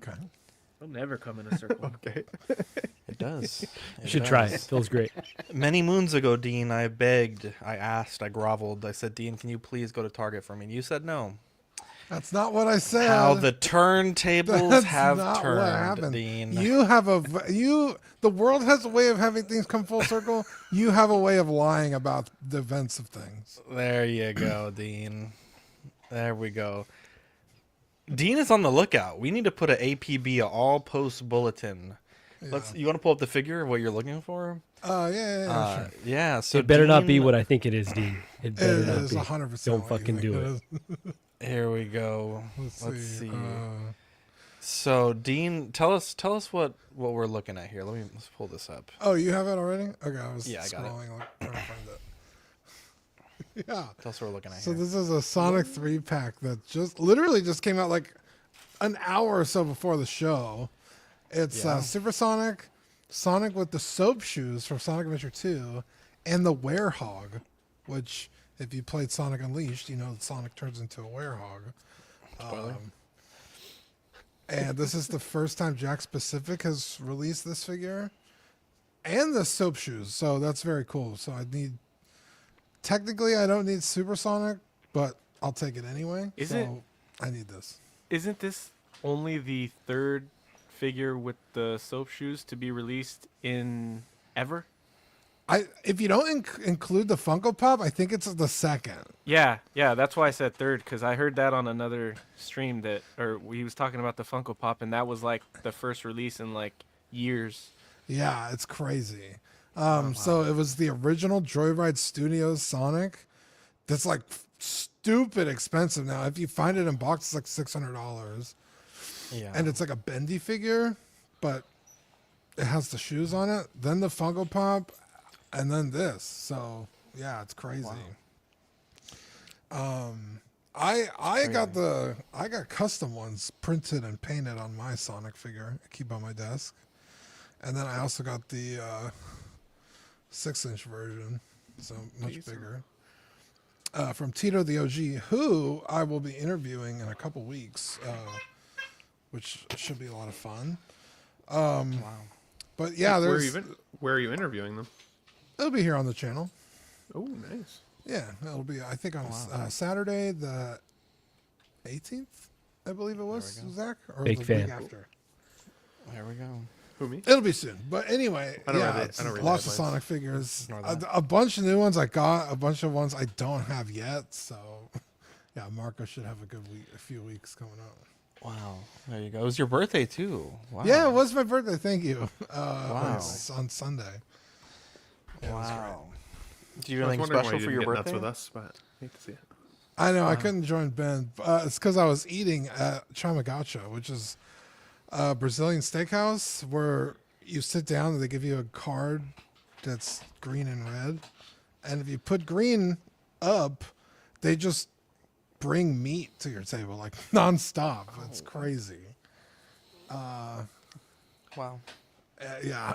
Okay. It'll never come in a circle. Okay. It does. You should try it. It feels great. Many moons ago, Dean, I begged, I asked, I groveled. I said, Dean, can you please go to Target for me? And you said no. That's not what I said. How the turntables That's have not what turned, happened. Dean. The world has a way of having things come full circle. You have a way of lying about the events of things. There you go, Dean. There we go. Dean is on the lookout. We need to put an APB, a all post bulletin. Yeah. You want to pull up the figure of what you're looking for? Yeah, sure. Yeah. So It better not be Dean- what I think it is, Dean. It It better not is be. 100%. Don't what you fucking think do it it. is. Here we go. Let's Let's see. see. So Dean, tell us what we're looking at here. Let's pull this up. Oh, you have it already? Okay, I was Yeah, I got it. scrolling, trying to find it. Yeah. Tell us what we're looking at So here. this is a Sonic 3 pack that literally just came out like an hour or so before the show. It's Yeah. Super Sonic, Sonic with the soap shoes from Sonic Adventure 2, and the Werehog, which if you played Sonic Unleashed, you know that Sonic turns into a werehog. Spoiler. And this is the first time Jack Specific has released this figure. And the soap shoes, so that's very cool. So technically I don't need Super Sonic, but I'll take it anyway. I need this. Isn't this only the third figure with the soap shoes to be released in ever? If you don't include the Funko Pop, I think it's the second. Yeah, that's why I said third, because I heard that on another stream he was talking about the Funko Pop, and that was like the first release in like years. Yeah, it's crazy. So it was the original Joyride Studios Sonic. That's like stupid expensive now. If you find it in box, it's like $600. Yeah. And it's like a bendy figure, but it has the shoes on it. Then the Funko Pop, and then this. So yeah, it's crazy. Wow. I got custom ones printed and painted on my Sonic figure. I keep on my desk. And then I also got the 6-inch version, so much bigger. From Tito the OG, who I will be interviewing in a couple weeks, which should be a lot of fun. Wow. But yeah, Where are you interviewing them? it'll be here on the channel. Oh, nice. Yeah, it'll be, I think, on Saturday the 18th, I believe it was, Zach? Or Big the fan. week after. There we go. Who, me? It'll be soon. But anyway, I don't yeah, read it's the- I don't read lots of headlines. Sonic figures. Nor that. A bunch of new ones I got, a bunch of ones I don't have yet. So, yeah, Marco should have a few weeks coming up. Wow. There you go. It was your birthday too. Wow. Yeah, it was my birthday. Thank you. Wow. On Sunday. Yeah, it was great. Wow. Do you I do was anything wondering why special you for didn't your get birthday? nuts with us, but I hate to see it. I know, I couldn't join Ben. It's because I was eating at Chamagacha, which is a Brazilian steakhouse where you sit down and they give you a card that's green and red. And if you put green up, they just bring meat to your table, like nonstop. It's crazy. Wow. Yeah.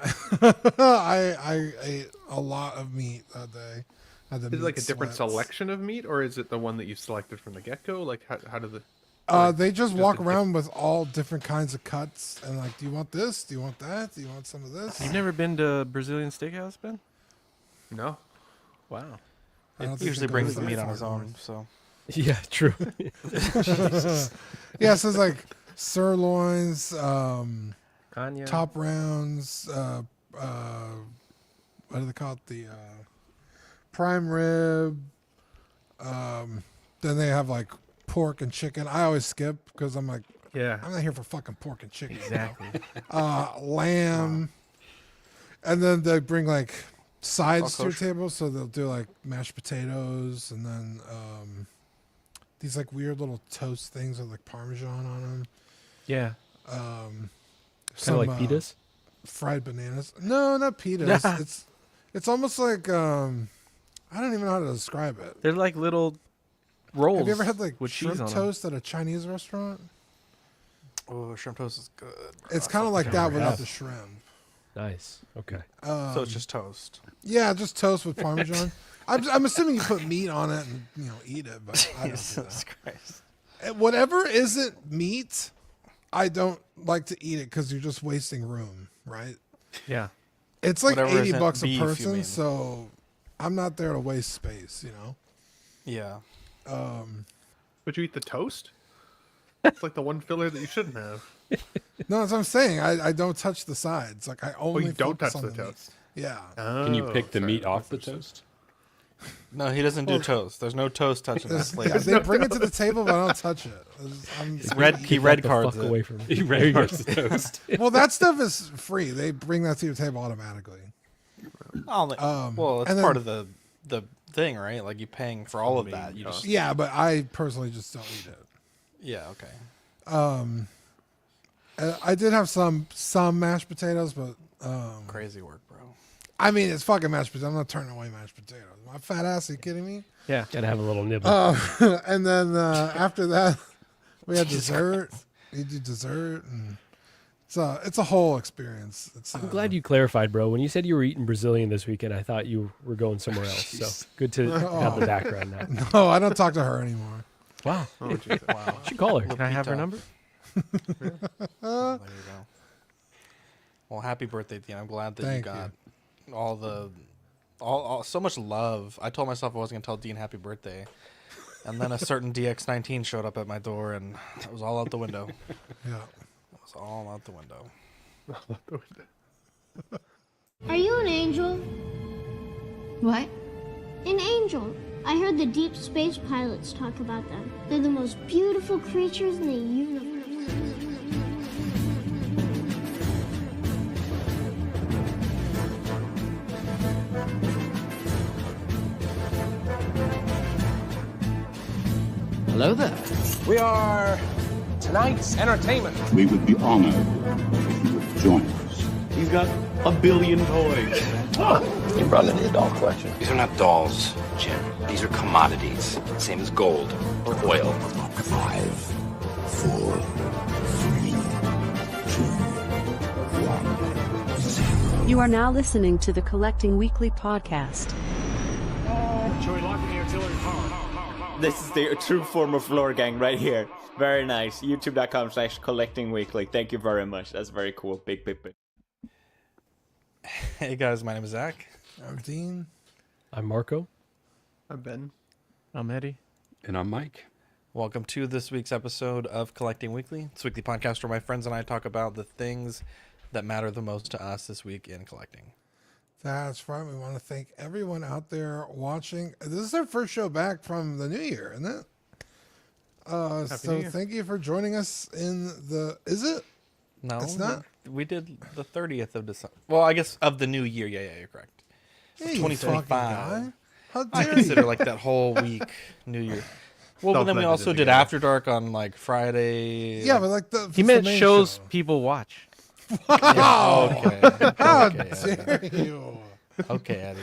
I ate a lot of meat that day. Had the Is it like a meat different sweats. selection of meat, or is it the one that you selected from the get-go? Like, how did the... They just walk a around with all different kinds of cuts and like, do you want this? Do you want that? Do you want some of this? You've never been to Brazilian Steakhouse, Ben? No. Wow. I don't He think usually it brings goes the that meat on far his north. own. So. Yeah, true. Yeah, so it's like sirloins, Anya. top rounds, what do they call it? The prime rib. Then they have like pork and chicken. I always skip because I'm like, Yeah. I'm not here for fucking pork and chicken. Exactly. Lamb. And then they bring like sides to your kosher. table. So they'll do like mashed potatoes and then these like weird little toast things with like Parmesan on them. Yeah. Kind of like pitas. Fried bananas. No, not pitas. It's almost like I don't even know how to describe it. They're like little rolls. Have you ever had like with cheese shrimp on 'em. toast at a Chinese restaurant? Oh, shrimp toast is good. It's kind of like that never without have. the shrimp. Nice. Okay. So it's just toast. Yeah, just toast with Parmesan. I'm assuming you put meat on it and eat it, but I don't do Jesus that. Christ. Whatever isn't meat I don't like to eat it because you're just wasting room, right? Yeah. It's like Whatever $80 isn't a beef, you person, mean. so I'm not there to waste space, you know. Yeah. Would you eat the toast? It's like the one filler that you shouldn't have. No, that's what I'm saying. I don't touch the sides. Like I Oh, only you don't focus touch on the meat. toast. Yeah. Can you Oh, pick the sorry, meat off the misunderstood. toast? No, he doesn't do toast. There's no toast touching that There's- plate. yeah, they bring it to the table, but I don't touch it. He red Get the cards fuck it. away from me. He red cards the toast. Well, that stuff is free. They bring that to your table automatically. Well, it's and part then- of the thing, right? Like you paying for all of that. You just Yeah, but I personally just don't eat it. yeah, okay. I did have some mashed potatoes, but Crazy work, bro. I mean it's fucking mashed potatoes. I'm not turning away mashed potatoes. My fat ass, are you kidding me? Yeah. Gotta have a little nibble. And then after that, we had dessert. We did dessert, and it's a whole experience. I'm glad you clarified, bro. When you said you were eating Brazilian this weekend, I thought you were going somewhere else. So good to have the background now. No, I don't talk to her anymore. Wow. Oh, Jesus. Wow. Should call her. Can I have her Lupita. number? There you go. Well, happy birthday, Dean. I'm glad that Thank you got all so much love. I told myself I wasn't gonna tell Dean happy birthday, and then a certain DX19 showed up at my door, and it was all out the window. Yeah. It was all out the window. Are you an angel? What? An angel. I heard the deep space pilots talk about them. They're the most beautiful creatures in the universe. Hello there. We are tonight's entertainment. We would be honored if you would join us. He's got a billion toys. You brought in a doll collection. These are not dolls, Jim. These are commodities. Same as gold or oil. 5, 4, 3, 2, 1, 0. You are now listening to the Collecting Weekly podcast. This is the true form of lore gang right here. Very nice. YouTube.com/collectingweekly. Thank you very much. That's very cool. Big. Hey guys, my name is Zach. I'm Dean. I'm Marco. I'm Ben. I'm Eddie. And I'm Mike. Welcome to this week's episode of Collecting Weekly. It's a weekly podcast where my friends and I talk about the things that matter the most to us this week in collecting. That's right. We want to thank everyone out there watching. This is our first show back from the new year, isn't it? So New Year. thank you for joining us in the. Is it? No, It's not? We did the 30th of December. Well, I guess of the new year. Yeah, you're correct. Hey, you 2025. fucking guy. How I dare consider you? like that whole week New Year. Well, but then we Self-blended also did together. After Dark on like Friday. Yeah, but like the. He it's meant the main shows show. people watch. Okay. How Okay, dare you? Okay, Eddie.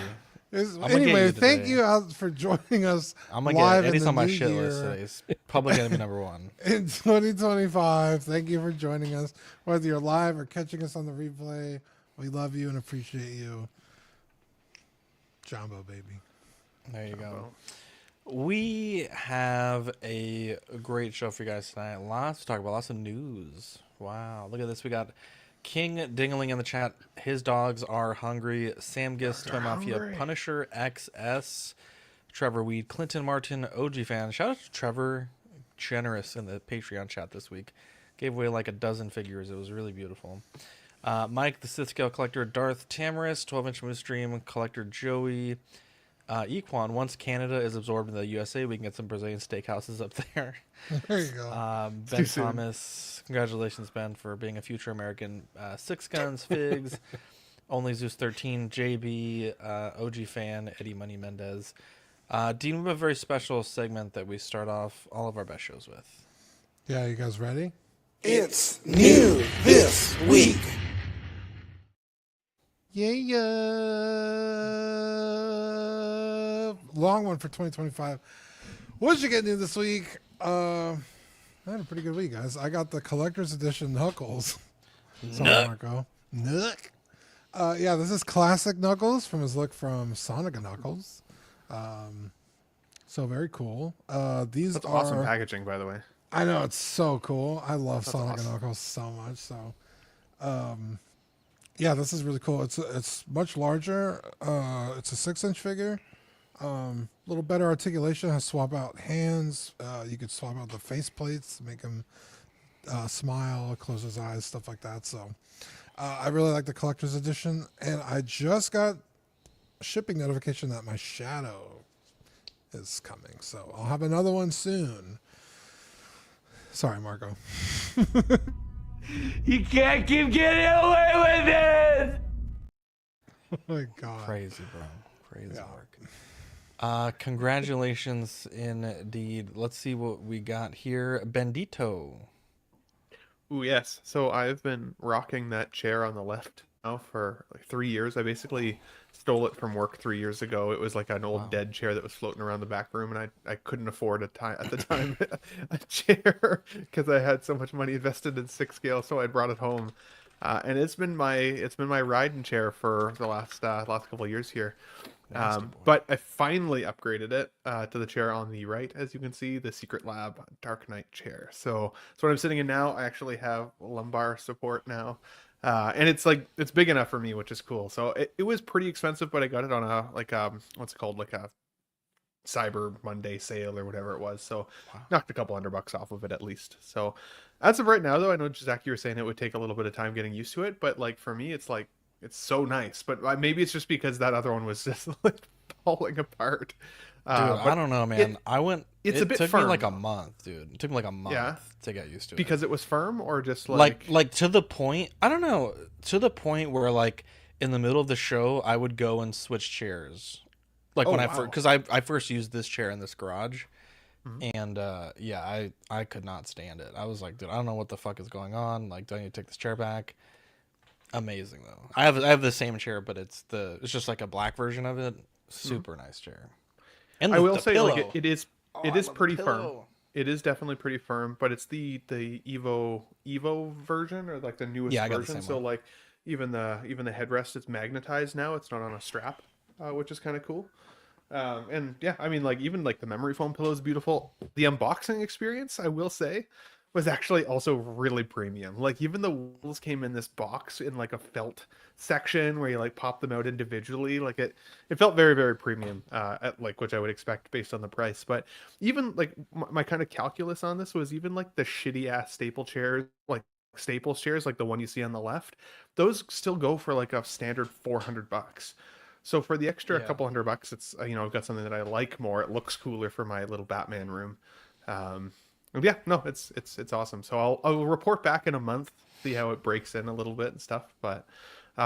It's- gonna get Anyway, you thank today. you out for joining us I'm gonna live get Eddie's in the on my new shit year list today. It's probably gonna be number one. in 2025. Thank you for joining us, whether you're live or catching us on the replay. We love you and appreciate you, Jumbo baby. There you go. We have a great show for you guys tonight. Lots to talk about. Lots of news. Wow, look at this. We got King Dingling in the chat. His dogs are hungry. Sam Gist, Toy Mafia, Punisher XS, Trevor Weed, Clinton Martin, OG fan. Shout out to Trevor, generous in the Patreon chat this week. Gave away like a dozen figures. It was really beautiful. Mike, the Sith Scale Collector, Darth Tamaris, 12-inch Moose Stream, Collector Joey, Equan. Once Canada is absorbed in the USA, we can get some Brazilian steakhouses up there. There you go. Ben Thomas, congratulations, Ben, for being a future American. Six Guns, Figs, Only Zeus 13, JB, OG fan, Eddie Money Mendez. Dean, we have a very special segment that we start off all of our best shows with. Yeah, you guys ready? It's new this week. Yeah. Long one for 2025. What did you get new this week? I had a pretty good week, guys. I got the collector's edition Knuckles. Sorry, Marco. Nook. Yeah, this is classic Knuckles from his look from Sonic Knuckles. So very cool. These That's are awesome packaging, by the way. I know, it's so cool. I love That's Sonic awesome. and Knuckles so much. So, yeah, this is really cool. It's much larger. It's a 6-inch figure. Little better articulation. Has swap out hands. You could swap out the face plates, make him smile, close his eyes, stuff like that. So, I really like the collector's edition, and I just got a shipping notification that my Shadow is coming. So I'll have another one soon. Sorry, Marco. You can't keep getting away with it. Oh my God. Crazy, bro. Crazy work. Congratulations indeed. Let's see what we got here. Bendito. Ooh, yes. So I've been rocking that chair on the left now for like 3 years. I basically stole it from work 3 years ago. It was like an old dead chair that was floating around the back room, and I couldn't afford at the time a chair because I had so much money invested in 6 scale. So I brought it home, and it's been my riding chair for the last couple of years here. But I finally upgraded it to the chair on the right, as you can see, the Secret Lab Dark Knight chair. So that's what I'm sitting in now. I actually have lumbar support now, and it's big enough for me, which is cool. So it was pretty expensive, but I got it on a what's it called, like a Cyber Monday sale or whatever it was. So knocked a couple $100 off of it at least. So as of right now, though, I know Zach, you were saying it would take a little bit of time getting used to it, but like for me, it's so nice. But maybe it's just because that other one was just like falling apart. Dude, I don't know, man. It's a bit took firm. me like a month, dude. It took me like a month to get used to it. Because it was firm, or just like to the point, I don't know, to the point where like in the middle of the show, I would go and switch chairs. Like because I first used this chair in this garage, and yeah, I could not stand it. I was like, dude, I don't know what the fuck is going on. Like, do I need to take this chair back? Amazing though. I have the same chair, but it's just like a black version of it. Super nice chair. And I will say, pillow. like, it is pretty firm. It is definitely pretty firm, but it's the Evo version, or like the newest I got the version. same So one. like even the headrest is magnetized now. It's not on a strap, which is kind of cool. And yeah, I mean, like even like the memory foam pillow is beautiful. The unboxing experience, I will say, was actually also really premium. Like even the wheels came in this box in like a felt section where you like pop them out individually. Like it felt very, very premium, at like, which I would expect based on the price. But even like my kind of calculus on this was even like the shitty ass Staples chairs, like the one you see on the left, those still go for like a standard $400. So for the extra couple $100, it's I've got something that I like more. It looks cooler for my little Batman room. Yeah, no, it's awesome. So I'll report back in a month, see how it breaks in a little bit and stuff. But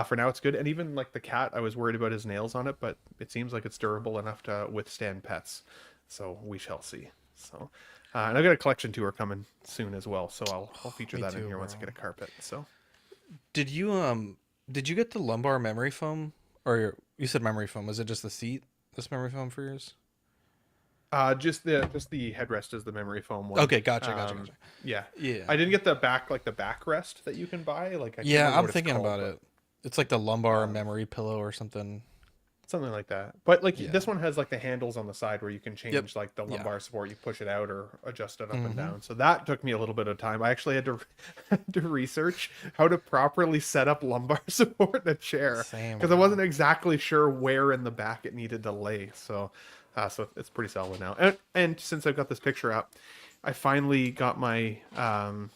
for now, it's good. And even like the cat, I was worried about his nails on it, but it seems like it's durable enough to withstand pets. So we shall see. So and I've got a collection tour coming soon as well. So I'll feature that in here once I get a carpet. So did you get the lumbar memory foam, or you said memory foam? Was it just the seat? This memory foam for yours? Just the headrest is the memory foam one. Okay, gotcha. Yeah. Yeah. I didn't get the backrest that you can buy. Like I can't remember I'm what it's thinking called, about it. It's like the lumbar memory pillow or something. Something like that. But like this one has like the handles on the side where you can change like the Yeah. lumbar support. You push it out or adjust it up and down. So that took me a little bit of time. I actually had to research how to properly set up lumbar support in a chair, because I wasn't exactly sure where in the back it needed to lay. So it's pretty solid now. And since I've got this picture up, I finally got my my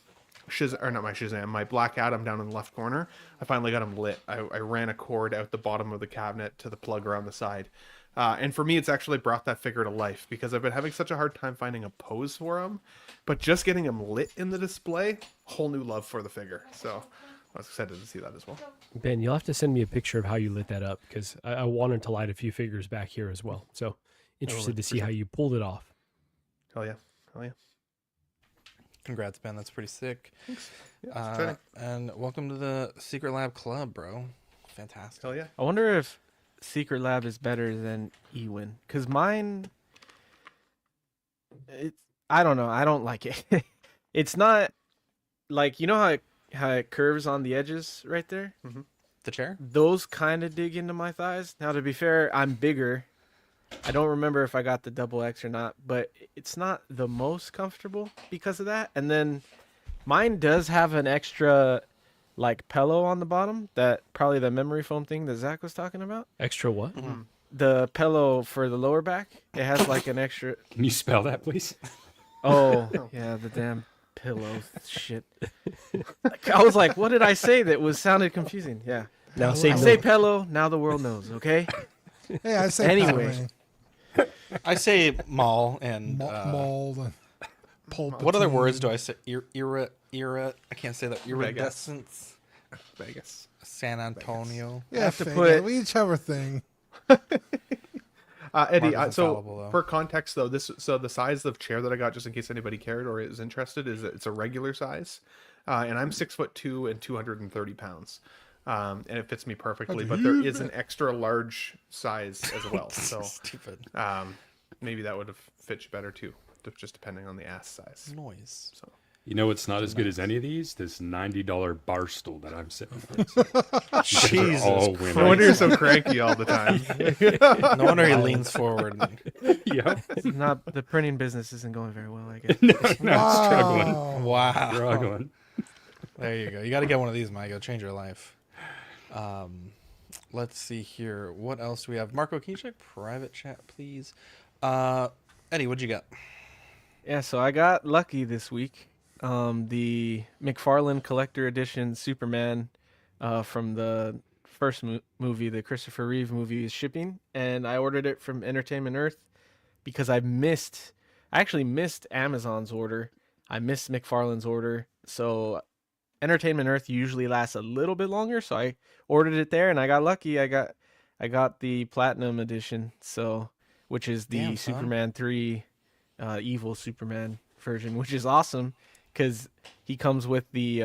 Black Adam down in the left corner. I finally got him lit. I ran a cord out the bottom of the cabinet to the plug around the side. And for me, it's actually brought that figure to life, because I've been having such a hard time finding a pose for him. But just getting him lit in the display, whole new love for the figure. So I was excited to see that as well. Ben, you'll have to send me a picture of how you lit that up, because I wanted to light a few figures back here as well. So interested to see how you pulled it off. Hell yeah. Congrats, Ben. That's pretty sick. Thanks. Yeah, and welcome to the Secret Lab Club, bro. Fantastic. Hell yeah. I wonder if Secret Lab is better than Ewin, because mine, I don't know. I don't like it. It's not like, how it curves on the edges right there? The chair? Those kind of dig into my thighs. Now, to be fair, I'm bigger, I don't remember if I got the double X or not, but it's not the most comfortable because of that. And then mine does have an extra like pillow on the bottom, that probably the memory foam thing that Zach was talking about. Extra what? The pillow for the lower back. It has like an extra. Can you spell that, please? Oh, yeah, the damn pillow shit. I was like, what did I say that sounded confusing? Yeah. Now I say say milk. pillow, now the world knows, okay? Hey, I say Anyway. I say mall and mold. what other words do I say? Era. I can't say that. Vegas. Iridescence. Vegas. San Antonio. Yeah, have to fake put- it. We each have our thing. Eddie, Marco's so infallible, though. for context though, the size of chair that I got, just in case anybody cared or is interested, is it's a regular size, and I'm 6'2" and 230 pounds, and it fits me perfectly. But there is an extra large size as well, so Stupid maybe that would have fit you better too, just depending on the ass size. noise. So You know what's not as good as any of these? This $90 bar stool that I'm sitting in. Jesus Christ. no wonder you're so cranky all the time. No wonder he leans forward. Yep. Not the printing business isn't going very well, I guess. No, struggling. Wow. Struggling. There you go. You got to get one of these, Mike. It'll change your life. Let's see here. What else do we have? Marco, can you check private chat, please? Eddie, what'd you got? Yeah, so I got lucky this week. The McFarlane Collector Edition Superman from the first movie, the Christopher Reeve movie, is shipping, and I ordered it from Entertainment Earth because I actually missed Amazon's order. I missed McFarlane's order, so Entertainment Earth usually lasts a little bit longer, so I ordered it there, and I got lucky. I got the Platinum Edition, which is the Damn, son. Superman 3 evil Superman version, which is awesome because he comes with the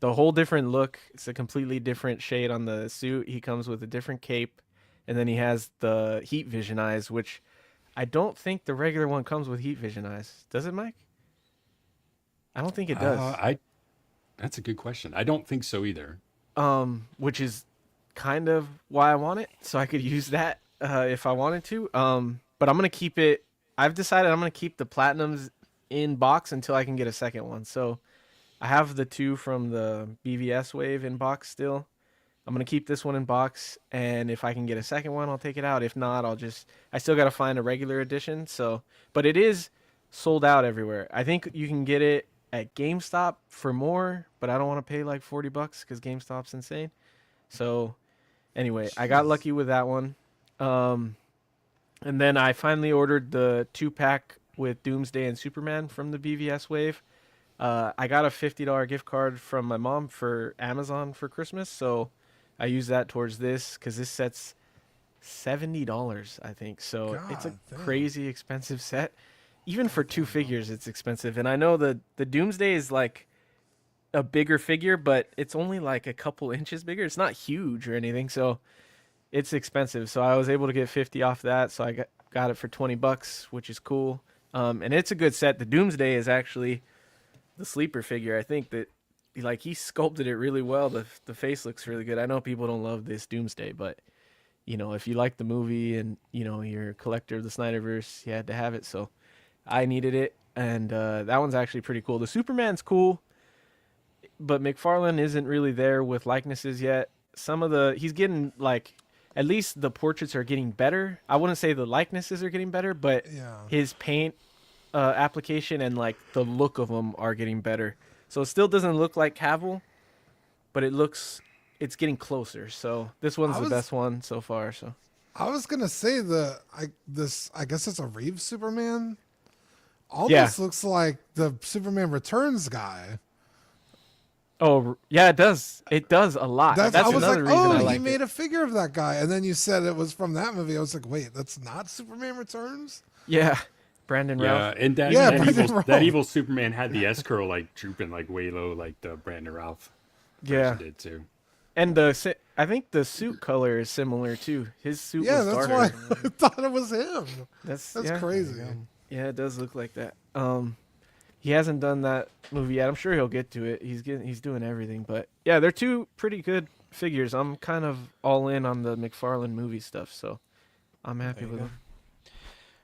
whole different look. It's a completely different shade on the suit. He comes with a different cape, and then he has the heat vision eyes, which I don't think the regular one comes with heat vision eyes. Does it, Mike? I don't think it does. That's a good question. I don't think so either. Which is kind of why I want it, so I could use that if I wanted to. But I'm gonna keep it. I've decided I'm gonna keep the Platinums in box until I can get a second one. So I have the two from the BVS wave in box still. I'm gonna keep this one in box, and if I can get a second one, I'll take it out. If not, I still gotta find a regular edition. But it is sold out everywhere. I think you can get it at GameStop for more, but I don't want to pay like $40 because GameStop's insane. So anyway, I got lucky with that one. And then I finally ordered the 2-pack with Doomsday and Superman from the BVS wave. I got a $50 gift card from my mom for Amazon for Christmas, so I used that towards this because this set's $70, I think. So it's a crazy expensive set. Even for two figures, it's expensive. And I know the Doomsday is like a bigger figure, but it's only like a couple inches bigger. It's not huge or anything, so it's expensive. So I was able to get 50 off that, so I got it for $20, which is cool. And it's a good set. The Doomsday is actually the sleeper figure. I think that he sculpted it really well. The face looks really good. I know people don't love this Doomsday, but if you like the movie and you're a collector of the Snyderverse, you had to have it. So I needed it, and that one's actually pretty cool. The Superman's cool, but McFarlane isn't really there with likenesses yet. He's getting at least the portraits are getting better. I wouldn't say the likenesses are getting better, but his paint application and the look of them are getting better. So it still doesn't look like Cavill, but it's getting closer. So this one's the best one so far. So I was gonna say I guess it's a Reeves Superman. This looks like the Superman Returns guy. Oh yeah, it does. It does a lot. That's another reason I like he made a figure of that guy, and then you said it was from that movie. I was like, wait, that's not Superman Returns? Yeah, Brandon Routh. And that evil Superman had the S curl drooping way low, like the Brandon Routh. Yeah, did too. And I think the suit color is similar too. His suit was that's darker. why I thought it was him. That's crazy. Yeah, it does look like that. He hasn't done that movie yet. I'm sure he'll get to it. He's doing everything, but yeah, they're two pretty good figures. I'm kind of all in on the McFarlane movie stuff, so I'm happy with it.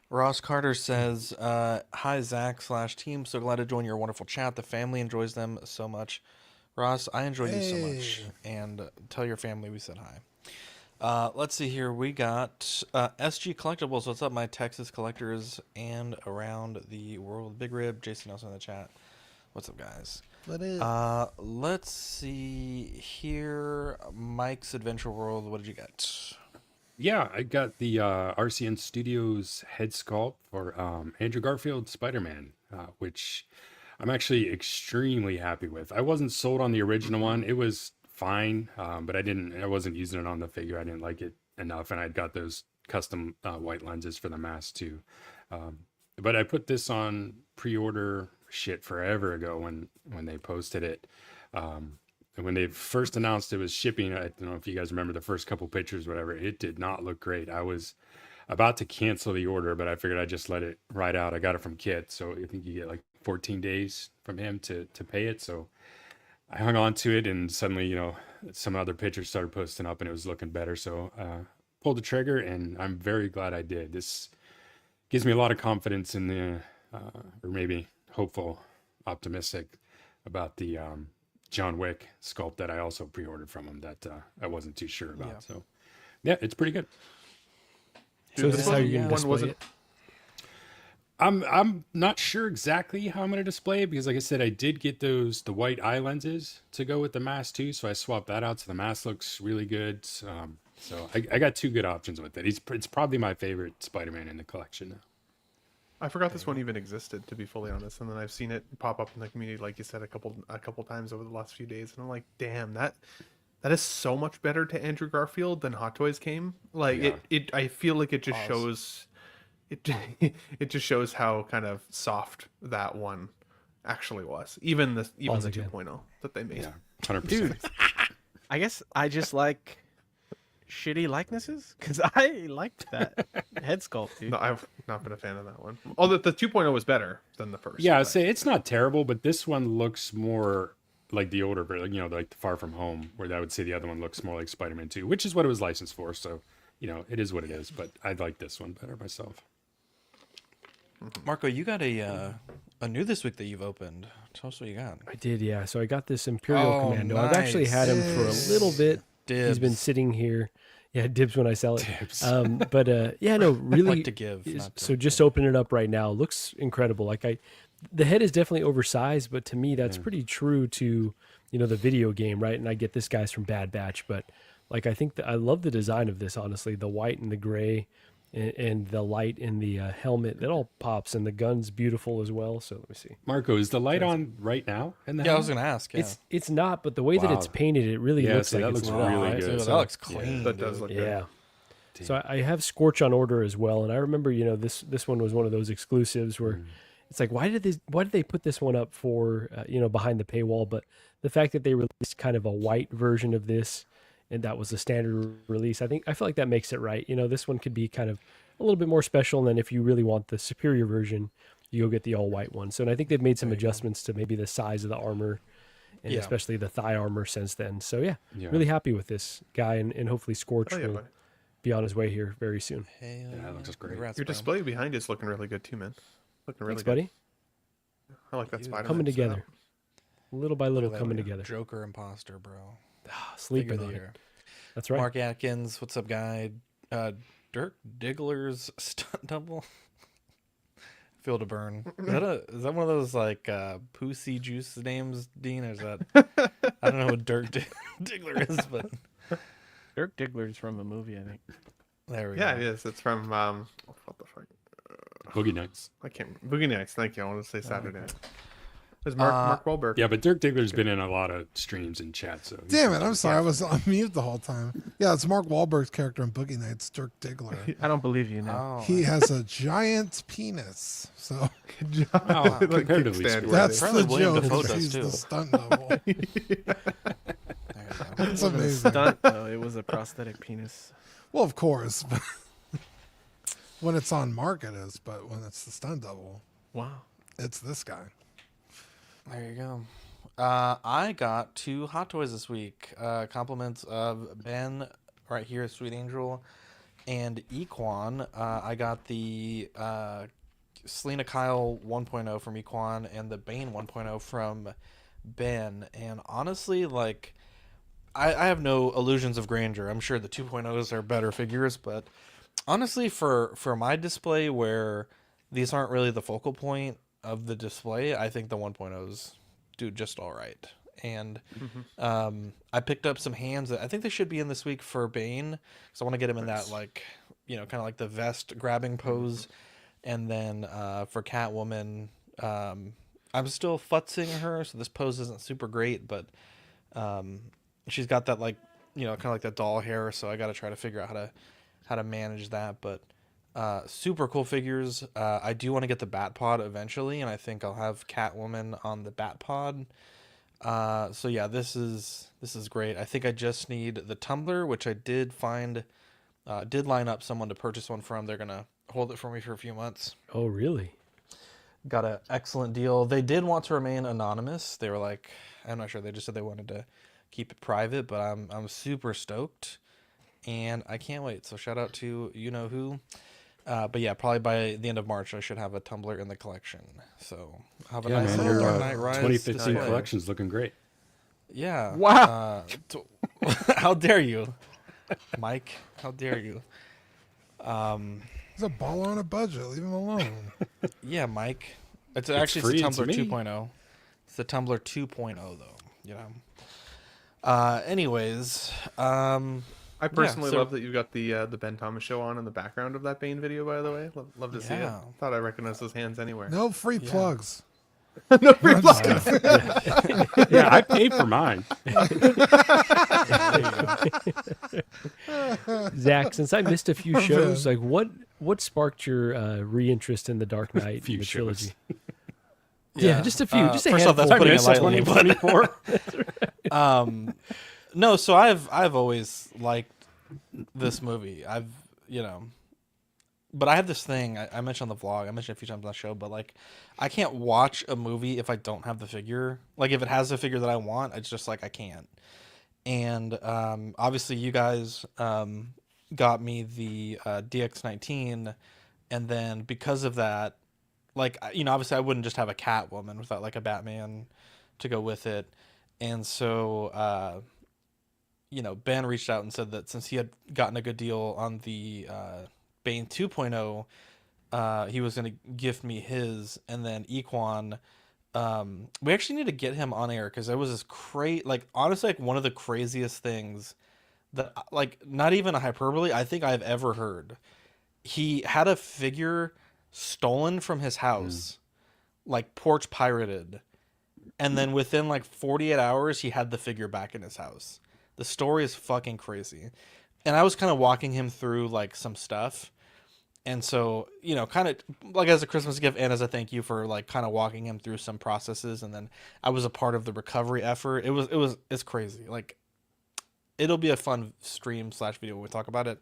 Ross Carter says, "Hi Zach/team. So glad to join your wonderful chat. The family enjoys them so much. Ross, I enjoy you so much, and tell your family we said hi." Let's see here. We got SG Collectibles. What's up, my Texas collectors and around the world? Big Rib, Jason Nelson in the chat. What's up, guys? Let's see here. Mike's Adventure World. What did you get? Yeah, I got the RCN Studios head sculpt for Andrew Garfield's Spider-Man, which I'm actually extremely happy with. I wasn't sold on the original one. It was fine, but I wasn't using it on the figure. I didn't like it enough, and I'd got those custom white lenses for the mask too. But I put this on pre-order shit forever ago when they posted it. And when they first announced it was shipping, I don't know if you guys remember the first couple pictures, whatever, it did not look great. I was about to cancel the order, but I figured I'd just let it ride out. I got it from Kit, so I think you get like 14 days from him to pay it. So I hung on to it, and suddenly, some other pictures started posting up and it was looking better. So pulled the trigger, and I'm very glad I did. This gives me a lot of confidence in or maybe hopeful, optimistic about the John Wick sculpt that I also pre-ordered from him that I wasn't too sure about. Yeah. So yeah, it's pretty good. So is this how you're going to display it? I'm not sure exactly how I'm going to display it because, like I said, I did get the white eye lenses to go with the mask too. So I swapped that out. So the mask looks really good. So I got two good options with it. It's probably my favorite Spider-Man in the collection now. I forgot this one even existed, to be fully honest, and then I've seen it pop up in the community, like you said, a couple times over the last few days, and I'm like, damn, that is so much better to Andrew Garfield than Hot Toys came. Like I feel like it just shows, it just shows how kind of soft that one actually was, even the 2.0 that they made. Yeah, 100%. Dude, I guess I just like shitty likenesses because I liked that head sculpt, dude. No, I've not been a fan of that one. Although the 2.0 was better than the first. Yeah, I'd say it's not terrible, but this one looks more like the older version, like the Far From Home, where I would say the other one looks more like Spider-Man 2, which is what it was licensed for. So, it is what it is, but I like this one better myself. Marco, you got a new this week that you've opened. Tell us what you got. I did, yeah. So I got this Imperial Commando. Nice. I've actually had him for a little bit. Dibs. He's been sitting here. Yeah, dibs when I sell it. Dibs. But yeah, no, really. Like to give. So just open it up right now. Looks incredible. The head is definitely oversized, but to me, that's pretty true to the video game, right? And I get this guy's from Bad Batch, but I think I love the design of this. Honestly, the white and the gray, and the light in the helmet, that all pops, and the gun's beautiful as well. So let me see. Marco, is the light on right now? I was going to ask. Yeah. It's not, but the way that it's painted, it really looks like that it's looks really good. That looks clean. Yeah, that does look good. Yeah. So I have Scorch on order as well, and I remember this one was one of those exclusives where it's like, why did they put this one up for behind the paywall? But the fact that they released kind of a white version of this, and that was a standard release, I feel like that makes it right. This one could be kind of a little bit more special, and then if you really want the superior version, you go get the all white one. So, and I think they've made some adjustments to maybe the size of the armor, and especially the thigh armor since then. So yeah, really happy with this guy, and hopefully Scorch will be on his way here very soon. That looks great. Your display behind is looking really good too, man. Looking really Thanks, good, buddy. I like that Spider-Man coming together, little by little coming together. Joker imposter, bro. Sleeping on it. That's right. Mark Atkins, what's up, guy? Dirk Diggler's stunt double. Feel to burn. Is that one of those Pussy Juice names, Dean? Or is that I don't know what Dirk Diggler is, but Dirk Diggler's from a movie, I think. There we go. Yeah, it is. It's from what the fuck? Boogie Nights. Boogie Nights. Thank you. I want to say Saturday Night. It's Mark Wahlberg. Yeah, but Dirk Diggler's been in a lot of streams and chat. So damn it! I'm sorry, I was on mute the whole time. Yeah, it's Mark Wahlberg's character in Boogie Nights, Dirk Diggler. I don't believe you now. He has a giant penis, so comparatively speaking. That's the joke. He's the stunt double. It's amazing. Stunt, though, it was a prosthetic penis. Well, of course, but when it's on mark, it is. But when it's the stunt double, wow, it's this guy. There you go. I got 2 Hot Toys this week. Compliments of Ben right here, Sweet Angel. And Equan, I got the Selena Kyle 1.0 from Equan and the Bane 1.0 from Ben. And honestly, like, I have no illusions of grandeur. I'm sure the 2.0s are better figures, but honestly, for my display where these aren't really the focal point of the display, I think the 1.0s do just all right. And I picked up some hands that I think they should be in this week for Bane, because I want to get him in that, like, you know, kind of like the vest grabbing pose. And then for Catwoman, I'm still futzing her, so this pose isn't super great, but she's got that, like, you know, kind of like that doll hair, so I got to try to figure out how to manage that. But super cool figures. I do want to get the Bat Pod eventually, and I think I'll have Catwoman on the Bat Pod. So yeah, this is great. I think I just need the tumbler, which I did find, did line up someone to purchase one from. They're gonna hold it for me for a few months. Oh, really? Got an excellent deal. They did want to remain anonymous. They were like, I'm not sure. They just said they wanted to keep it private, but I'm super stoked, and I can't wait. So shout out to you know who. But yeah, probably by the end of March, I should have a tumbler in the collection. So have a nice little Dark Knight Rise 2015 display. collection's looking great. Yeah. Wow. How dare you, Mike? How dare you? He's a baller on a budget. Leave him alone. Yeah, Mike. It's free, actually it's Tumbler me. 2.0. It's the Tumbler 2.0 though. You know. Anyways, I personally so- love that you've got the Ben Thomas show on in the background of that Bane video. By the way, love to see it. Yeah. Thought I recognized those hands anywhere. No free plugs. No free plugs. Yeah, I paid for mine. Zach, since I missed a few shows, like what sparked your reinterest in the Dark Knight Few and the shows. trilogy? Yeah, just a few. Just a first off, handful. that's putting it lightly. 24. No, so I've always liked this movie. But I have this thing I mentioned on the vlog. I mentioned it a few times on the show, but like, I can't watch a movie if I don't have the figure. Like, if it has the figure that I want, it's just like I can't. And obviously, you guys got me the DX19, and then because of that, like, you know, obviously I wouldn't just have a Catwoman without like a Batman to go with it. And so, you know, Ben reached out and said that since he had gotten a good deal on the Bane 2.0, he was going to gift me his. And then Equan, we actually need to get him on air because there was this like, honestly, like one of the craziest things that, like, not even a hyperbole, I think I've ever heard. He had a figure stolen from his house, like porch pirated, and then within like 48 hours he had the figure back in his house. The story is fucking crazy. And I was kind of walking him through like some stuff, and so, you know, kind of like as a Christmas gift and as a thank you for like kind of walking him through some processes, and then I was a part of the recovery effort. It's crazy. Like, it'll be a fun stream/video when we talk about it.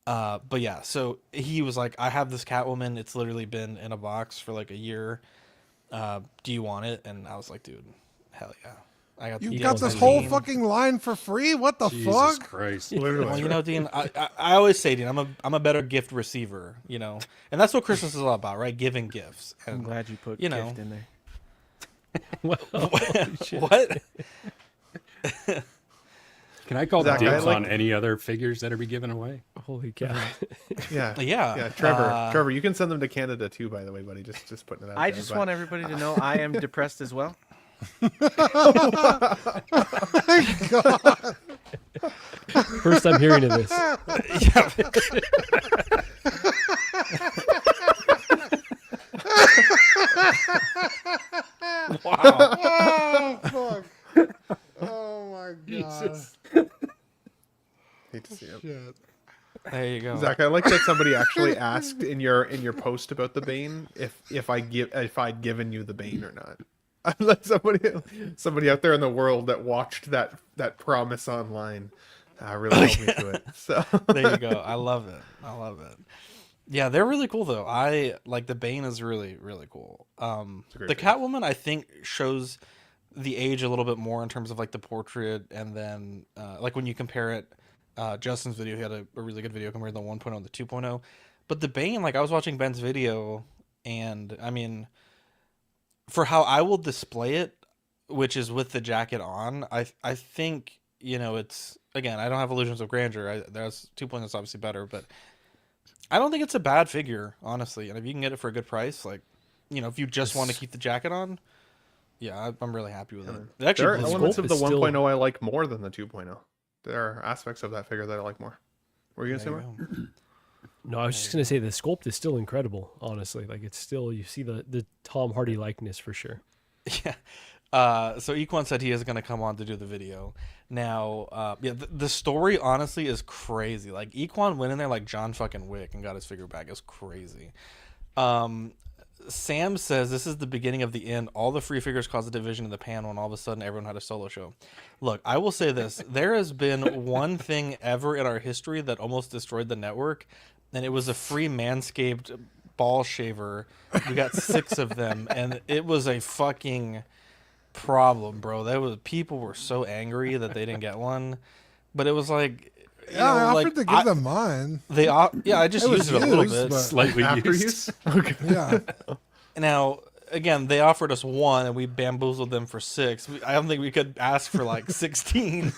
But yeah, so he was like, I have this Catwoman. It's literally been in a box for like a year. Do you want it? And I was like, dude, hell yeah. I got You got this whole fucking line for free? What the Jesus fuck? Christ. Well, you know, Dean, I always say, Dean, I'm a better gift receiver, you know, and that's what Christmas is all about, right? Giving gifts. And, I'm glad you put you know, gift in there. What? Can I call Zach, dibs I on any other figures that are be given away? Holy cow! Yeah. Trevor, you can send them to Canada too. By the way, buddy, just putting it out. I there, just but- want everybody to know I am depressed as well. God. First I'm hearing of this. Wow. Oh fuck! Oh my god! Jesus. Hate to see it. Shit. There you go. Zach, I like that somebody actually asked in your post about the Bane if I'd given you the Bane or not. I let somebody out there in the world that watched that promise online really held me to it. So there you go. I love it. Yeah, they're really cool though. I like the Bane is really, really cool. The Catwoman I think shows the age a little bit more in terms of like the portrait, and then like when you compare it Justin's video, he had a really good video compared to the 1.0 and the 2.0. But the Bane, like I was watching Ben's video, and I mean, for how I will display it, which is with the jacket on, I think, you know, it's, again, I don't have illusions of grandeur. There's 2.0 is obviously better, but I don't think it's a bad figure, honestly. And if you can get it for a good price, like, you know, if you just want to keep the jacket on, yeah, I'm really happy with it. There are elements of the still... 1.0 I like more than the 2.0. There are aspects of that figure that I like more. What were you going to say, Mark? No, I was just going to say the sculpt is still incredible, honestly. Like, it's still, you see the Tom Hardy likeness for sure. Yeah. So Equan said he is going to come on to do the video. Now, yeah, the story honestly is crazy. Like, Equan went in there like John fucking Wick and got his figure back. It's crazy. Sam says this is the beginning of the end. All the free figures caused a division in the panel, and all of a sudden everyone had a solo show. Look, I will say this. There has been one thing ever in our history that almost destroyed the network, and it was a free Manscaped ball shaver. We got 6 of them, and it was a fucking problem, bro. People were so angry that they didn't get one, but it was like, I offered to give them mine. I just used it a little bit, slightly after used. Okay. Yeah. Now, again, they offered us 1, and we bamboozled them for 6. I don't think we could ask for like 16.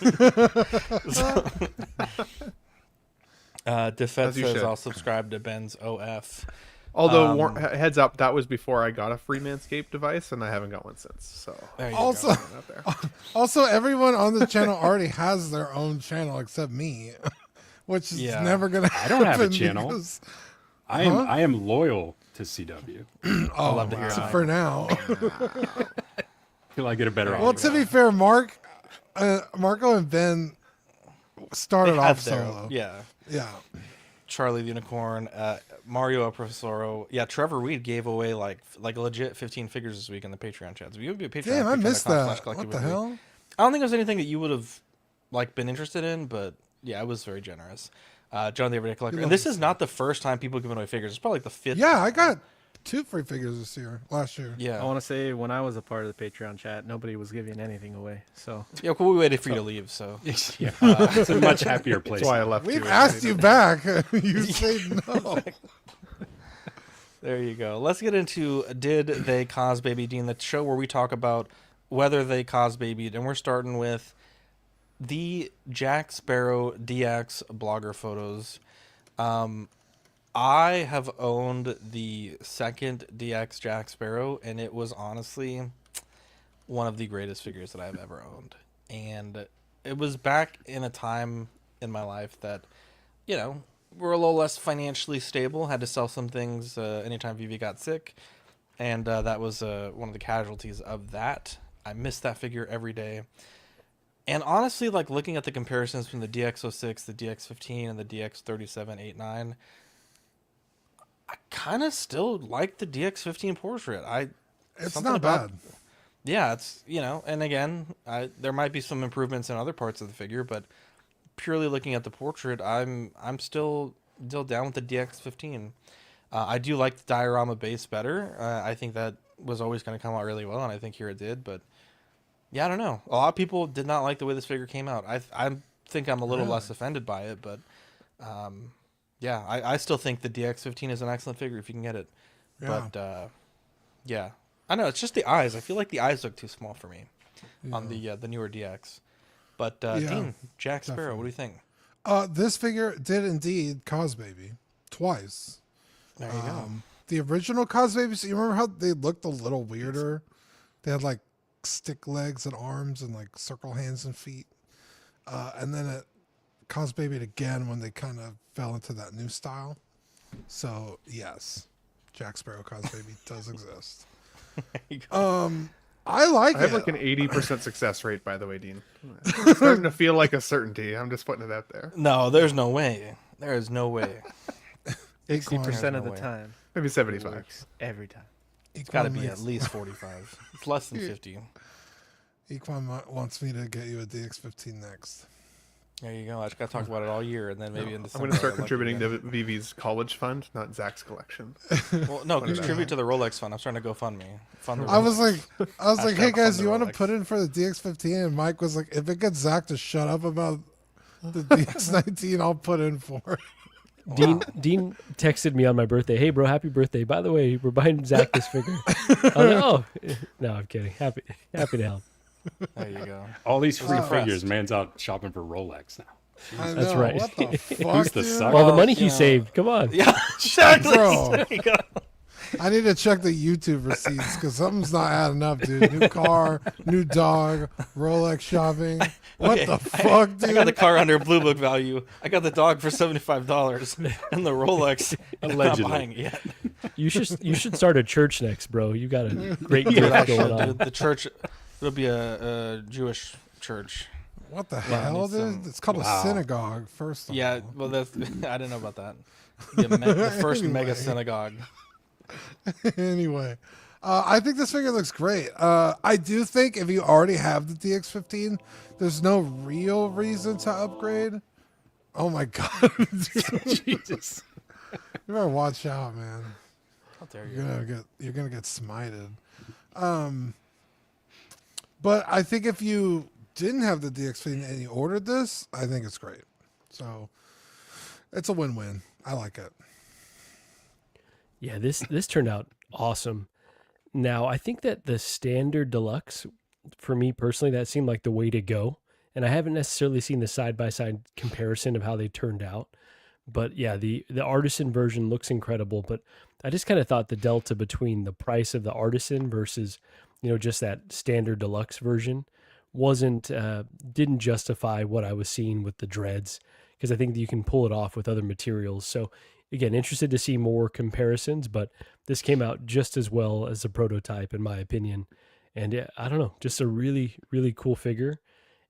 Defet says I'll subscribe to Ben's OF. Although, heads up, that was before I got a free Manscaped device, and I haven't got one since. So also, everyone on the channel already has their own channel except me, which is never gonna happen. I don't have a channel. Because... I am loyal to CW. I'd love to hear that. For now. Till I get a better. Well, to be fair, Marco and Ben started off solo. Yeah. Charlie the Unicorn, Mario El Profesoro. Yeah, Trevor Reed gave away like legit 15 figures this week in the Patreon chats. If you would be a Patreon, damn, I missed that. What the hell? I don't think it was anything that you would have like been interested in, but yeah, it was very generous. John the Everyday Collector, and this is not the first time people give away figures. It's probably like the 5th. Yeah, I got 2 free figures last year. Yeah, I want to say when I was a part of the Patreon chat, nobody was giving anything away. So yeah, cool. We waited for you to leave. So yeah, it's a much happier place. That's why I left. We've asked you back. You said no. There you go. Let's get into Did They Cause Baby Dean, the show where we talk about whether they cause babied, and we're starting with the Jack Sparrow DX blogger photos. I have owned the second DX Jack Sparrow, and it was honestly one of the greatest figures that I've ever owned. And it was back in a time in my life that, you know, we're a little less financially stable, had to sell some things anytime Vivi got sick, and that was one of the casualties of that. I miss that figure every day. And honestly, like looking at the comparisons between the DX06, the DX15, and the DX3789, I kind of still like the DX15 portrait. It's not bad. Yeah, it's, you know, and again, there might be some improvements in other parts of the figure, but purely looking at the portrait, I'm still down with the DX15. I do like the diorama base better. I think that was always going to come out really well, and I think here it did. But yeah, I don't know. A lot of people did not like the way this figure came out. I think I'm a little less offended by it, but yeah, I still think the DX15 is an excellent figure if you can get it. Yeah. But yeah, I know it's just the eyes. I feel like the eyes look too small for me on the newer DX. But Dean, Jack Sparrow, what do you think? This figure did indeed cause baby twice. There you go. The original cause babies, you remember how they looked a little weirder? They had like stick legs and arms and like circle hands and feet. And then it caused baby again when they kind of fell into that new style. So yes, Jack Sparrow cause baby does exist. I like it. I have like an 80% success rate, by the way, Dean. It's starting to feel like a certainty. I'm just putting it out there. No, there's no way. There is no way. 60% of the time. Maybe 75. Every time. It's got to be at least 45. It's less than 50. Equan wants me to get you a DX15 next. There you go. I just got to talk about it all year, and then maybe in December. I'm going to start contributing to Vivi's college fund, not Zach's collection. Well, no, contribute to the Rolex fund. I'm starting to go fund me. I was like, hey guys, you want to put in for the DX15? And Mike was like, if it gets Zach to shut up about the DX19 I'll put in for. Dean texted me on my birthday. Hey, bro, happy birthday. By the way, we're buying Zach this figure. I was like, oh, no, I'm kidding. Happy to help. There you go. All these free figures, man's out shopping for Rolex now. I That's know, right. What the fuck, Who's the dude? sucker? All the money he saved. Come on. Yeah, exactly. Bro. There you go. I need to check the YouTube receipts because something's not adding up, dude. New car, new dog, Rolex shopping. What Okay, the fuck, dude? I got the car under Blue Book value. I got the dog for $75, and the Rolex. I'm not Allegedly. buying it yet. You should start a church next, bro. You got a great Dude, gift I going should, on. dude. The church, it'll be a Jewish church. What the Yeah, hell, need some- dude? It's called a synagogue, first of Yeah, all. well, that's I didn't know about that. The first Anyway. mega synagogue. Anyway, I think this figure looks great. I do think if you already have the DX15, there's no real reason to upgrade. Oh my god, Jesus. You better watch out, man. How dare you? You're gonna get smited. But I think if you didn't have the DX15 and you ordered this, I think it's great. So it's a win-win. I like it. Yeah, this turned out awesome. Now, I think that the standard deluxe, for me personally, that seemed like the way to go. And I haven't necessarily seen the side-by-side comparison of how they turned out. But yeah, the artisan version looks incredible. But I just kind of thought the delta between the price of the artisan versus, just that standard deluxe version didn't justify what I was seeing with the dreads, because I think that you can pull it off with other materials. So again, interested to see more comparisons, but this came out just as well as the prototype, in my opinion. And yeah, I don't know, just a really, really cool figure.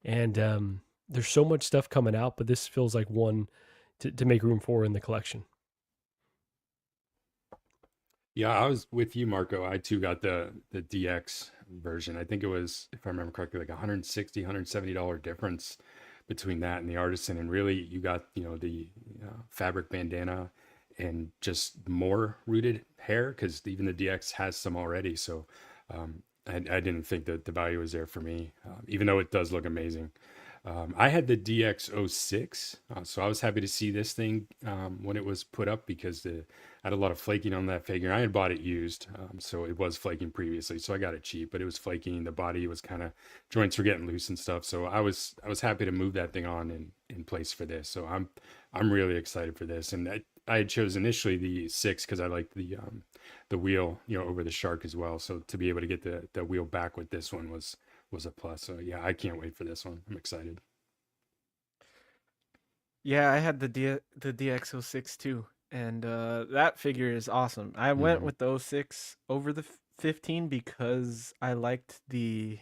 And there's so much stuff coming out, but this feels like one to make room for in the collection. Yeah, I was with you, Marco. I too got the DX version. I think it was, if I remember correctly, like $160, $170 difference between that and the artisan. And really, you got the fabric bandana and just more rooted hair, because even the DX has some already. So I didn't think that the value was there for me, even though it does look amazing. I had the DX06, so I was happy to see this thing when it was put up, because I had a lot of flaking on that figure. I had bought it used, so it was flaking previously, so I got it cheap, but it was flaking. The body was kind of, joints were getting loose and stuff, so I was happy to move that thing on in place for this. So I'm really excited for this, and I had chose initially the 6 because I liked the wheel over the shark as well. So to be able to get the wheel back with this one was a plus. So yeah, I can't wait for this one. I'm excited. Yeah, I had the DX06 too, and that figure is awesome. I went with the 06 over the 15 because I liked the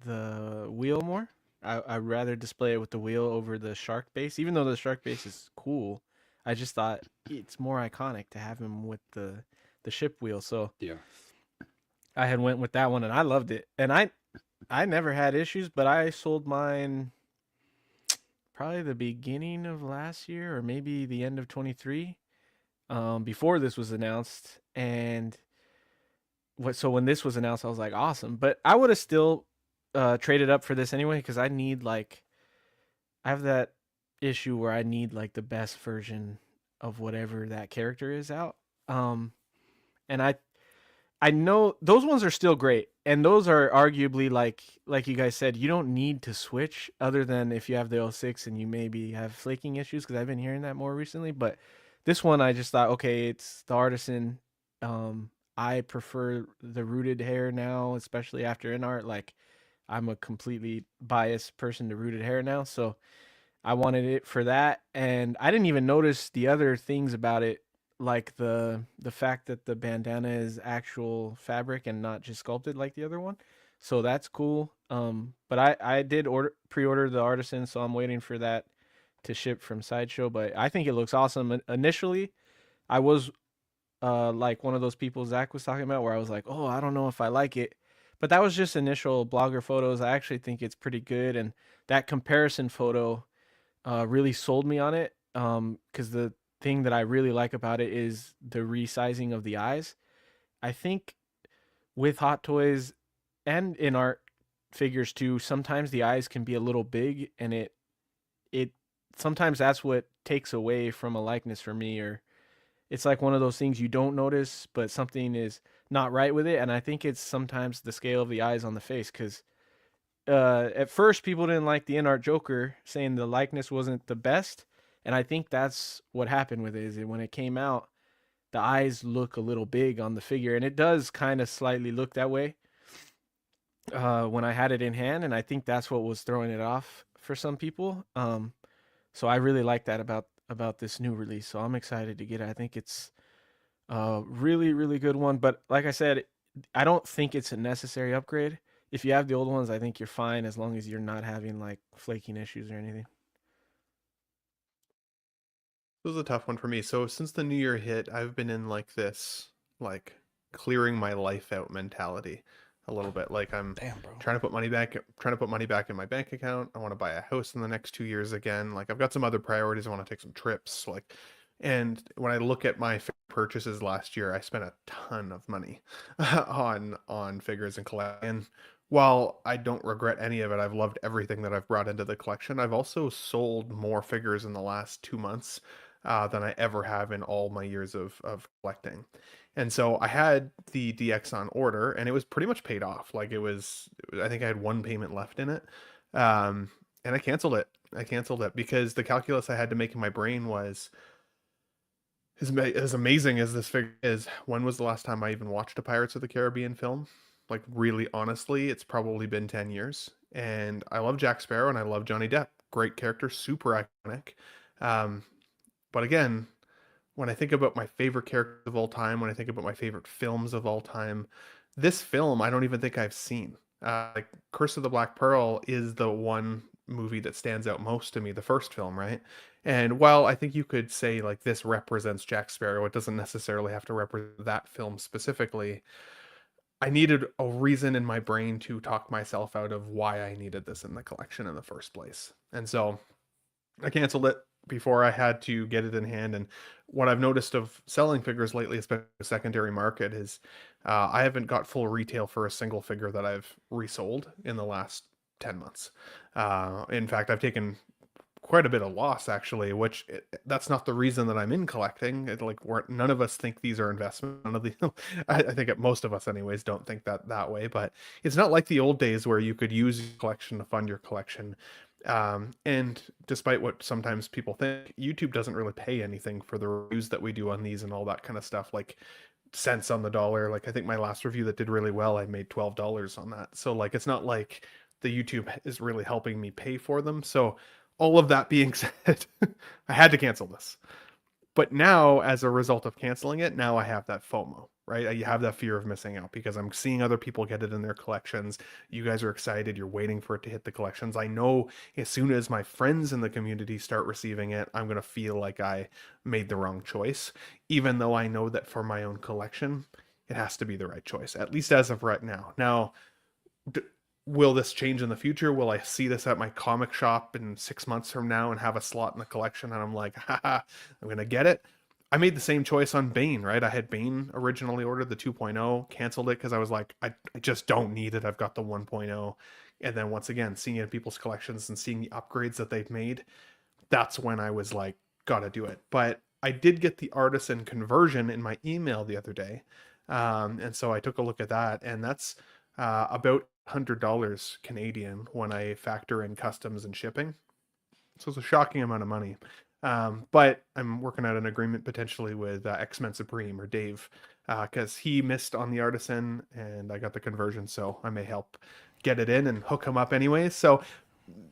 wheel more. I'd rather display it with the wheel over the shark base, even though the shark base is cool. I just thought it's more iconic to have him with the ship wheel. So yeah, I had went with that one, and I loved it. And I never had issues, but I sold mine probably the beginning of last year or maybe the end of 23, before this was announced. And so when this was announced, I was like, awesome. But I would have still traded up for this anyway, because I have that issue where I need like the best version of whatever that character is out. And I know those ones are still great, and those are arguably like you guys said, you don't need to switch other than if you have the 06 and you maybe have flaking issues, because I've been hearing that more recently. But this one, I just thought, okay, it's the artisan. I prefer the rooted hair now, especially after in art. Like, I'm a completely biased person to rooted hair now, so I wanted it for that. And I didn't even notice the other things about it, like the fact that the bandana is actual fabric and not just sculpted like the other one. So that's cool. But I did pre-order the artisan, so I'm waiting for that to ship from Sideshow. But I think it looks awesome. Initially, I was like one of those people Zach was talking about, where I was like, oh, I don't know if I like it. But that was just initial blogger photos. I actually think it's pretty good. And that comparison photo really sold me on it, because the thing that I really like about it is the resizing of the eyes. I think with Hot Toys and in art figures too, sometimes the eyes can be a little big, and it sometimes that's what takes away from a likeness for me, or it's like one of those things you don't notice, but something is not right with it. And I think it's sometimes the scale of the eyes on the face, because at first people didn't like the in-art Joker, saying the likeness wasn't the best. And I think that's what happened with it, is that when it came out, the eyes look a little big on the figure, and it does kind of slightly look that way when I had it in hand, and I think that's what was throwing it off for some people. So I really like that about this new release. So I'm excited to get it. I think it's a really, really good one. But like I said, I don't think it's a necessary upgrade. If you have the old ones, I think you're fine as long as you're not having like flaking issues or anything. This was a tough one for me. So since the new year hit, I've been in like this, like clearing my life out mentality a little bit. Like I'm trying to put money back, in my bank account. I want to buy a house in the next 2 years again. Like I've got some other priorities. I want to take some trips. Like, and when I look at my purchases last year, I spent a ton of money on figures and collect. And while I don't regret any of it, I've loved everything that I've brought into the collection. I've also sold more figures in the last 2 months than I ever have in all my years of collecting. And so I had the DX on order, and it was pretty much paid off. Like I think I had one payment left in it. And I canceled it. Because the calculus I had to make in my brain was, as amazing as this figure is, when was the last time I even watched a Pirates of the Caribbean film? Like really honestly, it's probably been 10 years. And I love Jack Sparrow and I love Johnny Depp. Great character, super iconic. But again, when I think about my favorite characters of all time, when I think about my favorite films of all time, this film I don't even think I've seen. Like Curse of the Black Pearl is the one movie that stands out most to me, the first film, right? And while I think you could say like this represents Jack Sparrow, it doesn't necessarily have to represent that film specifically. I needed a reason in my brain to talk myself out of why I needed this in the collection in the first place. And so I canceled it before I had to get it in hand. And what I've noticed of selling figures lately, especially the secondary market, is I haven't got full retail for a single figure that I've resold in the last 10 months. In fact, I've taken quite a bit of loss actually, which that's not the reason that I'm in collecting. None of us think these are investments. None of the, I think most of us anyways don't think that way, but it's not like the old days where you could use your collection to fund your collection. And despite what sometimes people think, YouTube doesn't really pay anything for the reviews that we do on these and all that kind of stuff, like cents on the dollar. Like I think my last review that did really well, I made $12 on that. So like, it's not like the YouTube is really helping me pay for them. So all of that being said, I had to cancel this. But now, as a result of canceling it, now I have that FOMO, right? You have that fear of missing out because I'm seeing other people get it in their collections. You guys are excited. You're waiting for it to hit the collections. I know as soon as my friends in the community start receiving it, I'm going to feel like I made the wrong choice, even though I know that for my own collection, it has to be the right choice, at least as of right now. Now, will this change in the future? Will I see this at my comic shop in 6 months from now and have a slot in the collection and I'm like, haha, I'm going to get it? I made the same choice on Bane, right? I had Bane originally ordered the 2.0, canceled it because I was like, I just don't need it. I've got the 1.0. And then once again, seeing it in people's collections and seeing the upgrades that they've made, that's when I was like, gotta do it. But I did get the artisan conversion in my email the other day. And so I took a look at that, and that's about $100 Canadian when I factor in customs and shipping. So it's a shocking amount of money. But I'm working out an agreement potentially with X-Men Supreme or Dave, because he missed on the artisan and I got the conversion, so I may help get it in and hook him up anyways. So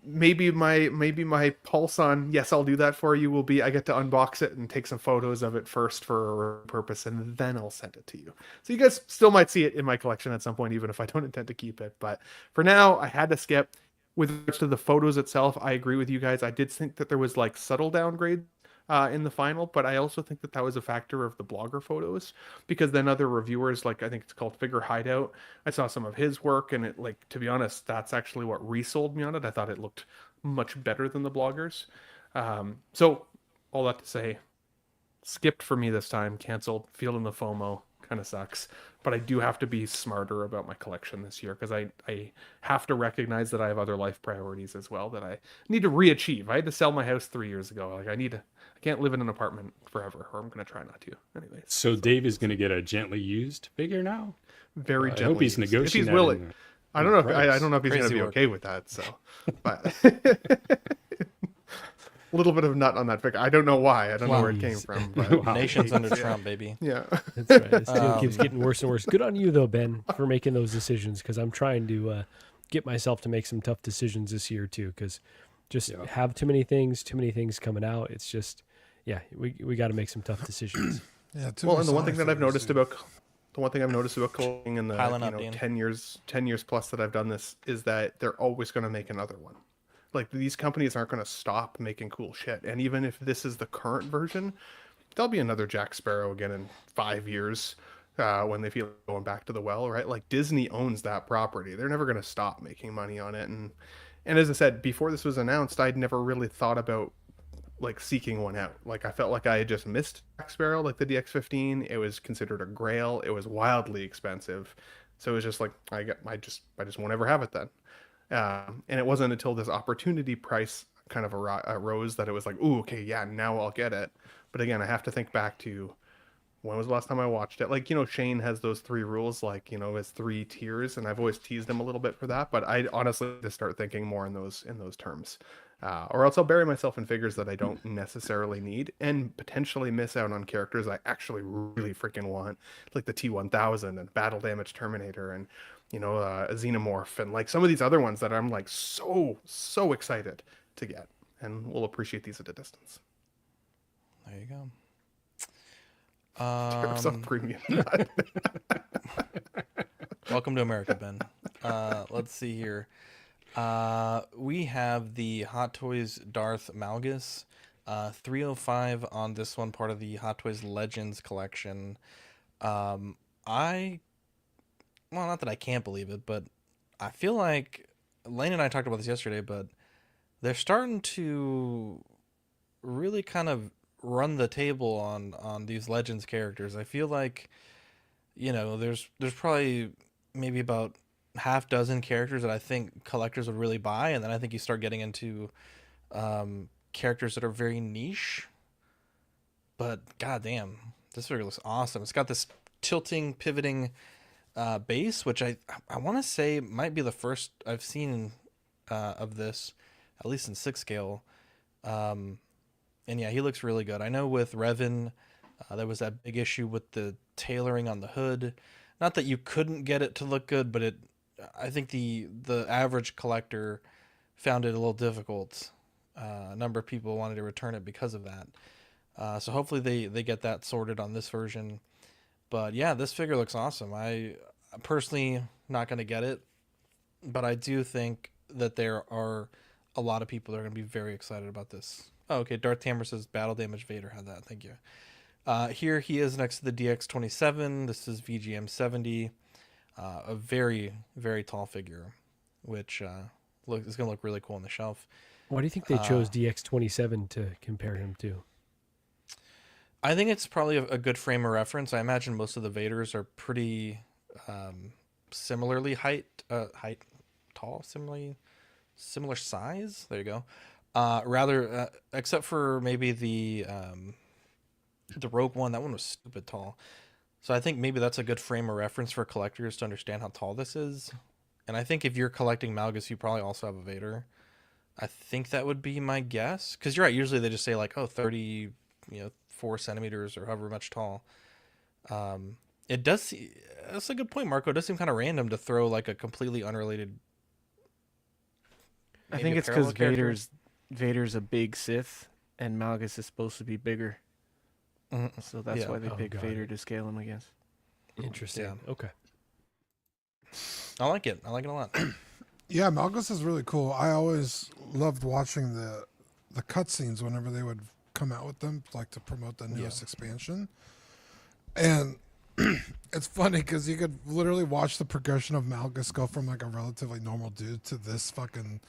maybe my pulse on yes, I'll do that for you will be I get to unbox it and take some photos of it first for a purpose, and then I'll send it to you. So you guys still might see it in my collection at some point, even if I don't intend to keep it. But for now, I had to skip. With regards to the photos itself, I agree with you guys. I did think that there was like subtle downgrade in the final, but I also think that was a factor of the blogger photos, because then other reviewers, like I think it's called Figure Hideout, I saw some of his work, and it, like, to be honest, that's actually what resold me on it. I thought it looked much better than the bloggers. So all that to say, skipped for me this time, canceled, feeling the FOMO, kind of sucks. But I do have to be smarter about my collection this year because I have to recognize that I have other life priorities as well that I need to re-achieve. I had to sell my house 3 years ago. Like I can't live in an apartment forever, or I'm gonna try not to. Anyways. So Dave is gonna get a gently used figure now. Very gently. I hope he's used. negotiating. If he's that willing. in I don't know. I don't know if he's gonna be okay with that. So, but a little bit of nut on that figure. I don't know why. I don't know where it came from. But Nations under Trump, baby. Yeah, that's right. This deal keeps getting worse and worse. Good on you though, Ben, for making those decisions. Because I'm trying to get myself to make some tough decisions this year too. Because just have too many things coming out. It's just, we got to make some tough decisions. Yeah. Well, and the one thing that I've noticed about collecting in the 10 years plus that I've done this is that they're always going to make another one. Like these companies aren't going to stop making cool shit. And even if this is the current version, there'll be another Jack Sparrow again in 5 years when they feel like going back to the well, right? Like Disney owns that property. They're never going to stop making money on it. And as I said, before this was announced, I'd never really thought about like seeking one out. Like I felt like I had just missed Jack Sparrow, like the DX15. It was considered a grail. It was wildly expensive. So it was just like, I just won't ever have it then. And it wasn't until this opportunity price kind of arose that it was like, ooh, okay, yeah, now I'll get it. But again, I have to think back to when was the last time I watched it? Like, Shane has those 3 rules, like, his 3 tiers, and I've always teased him a little bit for that. But I honestly just start thinking more in those terms, or else I'll bury myself in figures that I don't necessarily need and potentially miss out on characters I actually really freaking want, like the T-1000 and Battle Damage Terminator and a Xenomorph and like some of these other ones that I'm like so excited to get, and we'll appreciate these at a distance. There you go. Some premium. Welcome to America, Ben. Let's see here. We have the Hot Toys Darth Malgus, 305 on this one, part of the Hot Toys Legends collection. Well, not that I can't believe it, but I feel like Lane and I talked about this yesterday, but they're starting to really kind of run the table on these Legends characters. I feel like, there's probably maybe about half dozen characters that I think collectors would really buy, and then I think you start getting into characters that are very niche. But goddamn, this figure looks awesome. It's got this tilting, pivoting base, which I want to say might be the first I've seen of this, at least in 6 scale. And yeah, he looks really good. I know with Revan, there was that big issue with the tailoring on the hood. Not that you couldn't get it to look good, but I think the average collector found it a little difficult. A number of people wanted to return it because of that. So hopefully they get that sorted on this version. But yeah, this figure looks awesome. I'm personally not going to get it, but I do think that there are a lot of people that are going to be very excited about this. Oh, okay. Darth Tamer says Battle Damage Vader had that. Thank you. Here he is next to the DX27. This is VGM 70. A very, very tall figure, which is going to look really cool on the shelf. Why do you think they chose DX27 to compare him to? I think it's probably a good frame of reference. I imagine most of the Vaders are pretty similarly tall, similar size. There you go. Rather, except for maybe the Rogue One. That one was stupid tall. So I think maybe that's a good frame of reference for collectors to understand how tall this is. And I think if you're collecting Malgus, you probably also have a Vader. I think that would be my guess. Because you're right. Usually they just say like, 30, 4 centimeters or however much tall. It does. That's a good point, Marco. It does seem kind of random to throw like a completely unrelated. I think it's because Vader's a big Sith, and Malgus is supposed to be bigger. Mm-hmm. So that's why they picked Vader to scale him, I guess. Interesting. Yeah. Okay. I like it. I like it a lot. Yeah, Malgus is really cool. I always loved watching the cutscenes whenever they would come out with them, like to promote the newest expansion. And it's funny because you could literally watch the progression of Malgus go from like a relatively normal dude to this fucking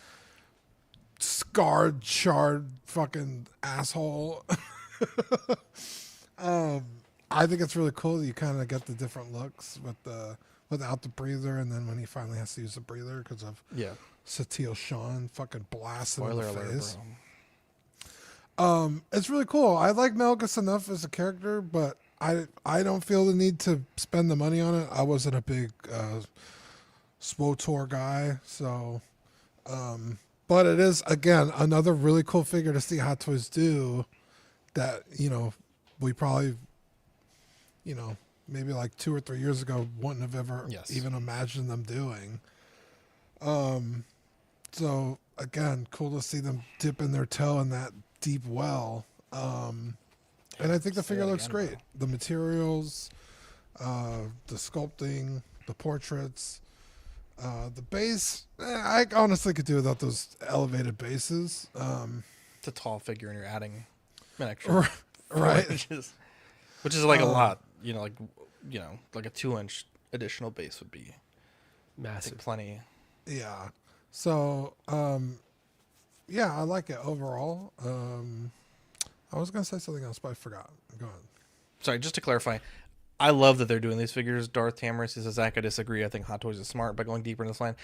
scarred, charred fucking asshole. I think it's really cool that you kind of get the different looks without the breather, and then when he finally has to use the breather because of Sateel Shawn fucking blasting him in the face. It's really cool. I like Malgus enough as a character, but I don't feel the need to spend the money on it. I wasn't a big SWTOR guy, so but it is again another really cool figure to see Hot Toys do that, we probably maybe like 2 or 3 years ago wouldn't have ever even imagined them doing. So again, cool to see them dipping their toe in that deep well. And I think the figure looks great. The materials, the sculpting, the portraits, the base. I honestly could do without those elevated bases. It's a tall figure, and you're adding an extra right, which is like a lot. Like a 2-inch additional base would be massive. Plenty. Yeah. So, yeah, I like it overall. I was going to say something else, but I forgot. Go on. Sorry, just to clarify, I love that they're doing these figures. Darth Tamara says, Zach, I disagree. I think Hot Toys is smart by going deeper in this line.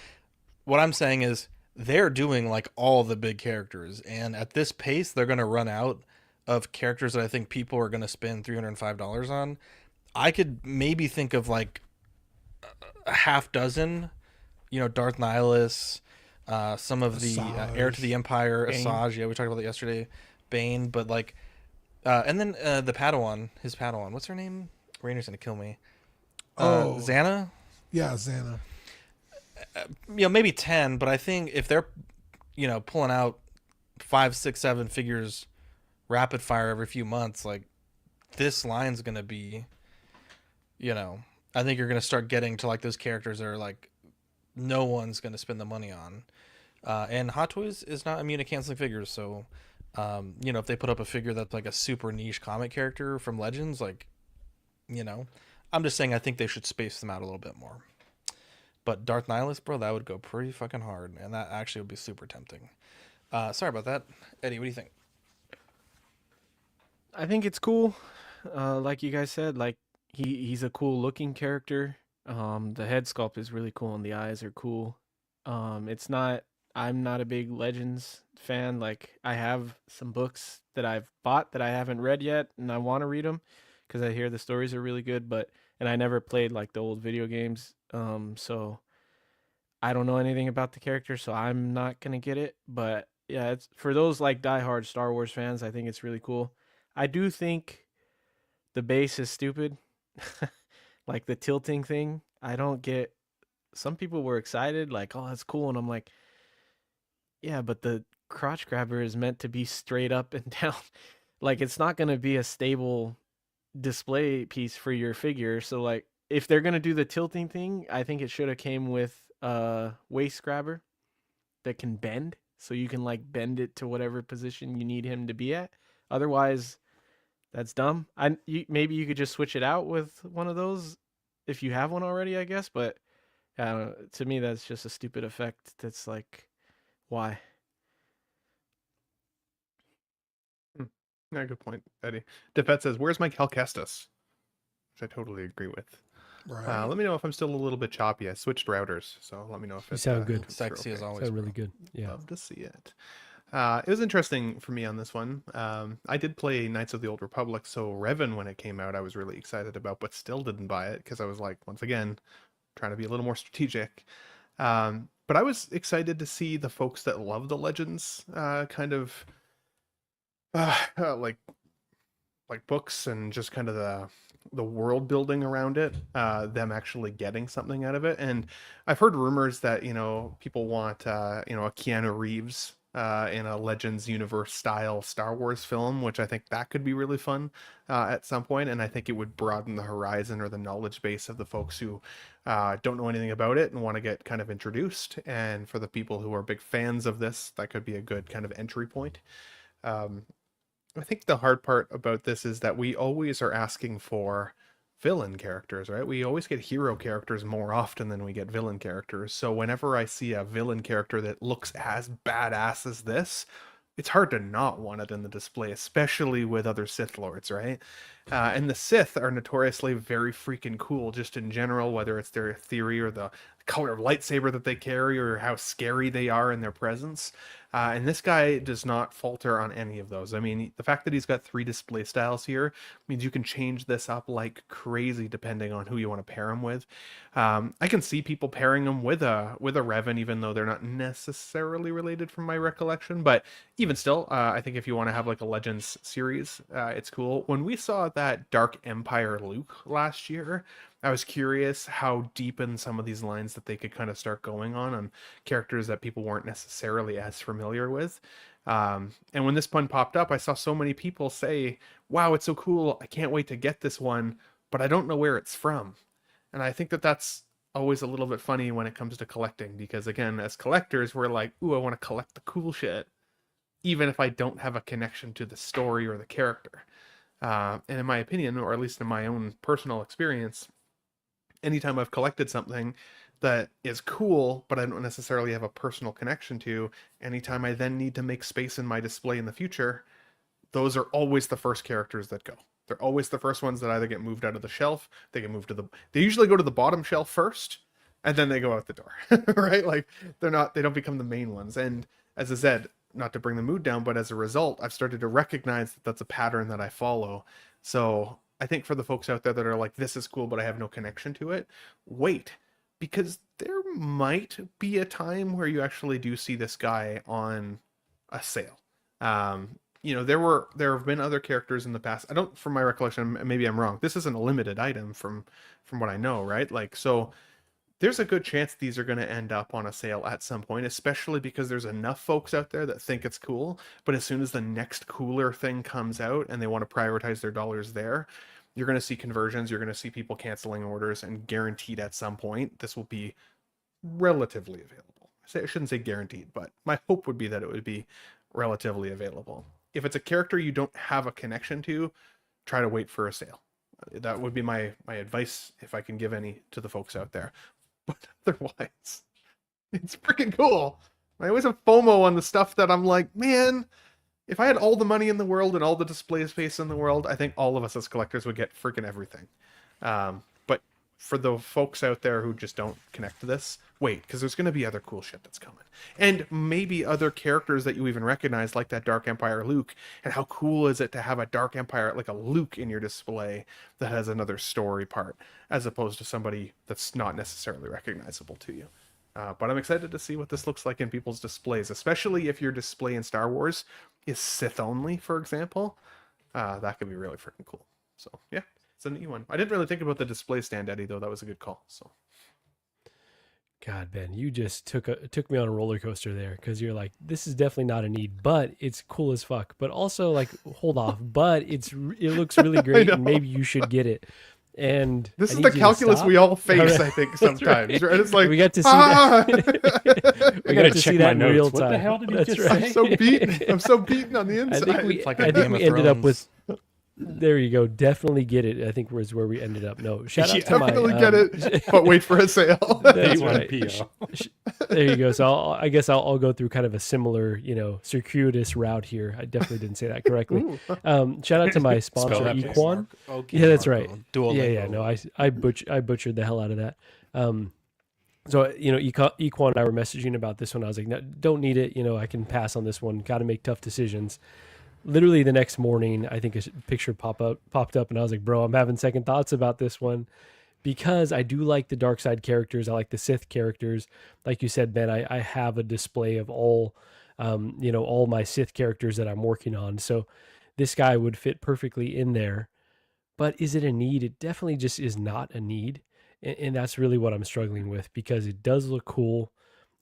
What I'm saying is they're doing like all the big characters, and at this pace, they're going to run out of characters that I think people are going to spend $305 on. I could maybe think of like a half dozen, Darth Nihilus, some of the Heir to the Empire, Asajj. Yeah, we talked about that yesterday. Bane, but like, and then the Padawan, his Padawan. What's her name? Rainer's gonna kill me. Xana. Yeah, Xana. Maybe 10, but I think if they're, pulling out 5, 6, 7 figures, rapid fire every few months, like this line's gonna be, I think you're gonna start getting to like those characters that are like, no one's gonna spend the money on, and Hot Toys is not immune to canceling figures, so. If they put up a figure that's like a super niche comic character from Legends, like, I'm just saying I think they should space them out a little bit more. But Darth Nihilus, bro, that would go pretty fucking hard, and that actually would be super tempting. Sorry about that. Eddie, what do you think? I think it's cool. Like you guys said, like he's a cool looking character. The head sculpt is really cool and the eyes are cool. I'm not a big Legends fan. Like, I have some books that I've bought that I haven't read yet, and I want to read them because I hear the stories are really good. And I never played like the old video games, so I don't know anything about the character, so I'm not gonna get it. But yeah, it's for those like diehard Star Wars fans. I think it's really cool. I do think the base is stupid, like the tilting thing. I don't get. Some people were excited, like, "Oh, that's cool," and I'm like. Yeah, but the crotch grabber is meant to be straight up and down. Like, it's not going to be a stable display piece for your figure. So, like, if they're going to do the tilting thing, I think it should have came with a waist grabber that can bend. So you can, like, bend it to whatever position you need him to be at. Otherwise, that's dumb. Maybe you could just switch it out with one of those if you have one already, I guess. But I don't know, to me, that's just a stupid effect. That's like... Why? Yeah, good point, Eddie. Defet says, "Where's my Cal Kestis?" Which I totally agree with. Right. Let me know if I'm still a little bit choppy. I switched routers, so let me know if you sound good. Sexy as always. Sound really good. Yeah. Love to see it. It was interesting for me on this one. I did play Knights of the Old Republic, so Revan, when it came out, I was really excited about, but still didn't buy it because I was like, once again, trying to be a little more strategic. But I was excited to see the folks that love the Legends kind of like books and just kind of the world building around it, them actually getting something out of it. And I've heard rumors that, people want, a Keanu Reeves in a Legends universe style Star Wars film, which I think that could be really fun at some point. And I think it would broaden the horizon or the knowledge base of the folks who don't know anything about it and want to get kind of introduced. And for the people who are big fans of this, that could be a good kind of entry point. I think the hard part about this is that we always are asking for villain characters, right? We always get hero characters more often than we get villain characters. So whenever I see a villain character that looks as badass as this, it's hard to not want it in the display, especially with other Sith Lords, right? And the Sith are notoriously very freaking cool, just in general, whether it's their theory or the color of lightsaber that they carry or how scary they are in their presence. And this guy does not falter on any of those. I mean, the fact that he's got 3 display styles here means you can change this up like crazy depending on who you want to pair him with. I can see people pairing him with a Revan, even though they're not necessarily related from my recollection. But even still, I think if you want to have like a Legends series, it's cool. When we saw that Dark Empire Luke last year, I was curious how deep in some of these lines that they could kind of start going on characters that people weren't necessarily as familiar with. And when this pun popped up, I saw so many people say, wow, it's so cool. I can't wait to get this one, but I don't know where it's from. And I think that that's always a little bit funny when it comes to collecting, because again, as collectors, we're like, ooh, I want to collect the cool shit, even if I don't have a connection to the story or the character. And in my opinion, or at least in my own personal experience, anytime I've collected something that is cool, but I don't necessarily have a personal connection to, anytime I then need to make space in my display in the future, those are always the first characters that go. They're always the first ones that either get moved out of the shelf, they usually go to the bottom shelf first, and then they go out the door, right? Like they don't become the main ones. And as I said, not to bring the mood down, but as a result, I've started to recognize that that's a pattern that I follow. So I think for the folks out there that are like, this is cool, but I have no connection to it, wait, because there might be a time where you actually do see this guy on a sale. There have been other characters in the past. I don't, from my recollection, maybe I'm wrong, this isn't a limited item from what I know, right? Like, so there's a good chance these are going to end up on a sale at some point, especially because there's enough folks out there that think it's cool, but as soon as the next cooler thing comes out and they want to prioritize their dollars there, you're going to see conversions, you're going to see people canceling orders, and guaranteed at some point this will be relatively available. I shouldn't say guaranteed, but my hope would be that it would be relatively available. If it's a character you don't have a connection to, try to wait for a sale. That would be my advice, if I can give any to the folks out there. But otherwise, it's freaking cool. I always have FOMO on the stuff that I'm like, man, if I had all the money in the world and all the display space in the world, I think all of us as collectors would get freaking everything. But for the folks out there who just don't connect to this, wait, because there's going to be other cool shit that's coming. And maybe other characters that you even recognize, like that Dark Empire Luke. And how cool is it to have a Dark Empire, like a Luke in your display that has another story part, as opposed to somebody that's not necessarily recognizable to you. But I'm excited to see what this looks like in people's displays, especially if your display in Star Wars is Sith only, for example. That could be really freaking cool. So yeah, it's a neat one. I didn't really think about the display stand, Eddie, though. That was a good call. So, God, Ben, you just took me on a roller coaster there, because you're like, this is definitely not a need, but it's cool as fuck. But also, like, hold off, but it looks really great, and maybe you should get it. And this is the calculus we all face, I think, sometimes. Right? It's like, we got to see that. We got to see that in real time. What the hell did he just say? I'm so beaten on the inside. I think we ended up with. There you go. Definitely get it. I think was where we ended up. No, shout out to my. Definitely get it, but wait for a sale. That's right. There you go. So I guess I'll go through kind of a similar, circuitous route here. I definitely didn't say that correctly. Shout out to my sponsor, Equan. Okay, yeah, that's right. Yeah. No, I butchered the hell out of that. So Equan and I were messaging about this one. I was like, no, don't need it. I can pass on this one. Got to make tough decisions. Literally the next morning, I think a picture popped up, and I was like, bro, I'm having second thoughts about this one, because I do like the dark side characters. I like the Sith characters. Like you said, Ben, I have a display of all my Sith characters that I'm working on. So this guy would fit perfectly in there. But is it a need? It definitely just is not a need. And that's really what I'm struggling with, because it does look cool.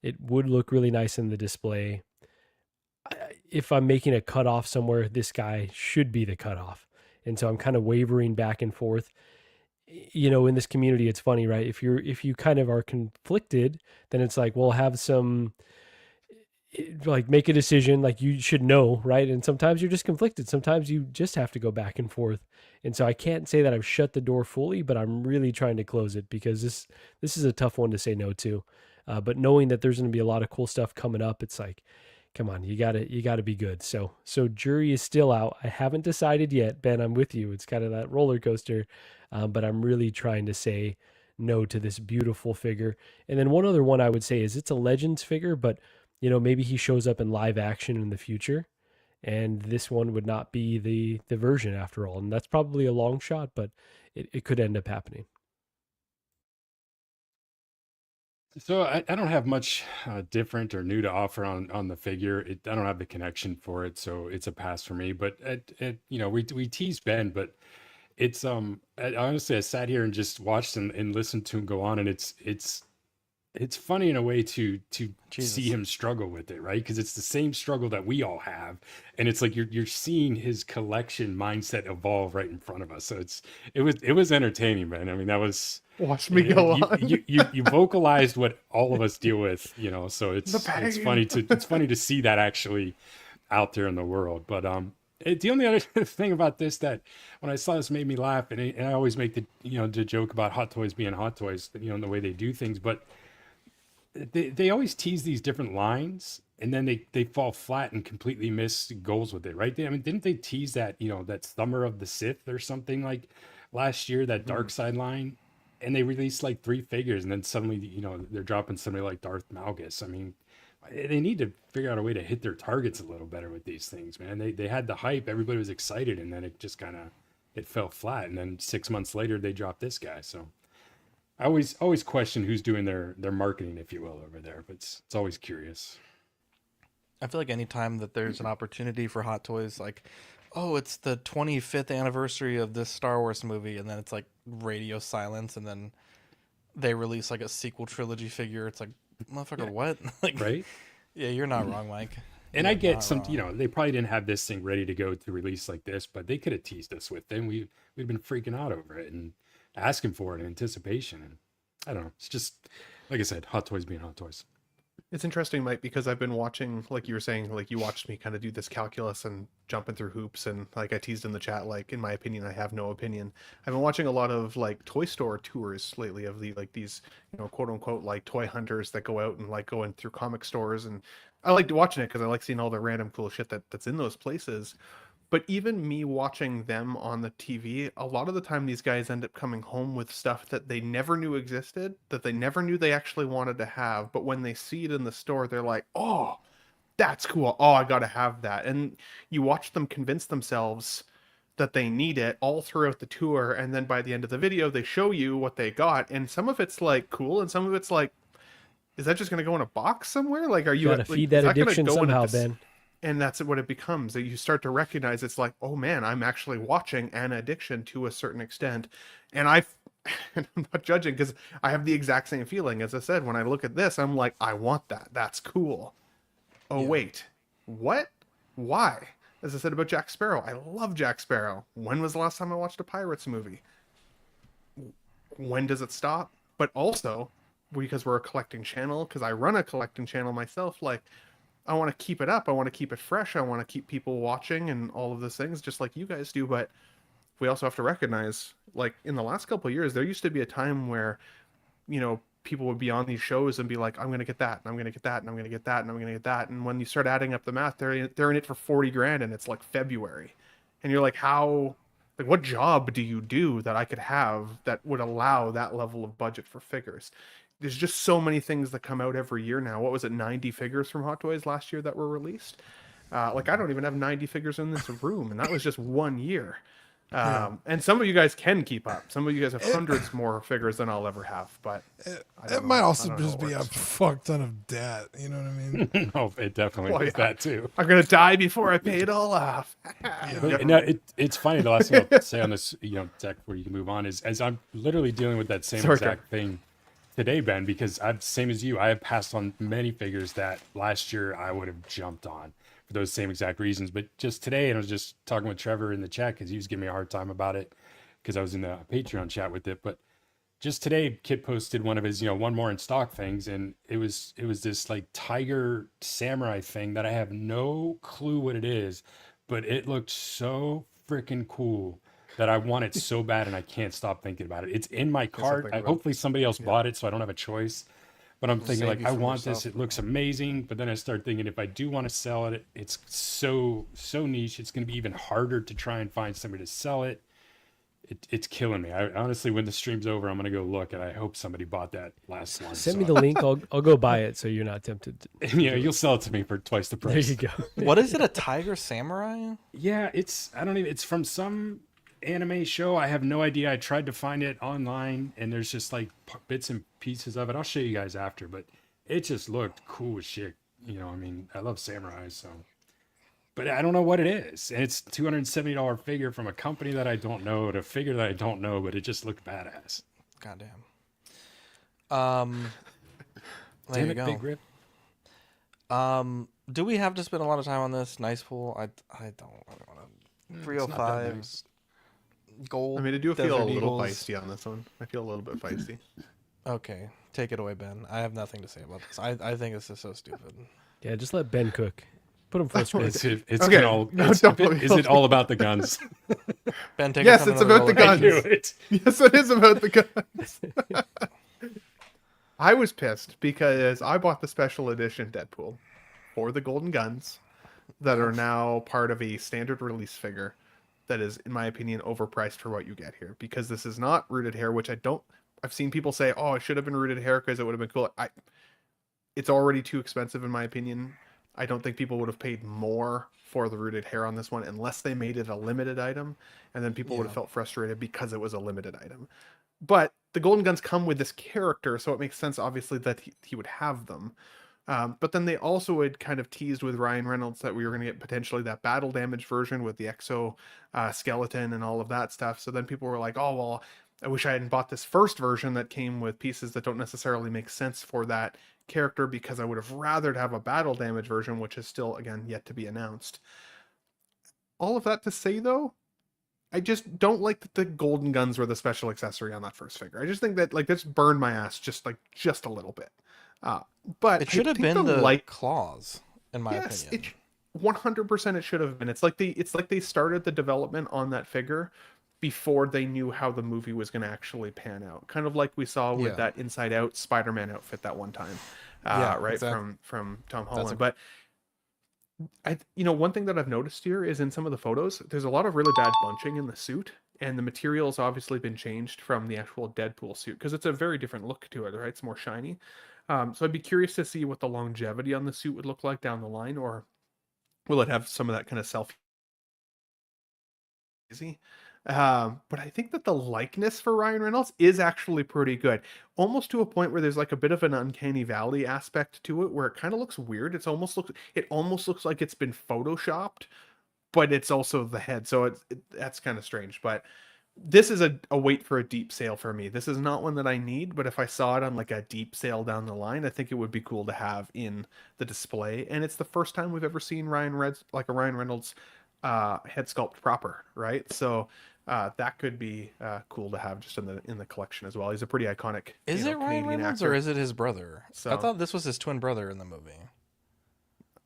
It would look really nice in the display. If I'm making a cutoff somewhere, this guy should be the cutoff. And so I'm kind of wavering back and forth. In this community, it's funny, right? If you kind of are conflicted, then it's like, well, have some, like, make a decision, like you should know, right? And sometimes you're just conflicted. Sometimes you just have to go back and forth. And so I can't say that I've shut the door fully, but I'm really trying to close it, because this is a tough one to say no to. But knowing that there's going to be a lot of cool stuff coming up, it's like, come on, you gotta be good. So jury is still out. I haven't decided yet, Ben. I'm with you. It's kind of that roller coaster, but I'm really trying to say no to this beautiful figure. And then one other one I would say is it's a Legends figure, but maybe he shows up in live action in the future, and this one would not be the version after all. And that's probably a long shot, but it could end up happening. So I don't have much different or new to offer on the figure. I don't have the connection for it, so it's a pass for me. But we tease Ben, but it's honestly I sat here and just watched and listened to him go on, and it's funny in a way to see him struggle with it, right? Because it's the same struggle that we all have, and it's like you're seeing his collection mindset evolve right in front of us. So it was entertaining, man. I mean, that was watch me go on. You vocalized what all of us deal with, So it's funny to see that actually out there in the world. But the only other thing about this that when I saw this made me laugh, and I always make the joke about Hot Toys being Hot Toys, the way they do things, but they always tease these different lines, and then they fall flat and completely miss goals with it, right? Didn't they tease that that Summer of the Sith or something like last year, that Dark Side line, and they released like 3 figures, and then suddenly they're dropping somebody like Darth Malgus. I mean, they need to figure out a way to hit their targets a little better with these things, man. They had the hype, everybody was excited, and then it just kind of fell flat, and then 6 months later they dropped this guy. So I always question who's doing their marketing, if you will, over there, but it's always curious. I feel like anytime that there's an opportunity for Hot Toys, like, oh, it's the 25th anniversary of this Star Wars movie, and then it's like radio silence, and then they release like a sequel trilogy figure. It's like, motherfucker, what? Like, right? Yeah, you're not wrong, Mike. And I get some, they probably didn't have this thing ready to go to release like this, but they could have teased us with it, and we'd been freaking out over it and asking for it in anticipation. And I don't know. It's just, like I said, Hot Toys being Hot Toys. It's interesting, Mike, because I've been watching, like you were saying, like you watched me kind of do this calculus and jumping through hoops, and like I teased in the chat, like, in my opinion, I have no opinion. I've been watching a lot of like toy store tours lately of these quote unquote like toy hunters that go out and like going through comic stores, and I like watching it because I like seeing all the random cool shit that's in those places. But even me watching them on the TV, a lot of the time these guys end up coming home with stuff that they never knew existed, that they never knew they actually wanted to have. But when they see it in the store, they're like, oh, that's cool. Oh, I got to have that. And you watch them convince themselves that they need it all throughout the tour. And then by the end of the video, they show you what they got. And some of it's like cool, and some of it's like, is that just going to go in a box somewhere? Like, are you got to feed that addiction somehow, Ben? And that's what it becomes, that you start to recognize it's like, oh man, I'm actually watching an addiction to a certain extent. And I'm not judging, because I have the exact same feeling. As I said, when I look at this, I'm like, I want that. That's cool. Oh, yeah. Wait, what? Why? As I said about Jack Sparrow, I love Jack Sparrow. When was the last time I watched a Pirates movie? When does it stop? But also, because we're a collecting channel, because I run a collecting channel myself, like, I want to keep it up. I want to keep it fresh. I want to keep people watching and all of those things, just like you guys do. But we also have to recognize, like, in the last couple of years, there used to be a time where, people would be on these shows and be like, I'm going to get that, and I'm going to get that, and I'm going to get that, and I'm going to get that. And when you start adding up the math, they're in it for 40 grand, and it's like February. And you're like, what job do you do that I could have that would allow that level of budget for figures? There's just so many things that come out every year now. What was it, 90 figures from Hot Toys last year that were released? Like, I don't even have 90 figures in this room, and that was just 1 year. And some of you guys can keep up. Some of you guys have hundreds more figures than I'll ever have. But it might also just be a fuck ton of debt. You know what I mean? Oh, it definitely is that too. I'm gonna die before I pay it all off. It's funny. The last thing I'll say on this, Tech, where you can move on, is as I'm literally dealing with that same exact thing today, Ben, because same as you, I have passed on many figures that last year I would have jumped on for those same exact reasons. But just today, and I was just talking with Trevor in the chat because he was giving me a hard time about it because I was in the Patreon chat with it. But just today, Kit posted one of his, one more in stock things, and it was this like tiger samurai thing that I have no clue what it is, but it looked so freaking cool that I want it so bad, and I can't stop thinking about it. It's in my cart. Hopefully somebody else bought it, so I don't have a choice. But I'm thinking Save like, you I from want yourself. this. It looks amazing. But then I start thinking, if I do want to sell it, it's so niche. It's going to be even harder to try and find somebody to sell it. It's killing me. I honestly, when the stream's over, I'm going to go look, and I hope somebody bought that last one. Send me the link. I'll go buy it so you're not tempted. Yeah, you'll sell it to me for twice the price. There you go. What is it? A tiger samurai? Yeah, it's from some anime show. I have no idea. I tried to find it online, and there's just like bits and pieces of it. I'll show you guys after, but it just looked cool as shit. You know, I mean, I love samurais, so. But I don't know what it is. And it's $270 figure from a company that I don't know, to a figure that I don't know, but it just looked badass. Goddamn. There Damn you it, go. Big Rip. Do we have to spend a lot of time on this? Nice pool. I don't want to. 305 gold. I mean, I do feel Desert a little Eagles. feisty on this one. I feel a little bit feisty. Okay, take it away, Ben. I have nothing to say about this. I think this is so stupid. Yeah, just let Ben cook. Put him full screen. It's Okay. is it all about the guns? Ben, take Yes, us on it's another about the roller guns. coaster. Yes, it is about the guns. I was pissed because I bought the special edition Deadpool for the golden guns that are now part of a standard release figure that is, in my opinion, overpriced for what you get here. Because this is not rooted hair, which I've seen people say, oh, it should have been rooted hair because it would have been cool. It's already too expensive, in my opinion. I don't think people would have paid more for the rooted hair on this one unless they made it a limited item, and then people would have felt frustrated because it was a limited item. But the golden guns come with this character, so it makes sense, obviously, that he would have them. But then they also had kind of teased with Ryan Reynolds that we were going to get potentially that battle damage version with the exo skeleton and all of that stuff. So then people were like, oh, well, I wish I hadn't bought this first version that came with pieces that don't necessarily make sense for that character, because I would have rathered have a battle damage version, which is still, again, yet to be announced. All of that to say, though, I just don't like that the golden guns were the special accessory on that first figure. I just think that, like, this burned my ass just a little bit. But It should have been the claws, in my opinion. 100% it should have been. It's like they started the development on that figure before they knew how the movie was going to actually pan out. Kind of like we saw with that Inside Out Spider-Man outfit that one time, right? Exactly. From Tom Holland. But one thing that I've noticed here is in some of the photos, there's a lot of really bad bunching in the suit, and the material's obviously been changed from the actual Deadpool suit because it's a very different look to it, right? It's more shiny. So I'd be curious to see what the longevity on the suit would look like down the line, or will it have some of that kind of easy? But I think that the likeness for Ryan Reynolds is actually pretty good, almost to a point where there's like a bit of an uncanny valley aspect to it, where it kind of looks weird. It almost looks like it's been photoshopped, but it's also the head, so that's kind of strange. But this is a wait for a deep sale for me. This is not one that I need, but if I saw it on like a deep sale down the line, I think it would be cool to have in the display. And it's the first time we've ever seen a Ryan Reynolds head sculpt proper, right? So that could be cool to have just in the collection as well. He's a pretty iconic. Is it Ryan Canadian Reynolds actor. or is it his brother? So, I thought this was his twin brother in the movie.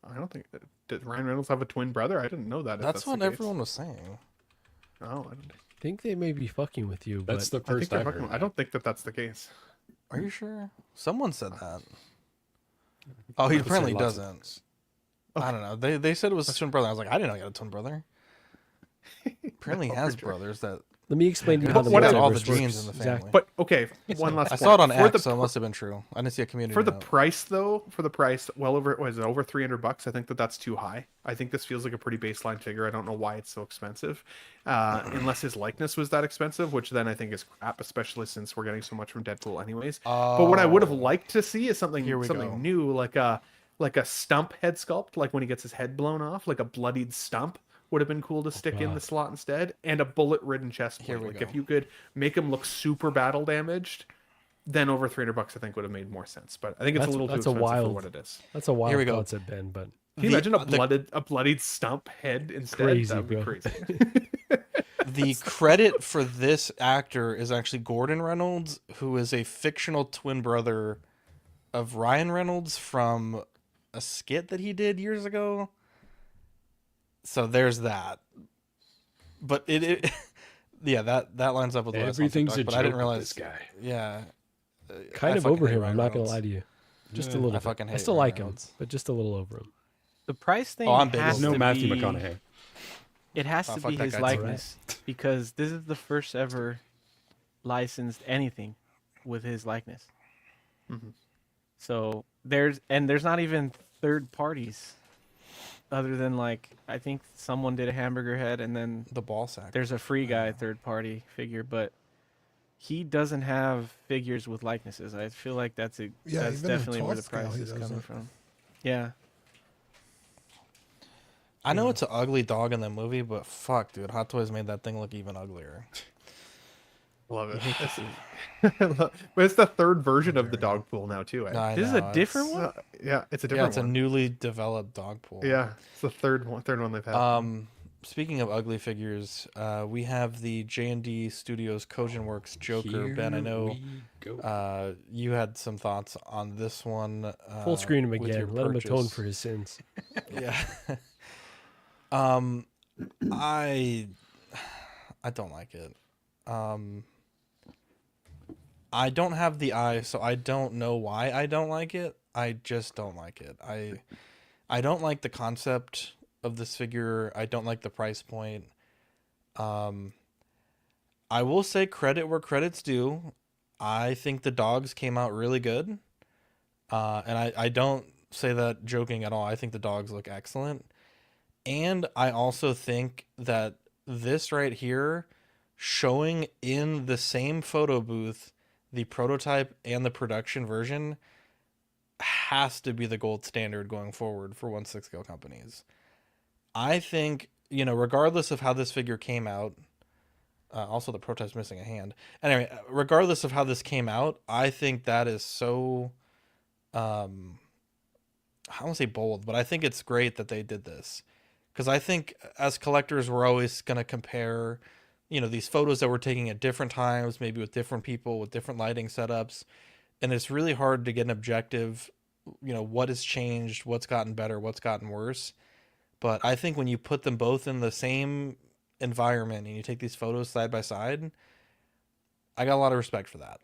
I don't think did Ryan Reynolds have a twin brother? I didn't know that. That's what everyone was saying. Oh, I think they may be fucking with you. That's but the first I've heard. I don't think that's the case. Are you sure? Someone said that. Oh, he apparently doesn't. I don't know. They said it was his twin brother. I was like, I didn't know he had a twin brother. Apparently he has brothers that. Let me explain to you how the What all the multiverse genes works. in the family. Exactly. But okay, one last. I point. saw it on For X, so it must have been true. I didn't see a community. For the note. price, though, well over $300. I think that's too high. I think this feels like a pretty baseline figure. I don't know why it's so expensive, unless his likeness was that expensive, which then I think is crap, especially since we're getting so much from Deadpool anyways. But what I would have liked to see is something new, like a stump head sculpt, like when he gets his head blown off, like a bloodied stump. Would have been cool to stick in the slot instead, and a bullet-ridden chest plate. Like if you could make him look super battle damaged, then over $300 I think would have made more sense. But I think it's a little too expensive for what it is. That's a wild Here we go. concept, Ben. But can you imagine a bloodied stump head instead? Crazy, That would be bro. crazy. The credit for this actor is actually Gordon Reynolds, who is a fictional twin brother of Ryan Reynolds from a skit that he did years ago. So there's that. But yeah, that lines up with what Everything's I saw on TikTok, a but I didn't joke with realize this guy. Yeah. kind I of fucking over hate him. Ryan I'm not gonna Reynolds. lie to you. Just a little. I bit. fucking I hate still like him, Reynolds. but just a little over him. The price thing I'm big has on No to Matthew be, McConaughey. It has Oh, to fuck be that his guy too. likeness because this is the first ever licensed anything with his likeness. So there's not even third parties other than like I think someone did a hamburger head and then The ball sack. there's a free guy third party figure, but he doesn't have figures with likenesses. I feel like that's even in definitely where the 12 scale, price he is coming doesn't. from. Yeah. I know it's an ugly dog in the movie, but fuck, dude, Hot Toys made that thing look even uglier. Love it. But it's the third version of the dog pool now too. Eh? I This is know, a different it's- one? Yeah, it's a Yeah, different it's a one. newly developed dog pool. Yeah, it's the third one they've had. Speaking of ugly figures, we have the JND Studios Kojin Works Joker. Ben, I Here know we go. you had some thoughts on this one. Full screen him with your again. Let him atone purchase. for his sins. Yeah. I don't like it. I don't have the eye, so I don't know why I don't like it. I just don't like it. I don't like the concept of this figure. I don't like the price point. I will say credit where credit's due. I think the dogs came out really good. And I don't say that joking at all. I think the dogs look excellent. And I also think that this right here, showing in the same photo booth the prototype and the production version, has to be the gold standard going forward for 1/6 scale companies. I think, regardless of how this figure came out, also the prototype's missing a hand. Anyway, regardless of how this came out, I think that is so, I don't want to say bold, but I think it's great that they did this. Because I think as collectors, we're always going to compare, these photos that we're taking at different times, maybe with different people, with different lighting setups. And it's really hard to get an objective, what has changed, what's gotten better, what's gotten worse. But I think when you put them both in the same environment and you take these photos side by side, I got a lot of respect for that.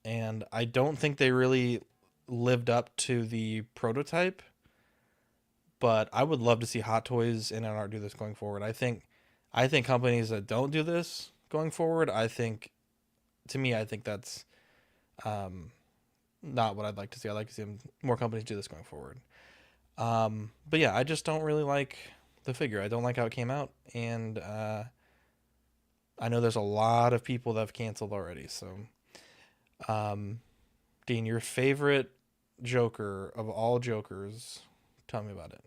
And I don't think they really lived up to the prototype. But I would love to see Hot Toys and NR do this going forward. I think companies that don't do this going forward, I think that's not what I'd like to see. I'd like to see more companies do this going forward. But yeah, I just don't really like the figure. I don't like how it came out. And I know there's a lot of people that have canceled already. So, Dean, your favorite Joker of all Jokers, tell me about it.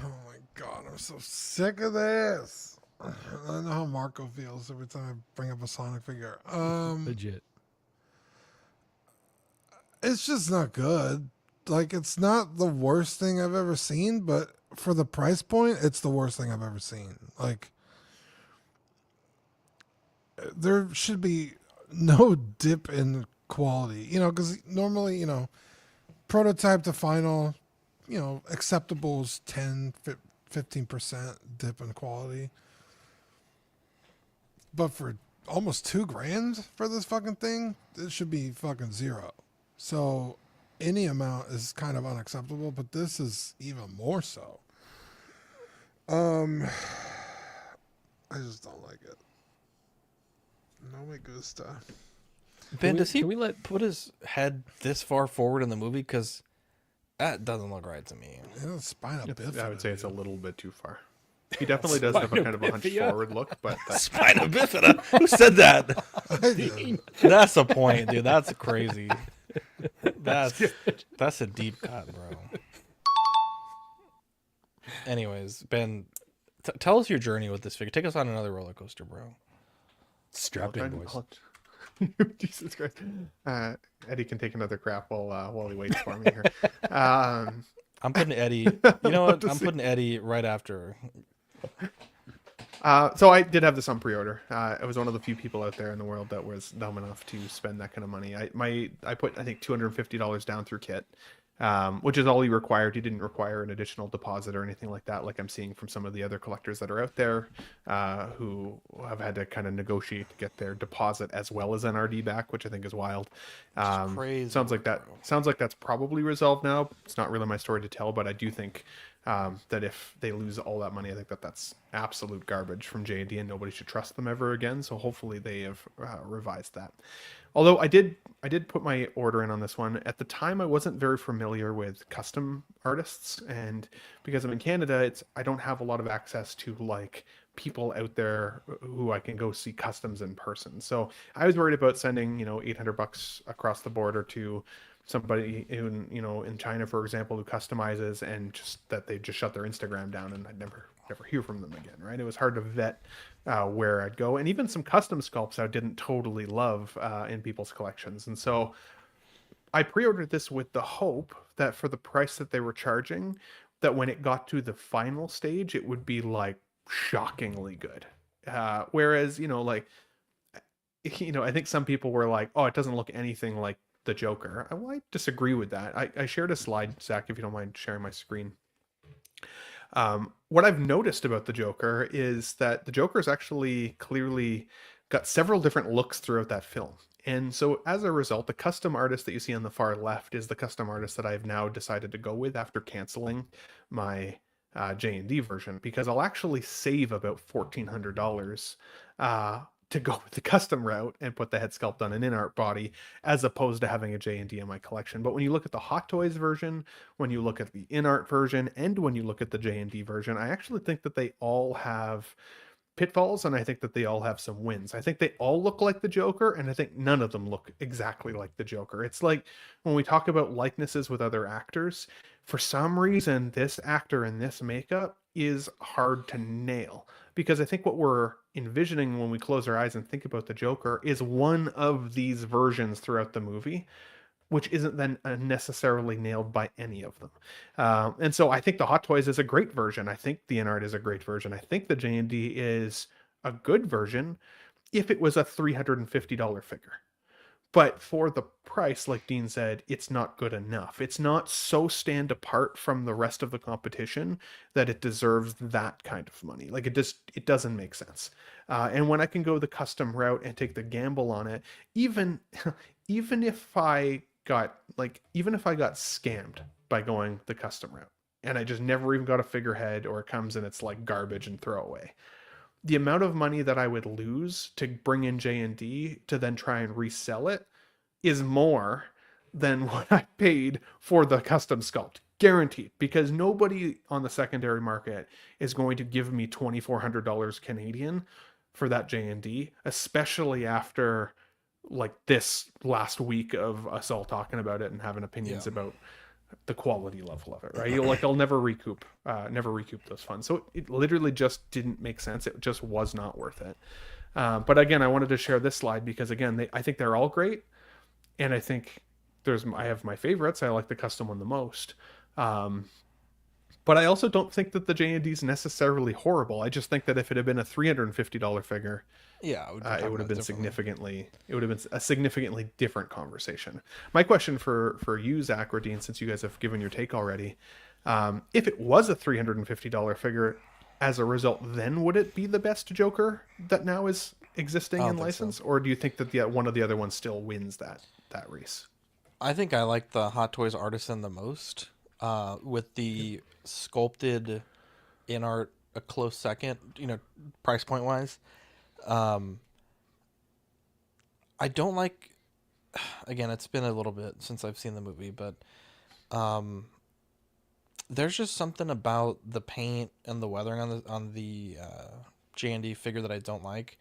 Oh my god, I'm so sick of this. I know how Marco feels every time I bring up a Sonic figure. Legit. It's just not good. Like, it's not the worst thing I've ever seen, but for the price point, it's the worst thing I've ever seen. Like, there should be no dip in quality, because normally, prototype to final, acceptable is 10, 15% dip in quality. But for almost $2,000 for this fucking thing, it should be fucking zero. So any amount is kind of unacceptable, but this is even more so. I just don't like it. No me gusta. Ben, does he put his head this far forward in the movie? Because that doesn't look right to me. Spina bifida. I would say it's a little bit too far. He definitely does have a kind of a hunched forward look, but Spina bifida. Who said that? That's a point, dude. That's crazy. That's a deep cut, bro. Anyways, Ben, tell us your journey with this figure. Take us on another roller coaster, bro. Strap in, boys. Jesus Christ. Eddie can take another crap while he waits for me here. I'm putting Eddie. You know what? I'm putting Eddie right after. So I did have this on pre-order. I was one of the few people out there in the world that was dumb enough to spend that kind of money. I put I think $250 down through Kit. which is all he required. He didn't require an additional deposit or anything like that, like I'm seeing from some of the other collectors that are out there who have had to kind of negotiate to get their deposit as well as NRD back, which I think is wild. Crazy. Sounds like that's probably resolved now. It's not really my story to tell, but I do think that if they lose all that money, I think that's absolute garbage from JND, and nobody should trust them ever again. So hopefully they have revised that. Although I did put my order in on this one. At the time, I wasn't very familiar with custom artists, and because I'm in Canada, I don't have a lot of access to like people out there who I can go see customs in person. So I was worried about sending $800 across the border to somebody in China, for example, who customizes, and just that they just shut their Instagram down and I'd never hear from them again, right? It was hard to vet where I'd go, and even some custom sculpts I didn't totally love in people's collections. And so I pre-ordered this with the hope that for the price that they were charging, that when it got to the final stage, it would be like shockingly good. Whereas, I think some people were like, oh, it doesn't look anything like the Joker. Well, I disagree with that. I shared a slide, Zach, if you don't mind sharing my screen. What I've noticed about the Joker is that the Joker's actually clearly got several different looks throughout that film. And so as a result, the custom artist that you see on the far left is the custom artist that I've now decided to go with after canceling my JND version, because I'll actually save about $1,400 to go with the custom route and put the head sculpt on an in-art body, as opposed to having a JND in my collection. But when you look at the Hot Toys version, when you look at the in-art version, and when you look at the JND version, I actually think that they all have pitfalls, and I think that they all have some wins. I think they all look like the Joker, and I think none of them look exactly like the Joker. It's like when we talk about likenesses with other actors, for some reason, this actor in this makeup is hard to nail, because I think what we're envisioning when we close our eyes and think about the Joker is one of these versions throughout the movie, which isn't then necessarily nailed by any of them. And so I think the Hot Toys is a great version. I think the in-art is a great version. I think the JND is a good version if it was a $350 figure. But for the price, like Dean said, it's not good enough. It's not so stand apart from the rest of the competition that it deserves that kind of money. Like it doesn't make sense. And when I can go the custom route and take the gamble on it, even if I got scammed by going the custom route and I just never even got a figurehead, or it comes and it's like garbage and throwaway, the amount of money that I would lose to bring in JND to then try and resell it is more than what I paid for the custom sculpt. Guaranteed. Because nobody on the secondary market is going to give me $2,400 Canadian for that JND, especially after like this last week of us all talking about it and having opinions about the quality level of it, right? I'll never recoup those funds. So it literally just didn't make sense. It just was not worth it. But again, I wanted to share this slide because again, I think they're all great. And I think I have my favorites. I like the custom one the most. But I also don't think that the JND is necessarily horrible. I just think that if it had been a $350 figure, it would have been a significantly different conversation. My question for you, Zach or Dean, since you guys have given your take already, if it was a $350 figure, as a result, then would it be the best Joker that now is existing in license, or do you think that one of the other ones still wins that race? I think I like the Hot Toys Artisan the most, with the sculpted in art a close second, price point wise. I don't like, again, it's been a little bit since I've seen the movie, but there's just something about the paint and the weathering on the JND figure that I don't like.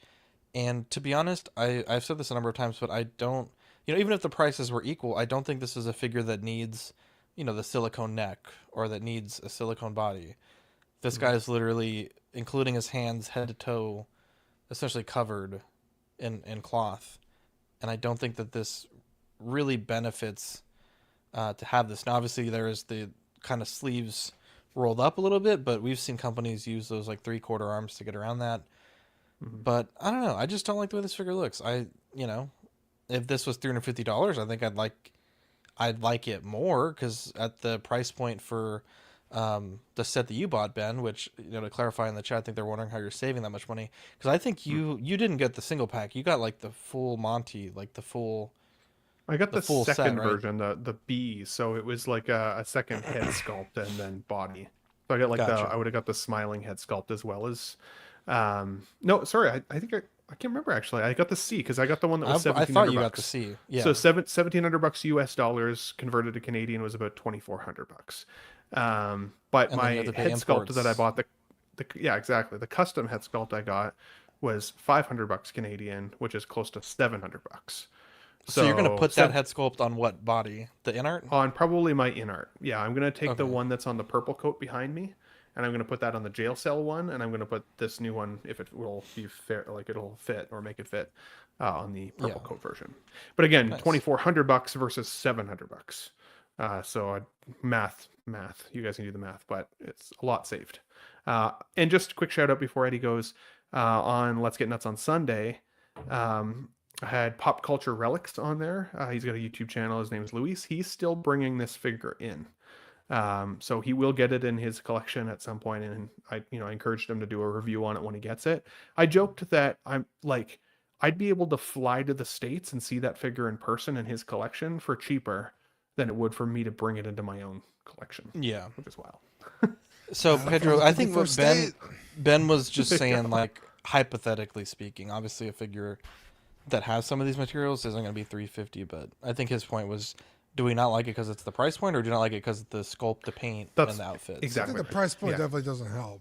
And to be honest, I've said this a number of times, but I don't, even if the prices were equal, I don't think this is a figure that needs, the silicone neck or that needs a silicone body. This guy is literally, including his hands, head to toe, essentially covered in cloth. And I don't think that this really benefits to have this. Now, obviously, there is the kind of sleeves rolled up a little bit, but we've seen companies use those like 3/4 arms to get around that. But I don't know. I just don't like the way this figure looks. If this was $350, I think I'd like it more because at the price point for the set that you bought, Ben, which, to clarify in the chat, I think they're wondering how you're saving that much money, because I think you didn't get the single pack. You got like the full Monty, like the full. I got the full second set, right? version, the B, so it was like a second head sculpt and then body. So I got like Gotcha. I would have got the smiling head sculpt as well as no, sorry, I think I can't remember actually. I got the C because I got the one that was I $1,700. thought you got the C. Yeah. So $1,700 US dollars converted to Canadian was about $2,400. But And then my you have to pay head sculpt that I imports. bought, the yeah, exactly, the custom head sculpt I got was $500 Canadian, which is close to $700. So you're gonna put that seven- head sculpt on what body? The in art? on probably my in art. Yeah, I'm gonna take the Okay. one that's on the purple coat behind me, and I'm gonna put that on the jail cell one, and I'm gonna put this new one, if it will be fair, like it'll fit or make it fit, on the purple coat version. But again, Nice. $2,400 versus $700. So math. You guys can do the math, but it's a lot saved. And just a quick shout out before Eddie goes on Let's Get Nuts on Sunday. I had Pop Culture Relics on there. He's got a YouTube channel. His name is Luis. He's still bringing this figure in. So he will get it in his collection at some point, and I encouraged him to do a review on it when he gets it. I joked that I'd be able to fly to the States and see that figure in person in his collection for cheaper than it would for me to bring it into my own collection. Yeah. Which is wild. So Pedro, I think what State. Ben was just Yeah. saying, like, hypothetically speaking, obviously a figure that has some of these materials isn't going to be $350, but I think his point was, do we not like it because it's the price point, or do you not like it because the sculpt, the paint, That's and the outfits? I exactly. think the price point Yeah. definitely doesn't help.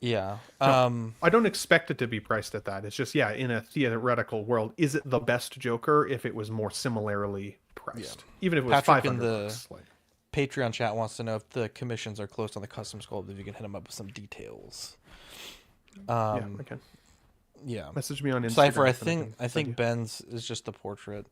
Yeah. I don't expect it to be priced at that. It's just, in a theoretical world, is it the best Joker if it was more similarly priced? Even if it was Patrick in $500. the Patreon chat wants to know if the commissions are close on the custom sculpt, if you can hit him up with some details. I can. Yeah. Message me on Instagram. Cypher, I and can think send you. Ben's is just the portrait.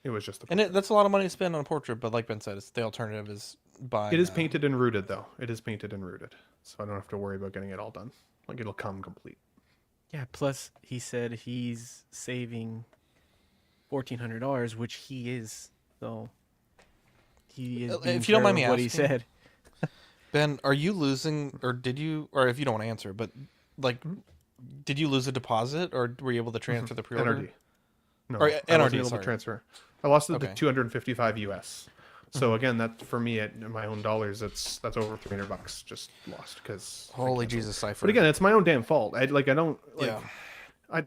It was just And that's a lot of money to spend on a portrait, but like Ben said, it's the alternative is buying. It is painted and rooted, though. It is painted and rooted, so I don't have to worry about getting it all done. Like, it'll come complete. Yeah. Plus, he said he's saving $1,400, which he is. So he is. being If you don't mind fair me with what asking, he said. Ben, are you losing, or did you, or if you don't want to answer, but like, did you lose a deposit, or were you able to transfer the pre-order? NRD. No, Or I wasn't NRD, able sorry. to transfer. I lost it Okay. to 255 US. So again, that for me at my own dollars, that's over $300 just lost because. Holy Jesus, Cypher. But again, it's my own damn fault. I don't. Yeah. I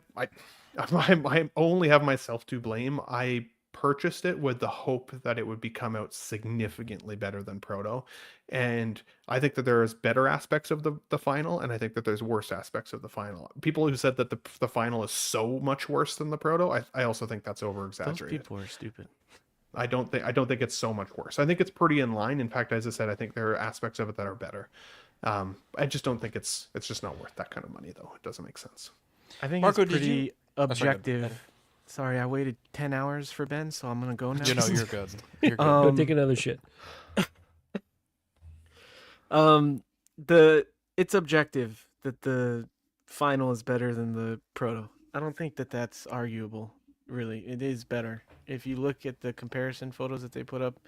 only have myself to blame. I purchased it with the hope that it would come out significantly better than Proto, and I think that there's better aspects of the final, and I think that there's worse aspects of the final. People who said that the final is so much worse than the Proto, I also think that's over Those exaggerated. people are stupid. I don't think it's so much worse. I think it's pretty in line. In fact, as I said, I think there are aspects of it that are better. I just don't think it's just not worth that kind of money, though. It doesn't make sense. I think Marco, it's did you- pretty objective. Sorry, I waited 10 hours for Ben, so I'm gonna go now. You know, you're good. You're good. Go take another shit. It's objective that the final is better than the proto. I don't think that that's arguable. Really, it is better. If you look at the comparison photos that they put up,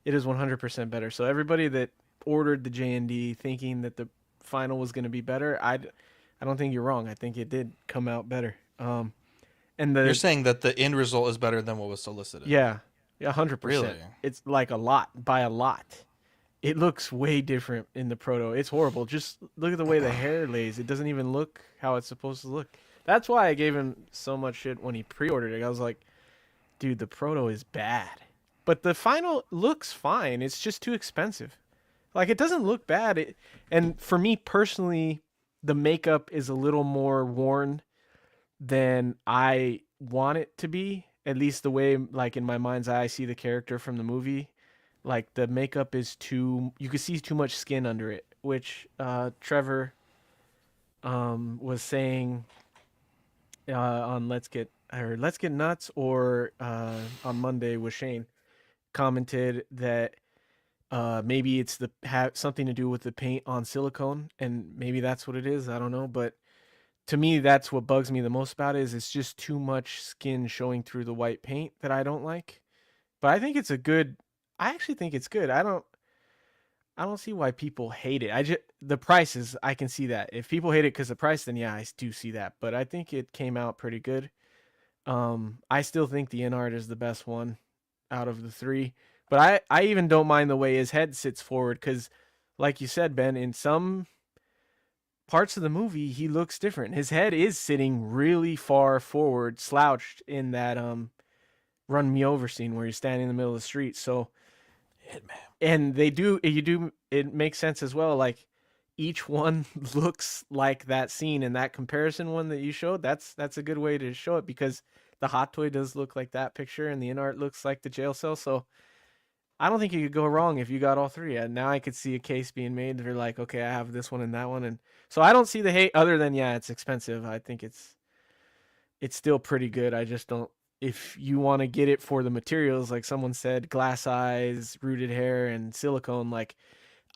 it is 100% better. So everybody that ordered the JND thinking that the final was going to be better, I don't think you're wrong. I think it did come out better. And You're saying that the end result is better than what was solicited. Yeah, 100%. Really? It's like a lot by a lot. It looks way different in the proto. It's horrible. Just look at the way the hair lays. It doesn't even look how it's supposed to look. That's why I gave him so much shit when he pre-ordered it. I was like, dude, the proto is bad. But the final looks fine. It's just too expensive. Like, it doesn't look bad. And for me personally, the makeup is a little more worn than I want it to be. At least the way, like, in my mind's eye, I see the character from the movie. Like, the makeup is you can see too much skin under it, which Trevor was saying on Let's Get Nuts, or on Monday with Shane, commented that maybe it's something to do with the paint on silicone, and maybe that's what it is. I don't know, but to me, that's what bugs me the most about it, is it's just too much skin showing through the white paint that I don't like. But I think it's a good. I actually think it's good. I don't see why people hate it. The prices, I can see that. If people hate it because of the price, then yeah, I do see that. But I think it came out pretty good. I still think the in-art is the best one out of the three. But I even don't mind the way his head sits forward because, like you said, Ben, in some parts of the movie, he looks different. His head is sitting really far forward, slouched in that run me over scene where he's standing in the middle of the street. So, and it makes sense as well. Like each one looks like that scene, and that comparison one that you showed, that's a good way to show it because the hot toy does look like that picture and the in-art looks like the jail cell. So I don't think you could go wrong if you got all three. And now I could see a case being made. They're like, okay, I have this one and that one. And so I don't see the hate other than, yeah, it's expensive. I think it's still pretty good. I just don't, if you want to get it for the materials, like someone said, glass eyes, rooted hair, and silicone, like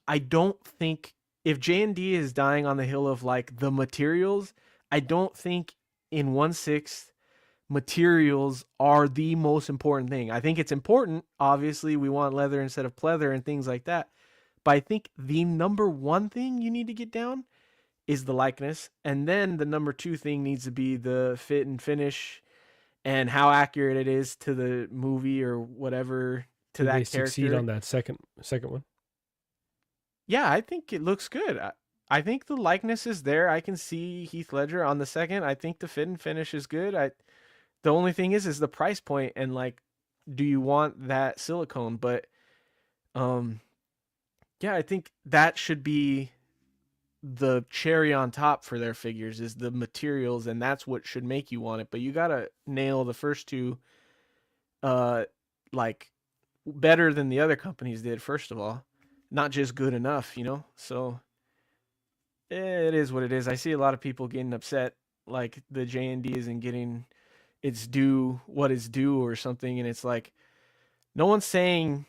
I don't think if JND is dying on the hill of like the materials, I don't think in 1/6 materials are the most important thing. I think it's important. Obviously, we want leather instead of pleather and things like that. But I think the number one thing you need to get down is the likeness. And then the number two thing needs to be the fit and finish and how accurate it is to the movie or whatever to Did that they character. succeed on that second one? Yeah, I think it looks good. I think the likeness is there. I can see Heath Ledger on the second. I think the fit and finish is good. The only thing is the price point and like, do you want that silicone? But, yeah, I think that should be the cherry on top for their figures is the materials, and that's what should make you want it. But you gotta nail the first two, like better than the other companies did. First of all, not just good enough, So it is what it is. I see a lot of people getting upset, like the JND isn't getting its due, what is due, or something, and it's like no one's saying.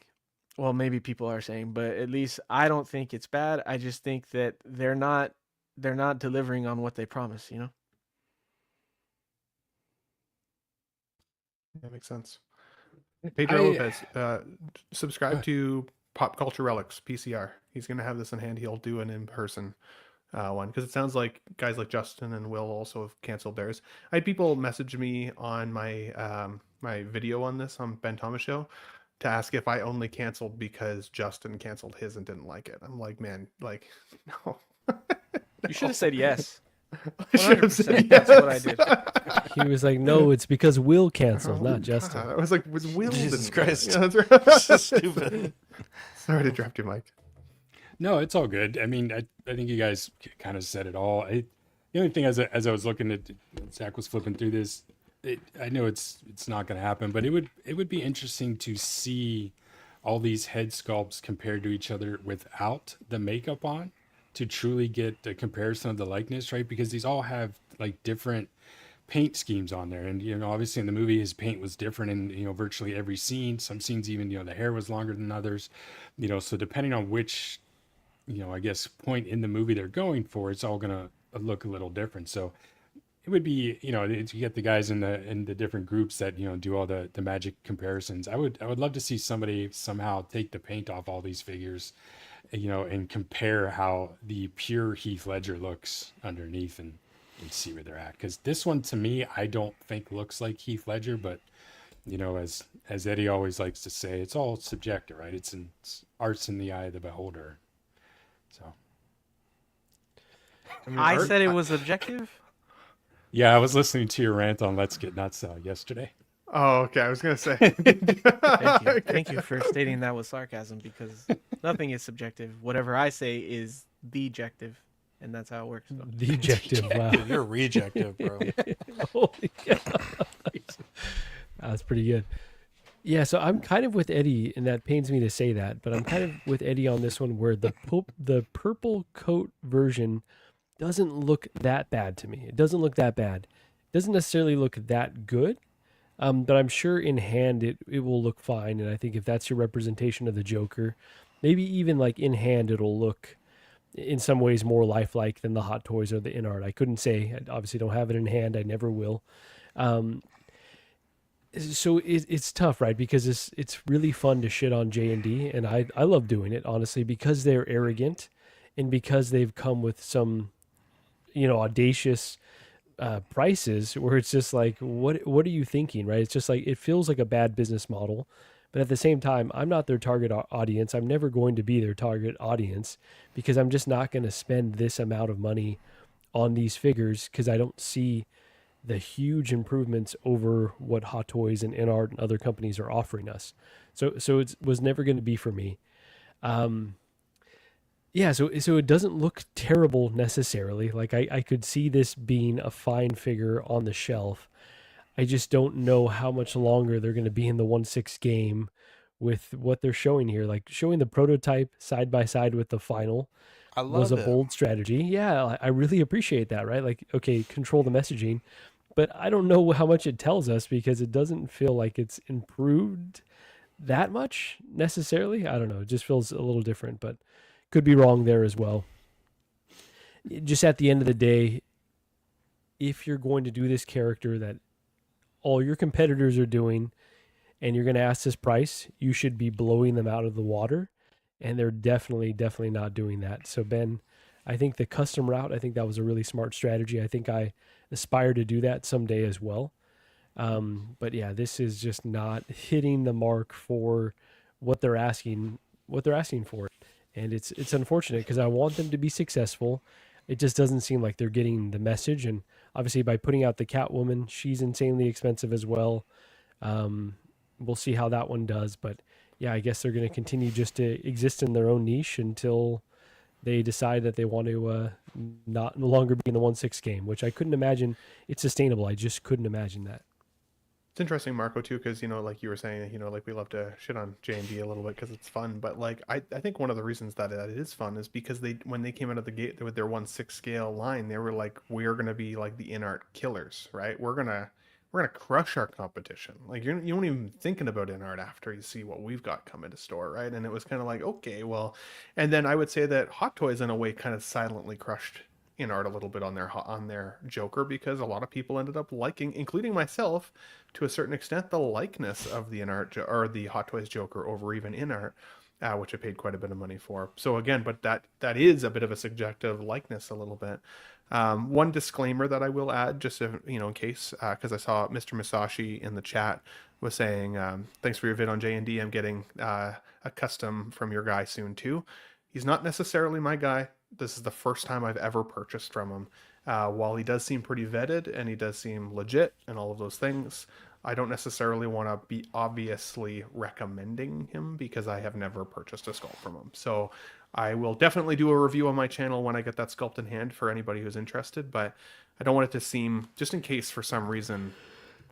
Well, maybe people are saying, but at least I don't think it's bad. I just think that they're not delivering on what they promise, That makes sense. Pedro Lopez, subscribe to Pop Culture Relics PCR. He's going to have this in hand. He'll do an in-person one because it sounds like guys like Justin and Will also have canceled theirs. I had people message me on my my video on this on Ben Thomas Show to ask if I only canceled because Justin canceled his and didn't like it. I'm like, man, like, no. You should have said yes. I should have said yes. That's what I did. He was like, no, it's because Will canceled, not Justin. I was like, was Will? Jesus Christ. Yeah, that's right. So stupid. Sorry to interrupt you, Mike. No, it's all good. I mean, I think you guys kind of said it all. The only thing as I was looking at, Zach was flipping through this, I know it's not going to happen, but it would be interesting to see all these head sculpts compared to each other without the makeup on to truly get a comparison of the likeness, right? Because these all have like different paint schemes on there, and obviously in the movie his paint was different in virtually every scene. Some scenes even the hair was longer than others, so depending on which I guess point in the movie they're going for, it's all gonna look a little different. So it would be, you get the guys in the different groups that do all the magic comparisons. I would love to see somebody somehow take the paint off all these figures, and compare how the pure Heath Ledger looks underneath and see where they're at. Because this one to me, I don't think looks like Heath Ledger, but as Eddie always likes to say, it's all subjective, right? It's art's in the eye of the beholder. So I said it was objective. Yeah, I was listening to your rant on Let's Get Nuts yesterday. Oh, okay. I was going to say. Thank you for stating that with sarcasm, because nothing is subjective. Whatever I say is the objective, and that's how it works. So. The objective, wow. You're rejective, bro. Holy cow. That's pretty good. Yeah, so I'm kind of with Eddie, and that pains me to say that, but I'm kind of with Eddie on this one where the purple coat version doesn't look that bad to me. It doesn't look that bad. It doesn't necessarily look that good, but I'm sure in hand it will look fine. And I think if that's your representation of the Joker, maybe even like in hand it'll look in some ways more lifelike than the Hot Toys or the in art. I couldn't say. I obviously don't have it in hand. I never will. So it's tough, right? Because it's really fun to shit on JND, and I love doing it, honestly, because they're arrogant, and because they've come with some, audacious prices where it's just like, what are you thinking, right? It's just like, it feels like a bad business model, but at the same time, I'm not their target audience. I'm never going to be their target audience, because I'm just not going to spend this amount of money on these figures, because I don't see the huge improvements over what Hot Toys and InArt and other companies are offering us. So it was never going to be for me. Yeah, so it doesn't look terrible necessarily. Like, I could see this being a fine figure on the shelf. I just don't know how much longer they're going to be in the 1/6 game with what they're showing here. Like, showing the prototype side by side with the final I was love a it. bold strategy. Yeah, I really appreciate that, right? Like, okay, control the messaging, but I don't know how much it tells us, because it doesn't feel like it's improved that much necessarily. I don't know. It just feels a little different, but could be wrong there as well. Just at the end of the day, if you're going to do this character that all your competitors are doing, and you're going to ask this price, you should be blowing them out of the water. And they're definitely not doing that. So, Ben, I think the custom route, I think that was a really smart strategy. I think I aspire to do that someday as well. But yeah, this is just not hitting the mark for what they're asking for. And it's unfortunate, because I want them to be successful. It just doesn't seem like they're getting the message. And obviously, by putting out the Catwoman, she's insanely expensive as well. We'll see how that one does. But yeah, I guess they're going to continue just to exist in their own niche until they decide that they want to no longer be in the 1/6 game, which I couldn't imagine it's sustainable. I just couldn't imagine that. It's interesting, Marco, too, because, like you were saying, like we love to shit on JND a little bit because it's fun. But like, I think one of the reasons that it is fun is because when they came out of the gate with their 1/6 scale line, they were like, we're gonna be like the InArt killers, right? We're gonna crush our competition. Like, you don't even thinking about InArt after you see what we've got coming to store, right? And it was kind of like, okay, well, and then I would say that Hot Toys in a way kind of silently crushed InArt a little bit on their Joker, because a lot of people ended up liking, including myself, to a certain extent, the likeness of the InArt or the Hot Toys Joker over even InArt, which I paid quite a bit of money for. So again, but that is a bit of a subjective likeness a little bit. One disclaimer that I will add, just in case, because I saw Mr. Masashi in the chat was saying, thanks for your vid on J&D. I'm getting a custom from your guy soon too. He's not necessarily my guy. This is the first time I've ever purchased from him. While he does seem pretty vetted and he does seem legit and all of those things, I don't necessarily want to be obviously recommending him, because I have never purchased a sculpt from him. So I will definitely do a review on my channel when I get that sculpt in hand for anybody who's interested, but I don't want it to seem, just in case for some reason,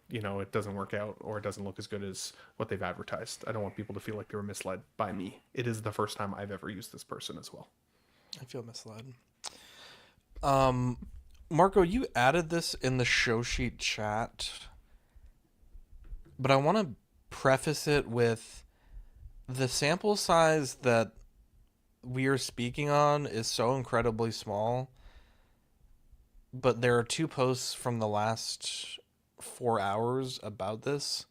it doesn't work out or it doesn't look as good as what they've advertised. I don't want people to feel like they were misled by me. It is the first time I've ever used this person as well. I feel misled. Marco, you added this in the show sheet chat, but I want to preface it with the sample size that we are speaking on is so incredibly small, but there are 2 posts from the last 4 hours about this.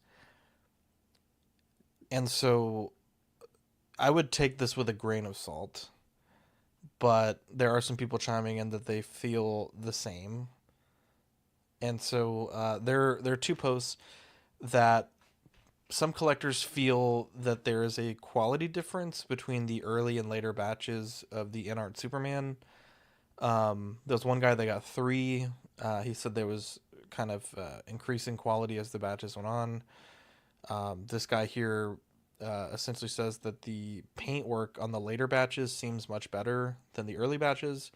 And so I would take this with a grain of salt. But there are some people chiming in that they feel the same. And so there are 2 posts that some collectors feel that there is a quality difference between the early and later batches of the InArt Superman. There's one guy that got 3. He said there was kind of increasing quality as the batches went on. This guy here essentially says that the paint work on the later batches seems much better than the early batches.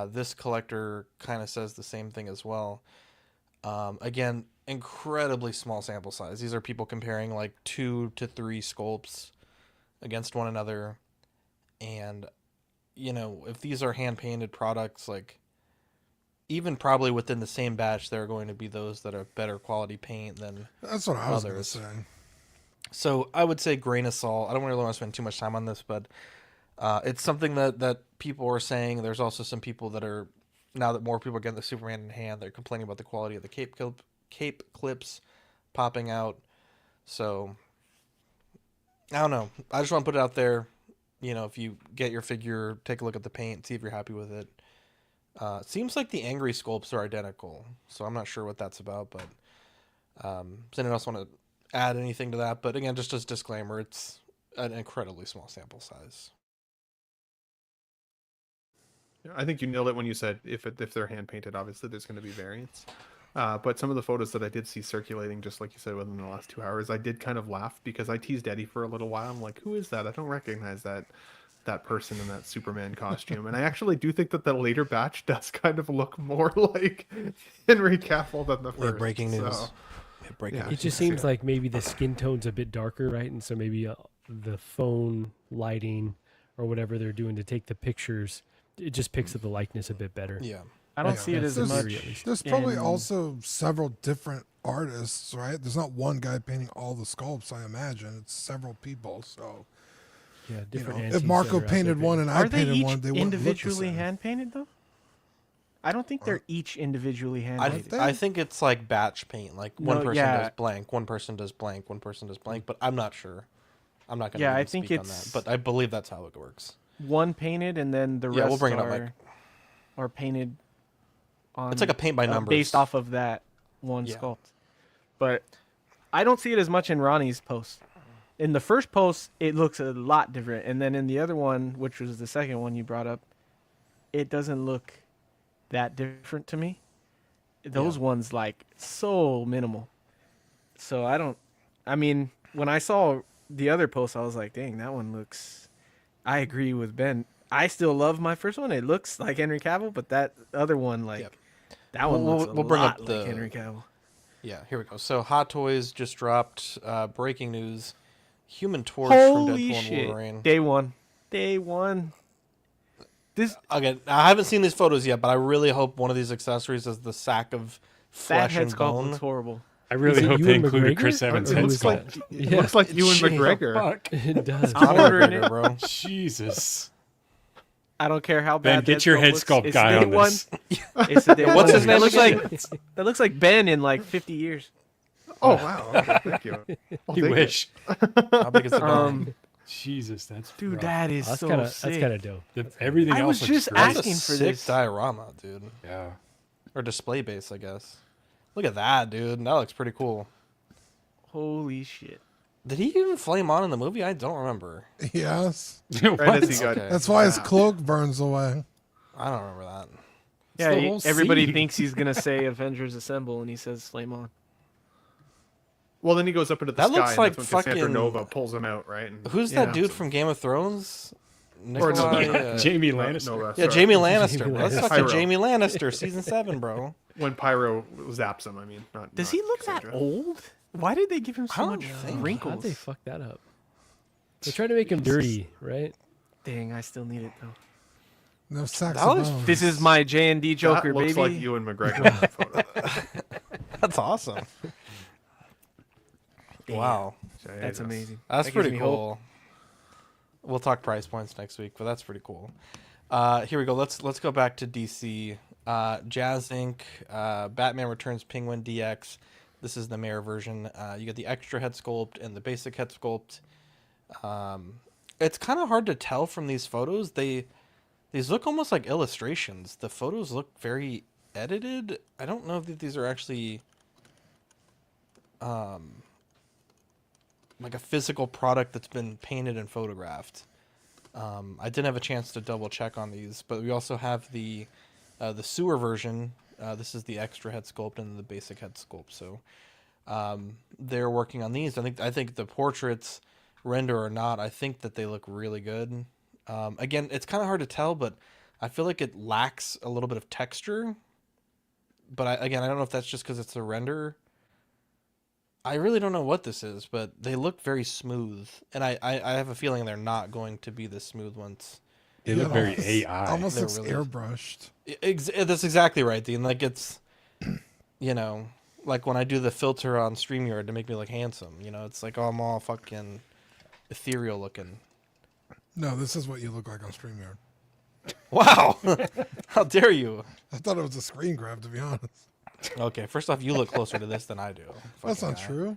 This collector kind of says the same thing as well. Again, incredibly small sample size. These are people comparing like 2 to 3 sculpts against one another. And, if these are hand-painted products, like, even probably within the same batch, there are going to be those that are better quality paint than That's what I was going to others. say. So I would say grain of salt. I don't really want to spend too much time on this, but it's something that people are saying. There's also some people that are, now that more people are getting the Superman in hand, they're complaining about the quality of the cape clips. popping out. So I don't know. I just want to put it out there. If you get your figure, take a look at the paint, see if you're happy with it. Seems like the angry sculpts are identical, so I'm not sure what that's about. But does anyone else want to add anything to that? But again, just as a disclaimer, it's an incredibly small sample size. I think you nailed it when you said if they're hand painted, obviously there's going to be variants. But some of the photos that I did see circulating, just like you said, within the last 2 hours, I did kind of laugh because I teased Eddie for a little while. I'm like, who is that? I don't recognize that person in that Superman costume. And I actually do think that the later batch does kind of look more like Henry Cavill than the first. Breaking news. So, It just seems like maybe the skin tone's a bit darker, right? And so maybe the phone lighting or whatever they're doing to take the pictures, it just picks up the likeness a bit better. Yeah. I don't see it as much. There's probably also several different artists, right? There's not one guy painting all the sculpts, I imagine. It's several people, so... Yeah, different if Marco painted one and I painted one, they wouldn't individually look the same. hand painted though? I don't think they're each individually hand painted. I think it's like batch paint. Like one person does blank, one person does blank, one person does blank. But I'm not sure. I'm not going to I think speak on that. But I believe that's how it works. One painted and then the rest we'll bring it up, Mike. are painted on. It's like a paint by numbers based off of that one sculpt. But I don't see it as much in Ronnie's post. In the first post, it looks a lot different, and then in the other one, which was the second one you brought up, it doesn't look that different to me. Those ones like so minimal. So I mean, when I saw the other post, I was like, dang, that one looks. I agree with Ben. I still love my first one. It looks like Henry Cavill, but that other one, that one looks a bring lot up like Henry Cavill. Yeah, here we go. So Hot Toys just dropped breaking news. Human Torch Holy from Deadpool shit. and Wolverine. Day one. This again, I haven't seen these photos yet, but I really hope one of these accessories is the sack of flesh and bone. Looks horrible. I really hope they included Chris Evans' It head looks like, sculpt. it looks like Ewan McGregor. Fuck. It does. I'm ordering it, bro. Jesus. I don't care how Ben, bad. get your head looks. sculpt It's guy day on one. this. It's a day What's one. his name? That looks like Ben in like 50 years. Oh wow! Okay, thank you. I'll You take wish. How big is the dome? Jesus, that's Dude, rough. that is That's so kind sick. of dope. Everything I else was looks just great. asking That's a for sick this. diorama, dude. Yeah. Or display base, I guess. Look at that, dude. That looks pretty cool. Holy shit! Did he even flame on in the movie? I don't remember. Yes. Right as he got, Okay. That's why his cloak burns away. I don't remember that. Yeah, the whole everybody scene. thinks he's gonna say "Avengers Assemble" and he says "Flame on." well, then he goes up into the That sky, looks and like that's when Cassandra fucking- Nova pulls him out, right? And, Who's that dude from Game of Thrones? Or no, Nikolai, Jamie No, Lannister. Nova, yeah, sorry. Jamie Lannister. Jamie That's Lannister. fucking Pyro. Jamie Lannister, season 7, bro. When Pyro zaps him, I mean, not. Does not he look that Cassandra. old? Why did they give him I so don't much think- How'd wrinkles? they fuck that up? They're trying to make him dirty, right? Dang, I still need it though. No sacks That of looks- bones. This is my JND Joker, that looks baby. like Ewan McGregor. in that photo. That's awesome. Damn. Wow. That's amazing. That's That gives pretty me hope. cool. We'll talk price points next week, but that's pretty cool. Here we go. Let's go back to DC. Jazz Inc. Batman Returns Penguin DX. This is the Mayor version. You get the extra head sculpt and the basic head sculpt. It's kind of hard to tell from these photos. These look almost like illustrations. The photos look very edited. I don't know if these are actually like a physical product that's been painted and photographed. I didn't have a chance to double check on these, but we also have the sewer version. This is the extra head sculpt and the basic head sculpt. So they're working on these. I think the portraits, render or not, I think that they look really good. Again, it's kind of hard to tell, but I feel like it lacks a little bit of texture. But I don't know if that's just because it's a render. I really don't know what this is, but they look very smooth, and I have a feeling they're not going to be the smooth ones. They look very AI. Almost They're looks really- airbrushed. That's exactly right, Dean. Like it's, like when I do the filter on StreamYard to make me look handsome. It's like, oh, I'm all fucking ethereal looking. No, this is what you look like on StreamYard. Wow, how dare you? I thought it was a screen grab, to be honest. Okay, first off, you look closer to this than I do. That's fucking not guy. true.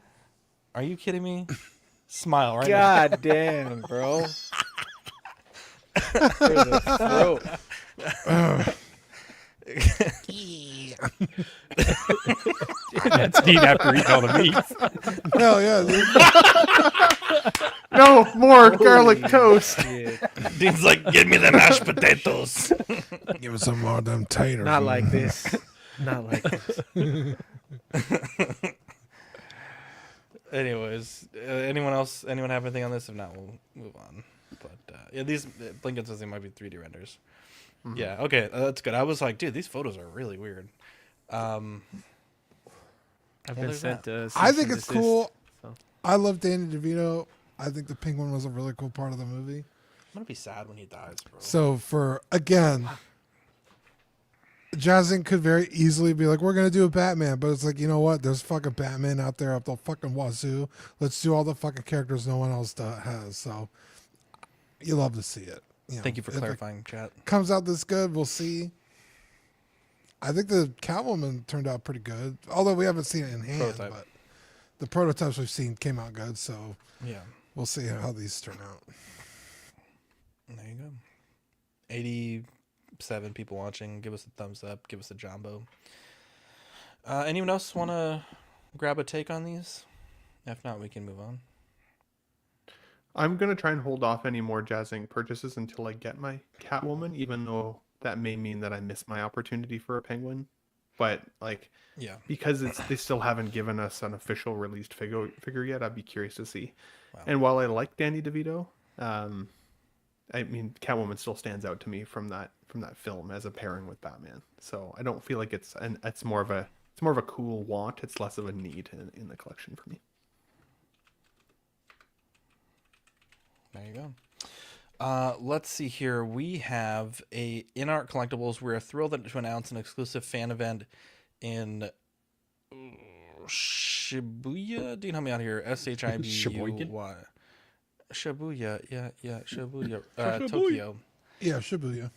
Are you kidding me? Smile right God damn, bro. For the throat. That's Dean after eating all the meat. Hell yeah, dude. No more garlic toast. Dean's like, give me the mashed potatoes. Give us some more of them taters. Not like this. Not like this. Anyways, anyone else? Anyone have anything on this? If not, we'll move on. But yeah, these Blinken says they might be 3D renders. Mm-hmm. Yeah, okay, that's good. I was like, dude, these photos are really weird. I've been sent. I think it's cool. So. I love Danny DeVito. I think the Penguin was a really cool part of the movie. I'm gonna be sad when he dies, bro. So Jazzy could very easily be like, we're going to do a Batman. But it's like, you know what? There's fucking Batman out there up the fucking wazoo. Let's do all the fucking characters no one else has. So you love to see it. You know, thank you for clarifying, chat. Comes out this good, we'll see. I think the Catwoman turned out pretty good. Although we haven't seen it in hand. Prototype. But the prototypes we've seen came out good. So yeah, we'll see how these turn out. There you go. 87 people watching. Give us a thumbs up. Give us a jumbo. Anyone else want to grab a take on these? If not, we can move on. I'm going to try and hold off any more Jazzing purchases until I get my Catwoman, even though that may mean that I miss my opportunity for a Penguin. But, like, yeah, because they still haven't given us an official released figure yet, I'd be curious to see. Wow. And while I like Danny DeVito, I mean, Catwoman still stands out to me from that film as a pairing with Batman. So I don't feel like it's more of a cool want. It's less of a need in the collection for me. There you go. Let's see here. We have in Art Collectibles. We're thrilled to announce an exclusive fan event in Shibuya. Dean, help me out here. Shibuya. Shibuya, yeah, Shibuya, Tokyo. Yeah, Shibuya.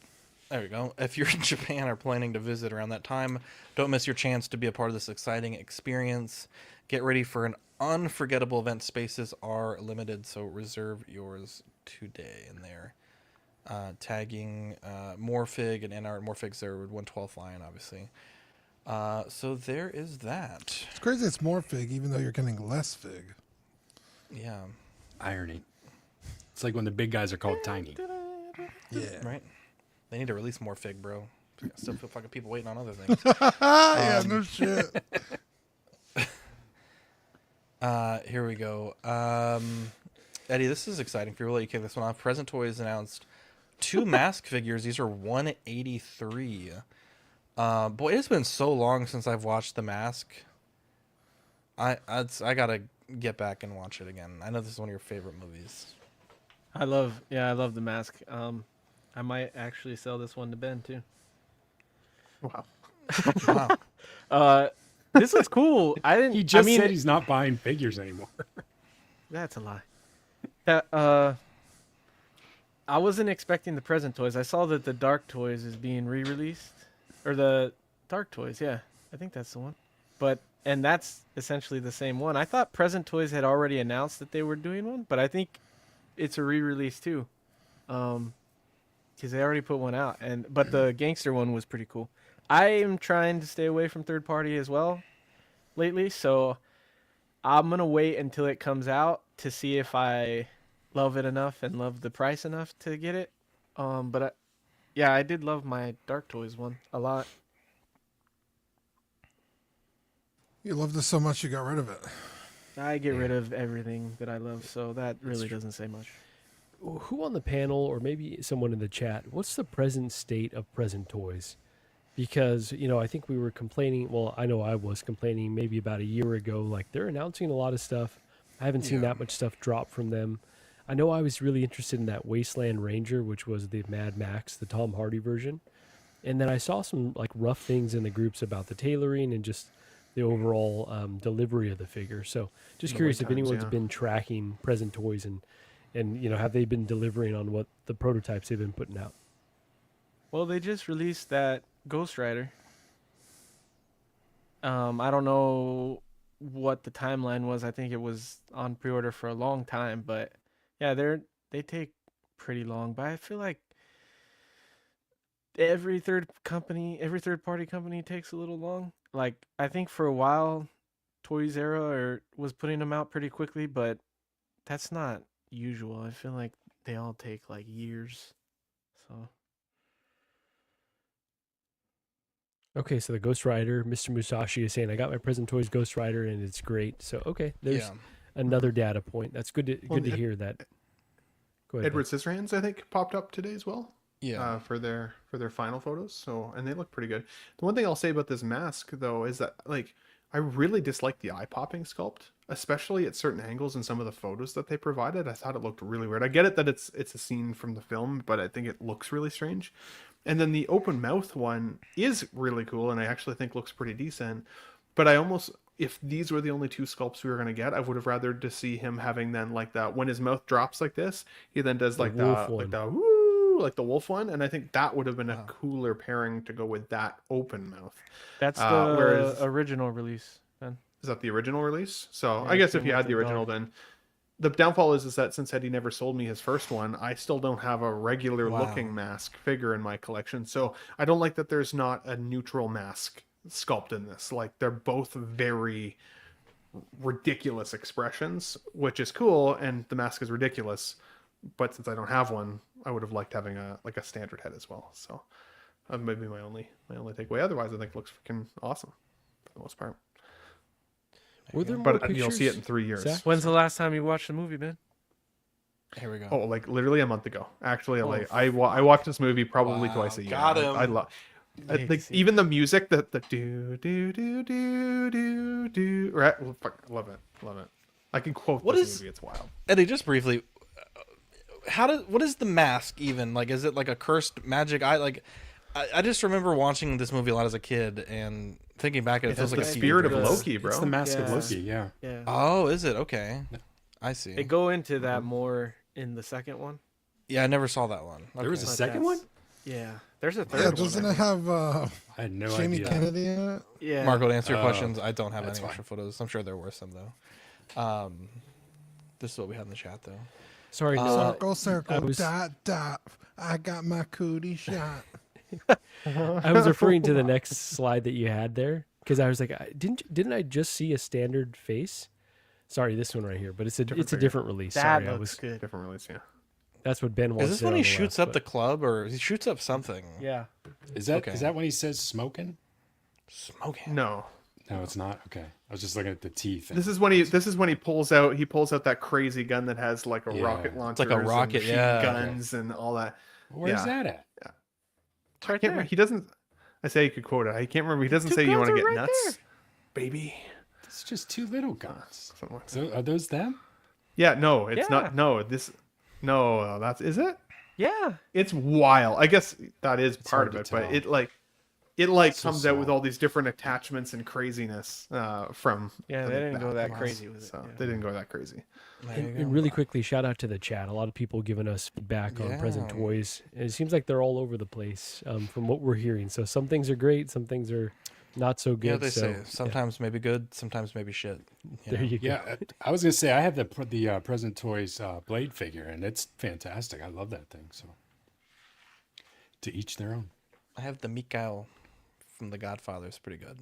There we go. If you're in Japan or planning to visit around that time, don't miss your chance to be a part of this exciting experience. Get ready for an unforgettable event. Spaces are limited, so reserve yours today. And they're tagging Morphig and NR. Morphig's their 112 line, obviously. So there is that. It's crazy it's more fig, even though you're getting less fig. Yeah. Irony. It's like when the big guys are called tiny. Yeah. Right? They need to release more fig, bro. I still feel fucking people waiting on other things. Yeah, no shit. Here we go. Eddie, this is exciting for you. We'll let you kick this one off. Present Toys announced 2 Mask figures. These are 183. Boy, it's been so long since I've watched The Mask. I gotta get back and watch it again. I know this is one of your favorite movies. I love The Mask. I might actually sell this one to Ben too. Wow. Wow. This looks cool. He just said he's not buying figures anymore. That's a lie. I wasn't expecting the Present Toys. I saw that the Dark Toys is being re-released, or the Dark Toys. Yeah, I think that's the one. And that's essentially the same one. I thought Present Toys had already announced that they were doing one, but I think it's a re-release too, because they already put one out. But the Gangster one was pretty cool. I am trying to stay away from third party as well lately, so I'm gonna wait until it comes out to see if I love it enough and love the price enough to get it. But I did love my Dark Toys one a lot. You loved it so much you got rid of it. I get rid of everything that I love, so that really doesn't say much. Who on the panel, or maybe someone in the chat, what's the present state of Present Toys? Because, I think we were complaining, well, I know I was complaining maybe about a year ago, like they're announcing a lot of stuff. I haven't seen that much stuff drop from them. I know I was really interested in that Wasteland Ranger, which was the Mad Max, the Tom Hardy version. And then I saw some like rough things in the groups about the tailoring and just the overall delivery of the figure. So just curious if anyone's been tracking Present Toys and have they been delivering on what the prototypes they've been putting out? Well, they just released that Ghost Rider. I don't know what the timeline was. I think it was on pre-order for a long time, but yeah, they take pretty long. But I feel like every third party company takes a little long. Like I think for a while, Toys was putting them out pretty quickly, but that's not usual. I feel like they all take like years. So Okay, so the Ghost Rider, Mr. Musashi is saying, I got my present toys Ghost Rider and it's great. So okay, there's another data point. That's good to hear that. Go ahead. Edward Scissorhands, I think, popped up today as well. Yeah. For their final photos. So, and they look pretty good. The one thing I'll say about this mask though is that like I really dislike the eye popping sculpt, especially at certain angles in some of the photos that they provided. I thought it looked really weird. I get it that it's a scene from the film, but I think it looks really strange. And then the open mouth one is really cool, and I actually think looks pretty decent. But I almost, if these were the only two sculpts we were going to get, I would have rather to see him having then like that when his mouth drops like this, he then does like the woo, like the wolf one, and I think that would have been a cooler pairing to go with that open mouth. That's the original release. Then is that the original release? So I guess if you had the original, then the downfall is that since Eddie never sold me his first one, I still don't have a regular looking mask figure in my collection. So I don't like that there's not a neutral mask sculpt in this. Like they're both very ridiculous expressions, which is cool, and the mask is ridiculous. But since I don't have one, I would have liked having a standard head as well. So that may be my only takeaway. Otherwise, I think it looks freaking awesome for the most part. Were there more pictures? You'll see it in 3 years. Zach? When's the last time you watched the movie, Ben? Here we go. Oh, like literally a month ago. Actually, like I watched this movie probably twice a year. Got him. I love. Like even the music, the do do do do do do. Right, love it. I can quote this movie. It's wild. Eddie, just briefly, what is the mask even like? Is it like a cursed magic eye? Like, I just remember watching this movie a lot as a kid and thinking back, it feels like the spirit of Loki, bro. It's the mask of Loki. Yeah. Oh, is it? Okay, I see. They go into that more in the second one. Yeah, I never saw that one. Okay. There was a second one. Yeah, there's a third Yeah, one. doesn't it have I had no Jamie idea. Kennedy in it? Yeah. Marco, to answer your questions, I don't have any fine. extra photos. I'm sure there were some though. This is what we have in the chat though. Sorry, no. Circle, dot, dot. I got my cootie shot. I was referring to the next slide that you had there because I was like, didn't I just see a standard face? Sorry, this one right here, but it's a different release. That Sorry, looks good. Different release, yeah. That's what Ben wants. Is this when he shoots up the club, or he shoots up something? Yeah. Is that when he says smoking? Smoking? No, it's not. Okay, I was just looking at the teeth. This is when he pulls out that crazy gun that has like a rocket launcher, like a rocket, guns and all that. Where's that at? Yeah. I can't remember. He doesn't. I say you could quote it. I can't remember. He doesn't say you want to get nuts, baby. It's just two little guns. So are those them? Yeah. No, it's not. No, that's is it? Yeah. It's wild. I guess that is part of it, but it comes out with all these different attachments and craziness from. Yeah, they didn't go that crazy with it. So they didn't go that crazy. And really quickly, shout out to the chat. A lot of people giving us feedback on present toys. And it seems like they're all over the place from what we're hearing. So some things are great, some things are not so good. Yeah, they say sometimes maybe good, sometimes maybe shit. There you go. Yeah, I was gonna say I have the present toys Blade figure, and it's fantastic. I love that thing. So to each their own. I have the Mikael from The Godfather. It's pretty good.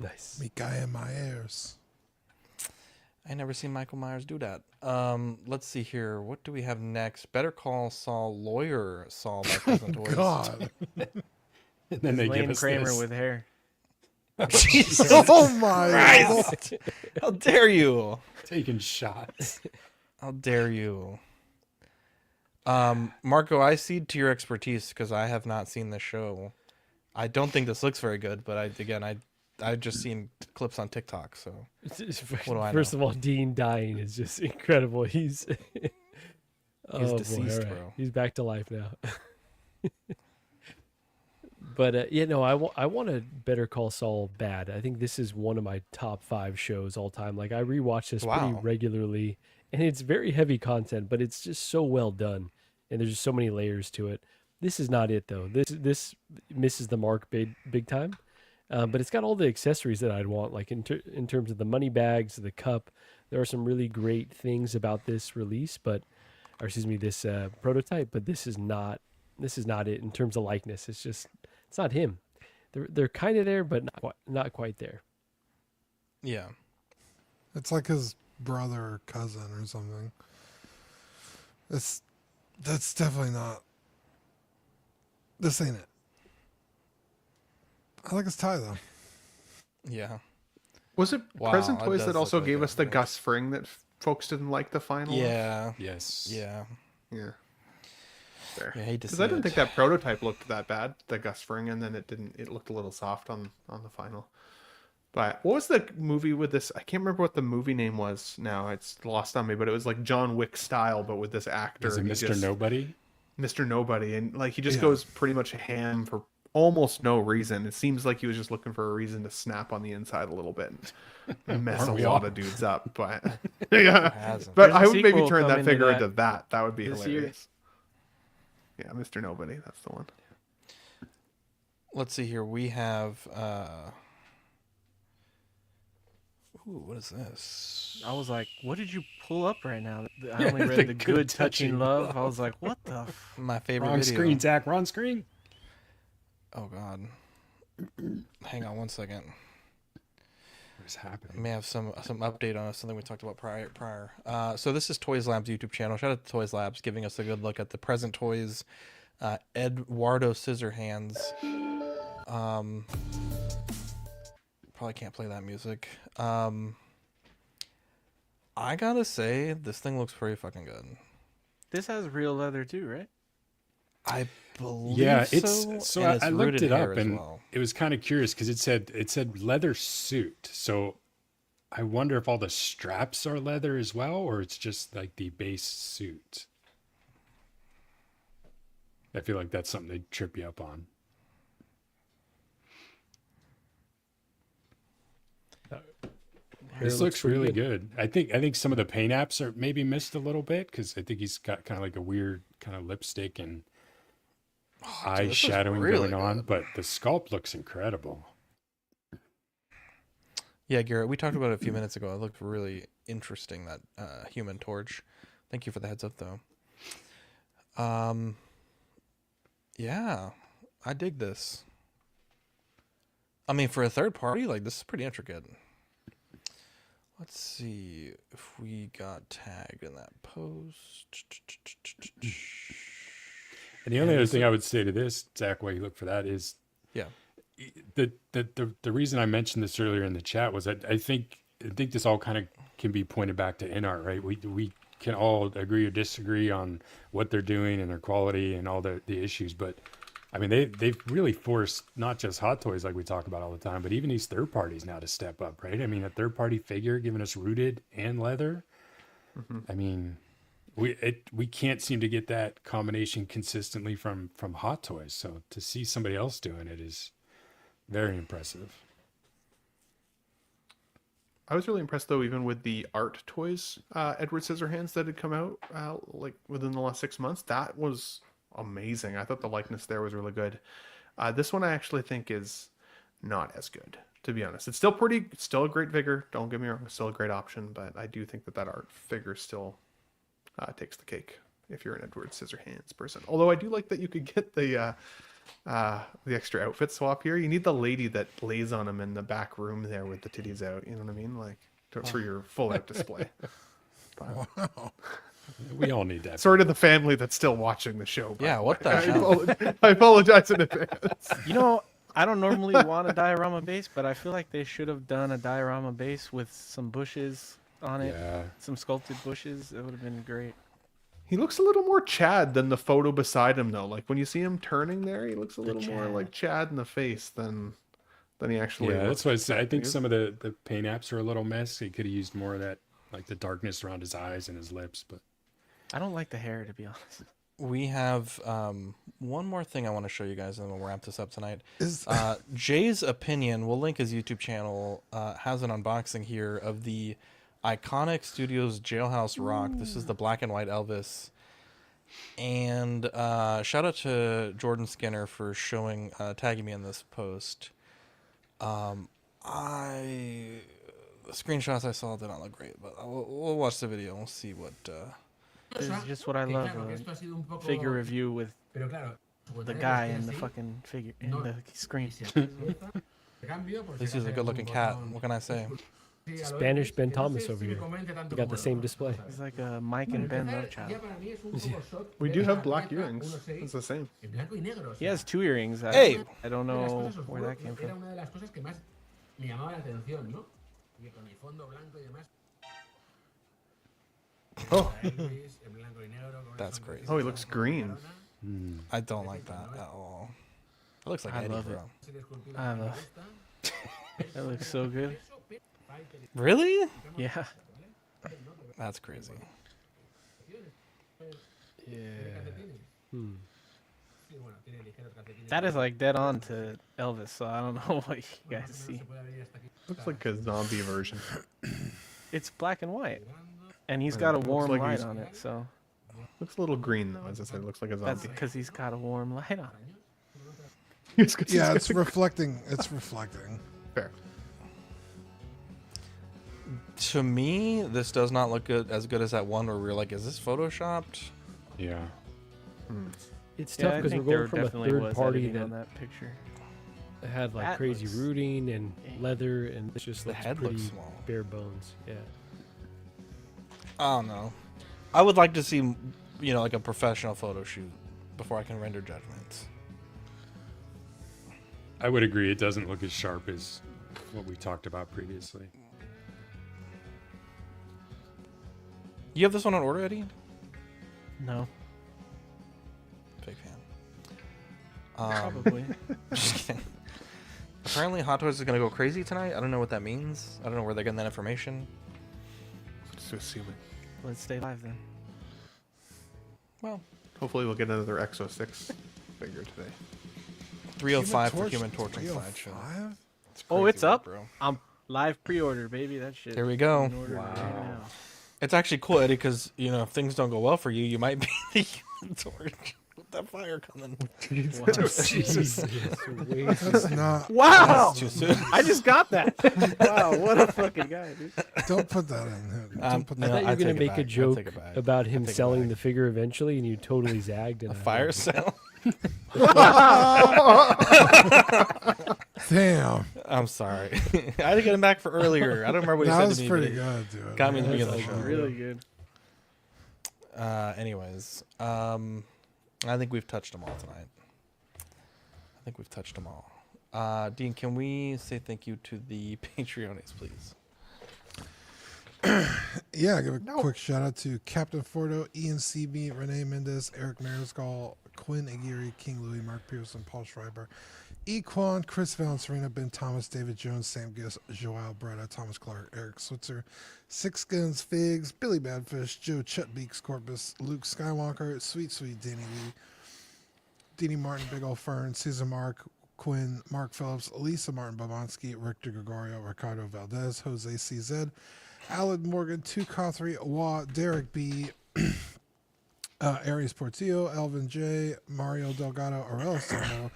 Nice. Mikael Myers. I never seen Michael Myers do that. Let's see here. What do we have next? Better Call Saul Lawyer Saul by Present Toys. God. And then they give Lane us Kramer this. with hair. Jesus Oh my Christ! How dare you? Taking shots. How dare you? Marco, I cede to your expertise because I have not seen the show. I don't think this looks very good, but I've just seen clips on TikTok, so what do I know? First of all, Dean dying is just incredible. He's deceased, bro. He's back to life now. But I want to Better Call Saul bad. I think this is one of my top 5 shows all time. Like I rewatch this pretty regularly, and it's very heavy content, but it's just so well done, and there's just so many layers to it. This is not it though. This misses the mark big time. But it's got all the accessories that I'd want, like in terms of the money bags, the cup. There are some really great things about this release, this prototype. But this is not it in terms of likeness. It's not him. They're kind of there, but not quite there. Yeah, It's like his brother or cousin or something. That's definitely not. This ain't it. I like his tie though. yeah. Was it Wow, Present that Toys does that also look like gave a us the mix. Gus Fring that folks didn't like the final? one? Yeah. Yes. Yeah. Yeah. There. Yeah, I hate to Because see I didn't it. think that prototype looked that bad, the Gus Fring, and then it didn't. It looked a little soft on the final. But what was the movie with this? I can't remember what the movie name was now. It's lost on me, but it was like John Wick style, but with this actor. Is it and he Mr. just- Nobody? Mr. Nobody, and like he just Yeah. goes pretty much ham for almost no reason. It seems like he was just looking for a reason to snap on the inside a little bit and mess Aren't a we lot all? of dudes up. But yeah, hasn't? but There's a I would maybe sequel turn that coming to figure that into that. That would be this year. hilarious. Yeah, Mr. Nobody, that's the one. Let's see here. We have. Ooh, what is this? I was like, what did you pull up right now? I only The read the Good good Touching touching love. I was like, what the? My favorite Wrong video. screen, Zach. Wrong screen. Oh God. Hang on one second. What is happening? I may have some update on something we talked about prior. So this is Toys Labs YouTube channel. Shout out to Toys Labs giving us a good look at the present toys. Eduardo Scissorhands. Probably can't play that music. I gotta say, this thing looks pretty fucking good. This has real leather too, right? I believe Yeah, so. it's so and I, it's I looked rooted it hair up as and well. it was kind of curious because it said leather suit. So I wonder if all the straps are leather as well, or it's just like the base suit. I feel like that's something they'd trip you up on. This looks pretty really good. I think some of the paint apps are maybe missed a little bit because I think he's got kind of like a weird kind of lipstick and eye this looks shadowing really going on, good. but the sculpt looks incredible. Yeah, Garrett, we talked about it a few minutes ago. It looked really interesting, that Human Torch. Thank you for the heads up, though. Yeah, I dig this. I mean, for a third party, like, this is pretty intricate. Let's see if we got tagged in that post. And the only other thing I would say to this, Zach, while you look for that, is yeah, the reason I mentioned this earlier in the chat was that I think this all kind of can be pointed back to InArt, right? We can all agree or disagree on what they're doing and their quality and all the issues, but I mean they've really forced not just Hot Toys like we talk about all the time, but even these third parties now to step up, right? I mean, a third party figure giving us rooted and leather. Mm-hmm. I mean, we can't seem to get that combination consistently from Hot Toys. So to see somebody else doing it is very impressive. I was really impressed though, even with the art toys, Edward Scissorhands that had come out like within the last 6 months. That was amazing. I thought the likeness there was really good. This one I actually think is not as good, to be honest. It's still a great figure. Don't get me wrong, it's still a great option, but I do think that art figure still takes the cake if you're an Edward Scissorhands person. Although I do like that you could get the extra outfit swap here. You need the lady that lays on him in the back room there with the titties out. You know what I mean? Like for your full out display. But, Wow. We all need that. sort of the family that's still watching the show. by Yeah, the what way. the hell? I apologize in advance. You know, I don't normally want a diorama base, but I feel like they should have done a diorama base with some bushes on it, Yeah. some sculpted bushes. It would have been great. He looks a little more Chad than the photo beside him, though. Like when you see him turning there, he looks a little more Chad. like Chad in the face than he actually. Yeah, looks. that's what I said. I think some of the paint apps are a little mess. He could have used more of that, like the darkness around his eyes and his lips. But I don't like the hair, to be honest. we have one more thing I want to show you guys, and then we'll wrap this up tonight. Is Jay's Opinion, we'll link his YouTube channel, has an unboxing here of the iconic Studios Jailhouse Rock. This is the black and white Elvis. And shout out to Jordan Skinner for tagging me in this post. The screenshots I saw did not look great, but we'll watch the video and we'll see what. This is just what I love. A figure review with the guy in the fucking figure in the screen. At least he's a good-looking cat. What can I say? Spanish Ben Thomas over here. We got the same display. He's like a Mike and Ben love child. We do have black earrings. It's the same. He has 2 earrings. Hey! I don't know where that came from. Oh. That's crazy. Oh, he looks green. I don't like that at all. It looks like I Eddie, love bro. I love it. That looks so good. Really? Yeah. That's crazy. Yeah. That is like dead on to Elvis, so I don't know what you guys see. Looks like a zombie version. It's black and white. And he's got a warm like light he's- on it, so Looks a little green though, as I said. It looks like a that's zombie. because he's got a warm light on it. It's 'cause he's Yeah, got it's a- reflecting. It's reflecting. Fair. To me, this does not look as good as that one where we were like, is this photoshopped? Yeah. It's Yeah, tough I because think we're there going from a definitely third was party editing on that that picture. had like That crazy looks- rooting and leather, and it just The looks head pretty looks small. bare bones. Yeah. I don't know. I would like to see, like a professional photo shoot before I can render judgments. I would agree. It doesn't look as sharp as what we talked about previously. You have this one on order, Eddie? No. Big fan. Probably. Just kidding. Apparently, Hot Toys is gonna go crazy tonight. I don't know what that means. I don't know where they're getting that information. Just assuming. Let's stay live then. Well, Hopefully we'll get another Exo 6 figure today. 305 for Human Torch and 305? Slideshow. Oh, it's up, bro. I'm live pre-order, baby. That shit. There we go. in order right now. It's actually cool, Eddie, because if things don't go well for you, you might be the Human Torch with that fire coming. Jesus. That's not. Wow! That's too soon. I just got that. Wow, what a fucking guy, dude. Don't put that in here. Don't put I that. thought you were I going to take it make back. a I joke take it back. about I him take it selling back. the figure eventually, and you totally zagged. And A fire sale. Damn. I'm sorry. I had to get him back for earlier. I don't remember what he That said was to me. pretty but he good, dude. Got me in the That's beginning of the show. Really good. Anyways, I think we've touched them all tonight. I think we've touched them all. Dean, can we say thank you to the Patreonies, please? Yeah, give a quick shout out to Captain Fordo, Ian Seaby, Renee Mendez, Eric Mariscal, Quinn Aguirre, King Louis, Mark Pearson, Paul Schreiber, Equan, Chris Valencerina, Ben Thomas, David Jones, Sam Giss, Joel Bretta, Thomas Clark, Eric Switzer, Six Guns Figs, Billy Badfish, Joe Chetbeeks Corpus, Luke Skywalker, Sweet Danny Lee, Deanie Martin, Big Ol' Fern, Susan Mark, Quinn, Mark Phillips, Lisa Martin Babonsky, Richter Gregorio, Ricardo Valdez, Jose CZ, Alan Morgan, Tucothry, Wah, Derek B, Aries Portillo, Elvin J, Mario Delgado, Aurelio Sono,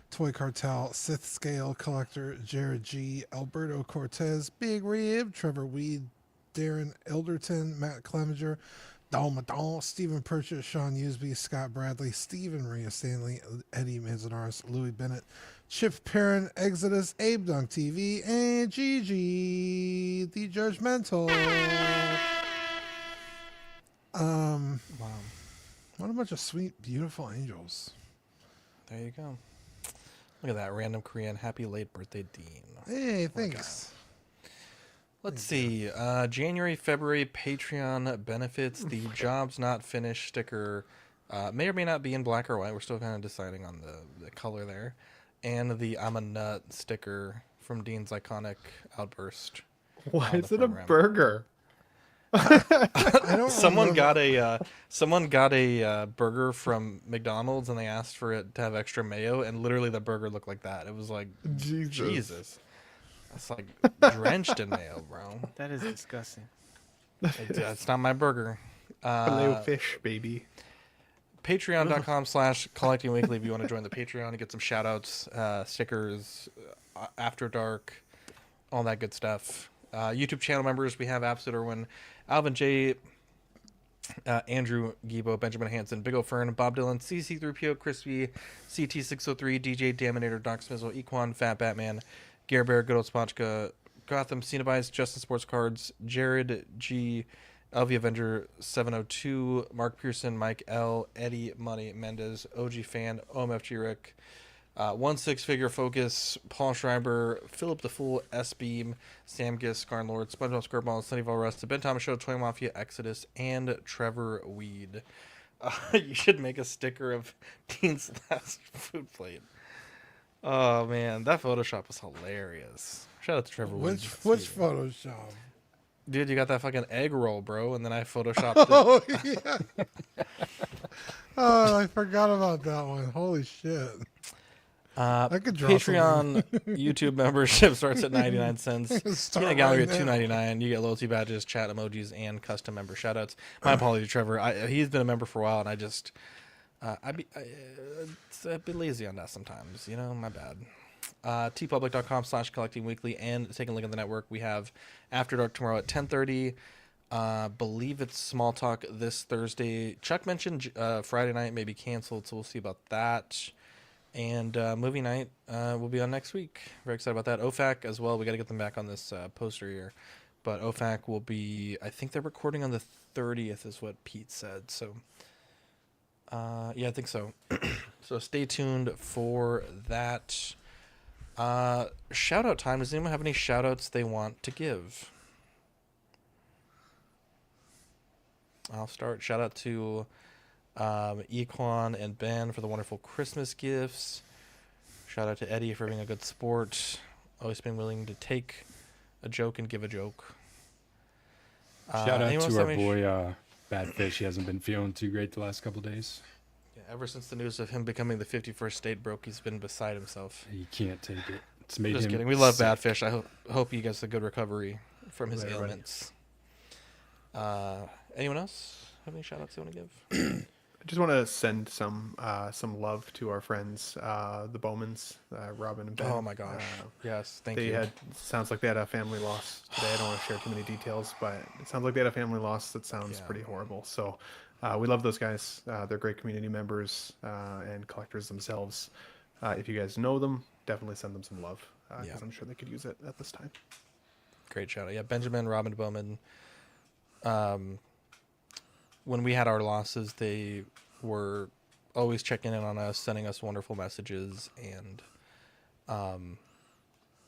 Toy Cartel, Sith Scale Collector, Jared G, Alberto Cortez, Big Rib, Trevor Weed, Darren Elderton, Matt Clemenger, Don Madon, Stephen Purchase, Sean Usby, Scott Bradley, Stephen Maria Stanley, Eddie Manzanares, Louis Bennett, Chip Perrin, Exodus, Abe Dunk TV, and Gigi, the Judgmental. Wow. What a bunch of sweet, beautiful angels. There you go. Look at that random Korean. Happy late birthday, Dean. Hey, thanks. Let's see. January, February Patreon benefits. The Jobs Not Finished sticker may or may not be in black or white. We're still kind of deciding on the color there. And the I'm a Nut sticker from Dean's iconic outburst. Why on the is it a program. burger? I don't Someone remember. got a burger from McDonald's and they asked for it to have extra mayo, and literally the burger looked like that. It was like Jesus. It's like drenched in mayo, bro. That is disgusting. It's not my burger. Filet fish, baby. Patreon.com/collectingweekly if you want to join the Patreon and get some shout outs, stickers, After Dark, all that good stuff. YouTube channel members, we have Absolute Irwin, Alvin J, Andrew Gibo, Benjamin Hansen, Big O Fern, Bob Dylan, CC3PO, Crispy, CT603, DJ Daminator, Doc Smizzle, Equan, Fat Batman, Gare Bear, Good Old Sponchka, Gotham, Cenobites, Justin Sports Cards, Jared G, LV Avenger 702, Mark Pearson, Mike L, Eddie Money Mendez, OG Fan, OMFG Rick, 1-6-Figure Focus, Paul Schreiber, Philip the Fool, S Beam, Sam Giss, Scarn Lord, SpongeBob SquareBall, Sunnyvale Rust, The Ben Thomas Show, Toy Mafia, Exodus, and Trevor Weed. You should make a sticker of Dean's last food plate. Oh man, that Photoshop was hilarious. Shout out to Trevor Weed. Which Photoshop? Dude, you got that fucking egg roll, bro, and then I photoshopped it. Yeah. Oh, I forgot about that one. Holy shit. I could draw Patreon YouTube membership starts at 99 cents. Start Peanut Gallery right at now. $2.99. You get loyalty badges, chat emojis, and custom member shoutouts. My apologies, Trevor. He's been a member for a while, and I just I'd be lazy on that sometimes. You know, my bad. tpublic.com/collectingweekly, and taking a look at the network. We have After Dark tomorrow at 10:30. Believe it's Small Talk this Thursday. Chuck mentioned Friday night may be canceled, so we'll see about that. And movie night will be on next week. Very excited about that. OFAC as well. We got to get them back on this poster here. But OFAC will be, I think they're recording on the 30th is what Pete said. So, yeah, I think so. So stay tuned for that. Shout out time. Does anyone have any shout outs they want to give? I'll start. Shout out to Equan and Ben for the wonderful Christmas gifts. Shout out to Eddie for being a good sport. Always been willing to take a joke and give a joke. Shout out to our boy Bad Fish. He hasn't been feeling too great the last couple days. Yeah, ever since the news of him becoming the 51st state broke, he's been beside himself. He can't take it. It's made Just him kidding. We love sick. Bad Fish. I hope he gets a good recovery from his ailments. Anyone else have any shout outs they want to give? I just want to send some love to our friends, the Bowmans, Robin and Ben. Oh my gosh! Yes, thank you. Sounds like they had a family loss today. I don't want to share too many details, but it sounds like they had a family loss that sounds pretty horrible. So we love those guys. They're great community members and collectors themselves. If you guys know them, definitely send them some love because I'm sure they could use it at this time. Great shout out. Yeah, Benjamin, Robin Bowman. When we had our losses, they were always checking in on us, sending us wonderful messages. And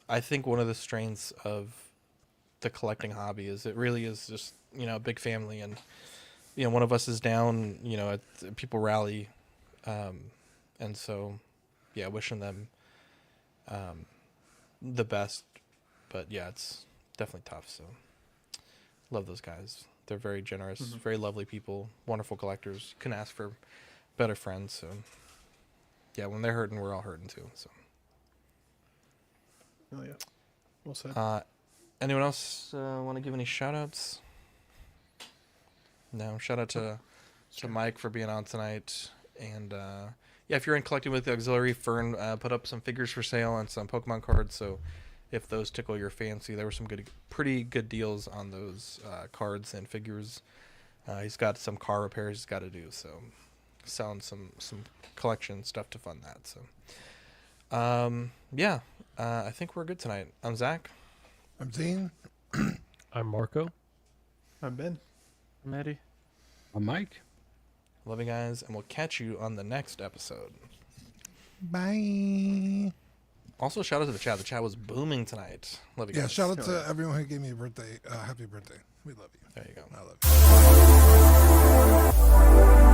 I think one of the strengths of the collecting hobby is it really is just, a big family. And, one of us is down, people rally. And so, yeah, wishing them the best. But, yeah, it's definitely tough. So, love those guys. They're very generous, very lovely people, wonderful collectors. Couldn't ask for better friends. So, yeah, when they're hurting, we're all hurting too. So, oh yeah, well said. Anyone else want to give any shout outs? No, shout out to Mike for being on tonight. And yeah, if you're in Collecting with the Auxiliary, Fern put up some figures for sale and some Pokemon cards. So, if those tickle your fancy, there were some pretty good deals on those cards and figures. He's got some car repairs he's got to do, so selling some collection stuff to fund that. So, yeah, I think we're good tonight. I'm Zach. I'm Dean. I'm Marco. I'm Ben. I'm Eddie. I'm Mike. Love you guys, and we'll catch you on the next episode. Bye. Also, shout out to the chat. The chat was booming tonight. Love you guys. Yeah, shout out to everyone who gave me a birthday. Happy birthday. We love you. There you go. I love you.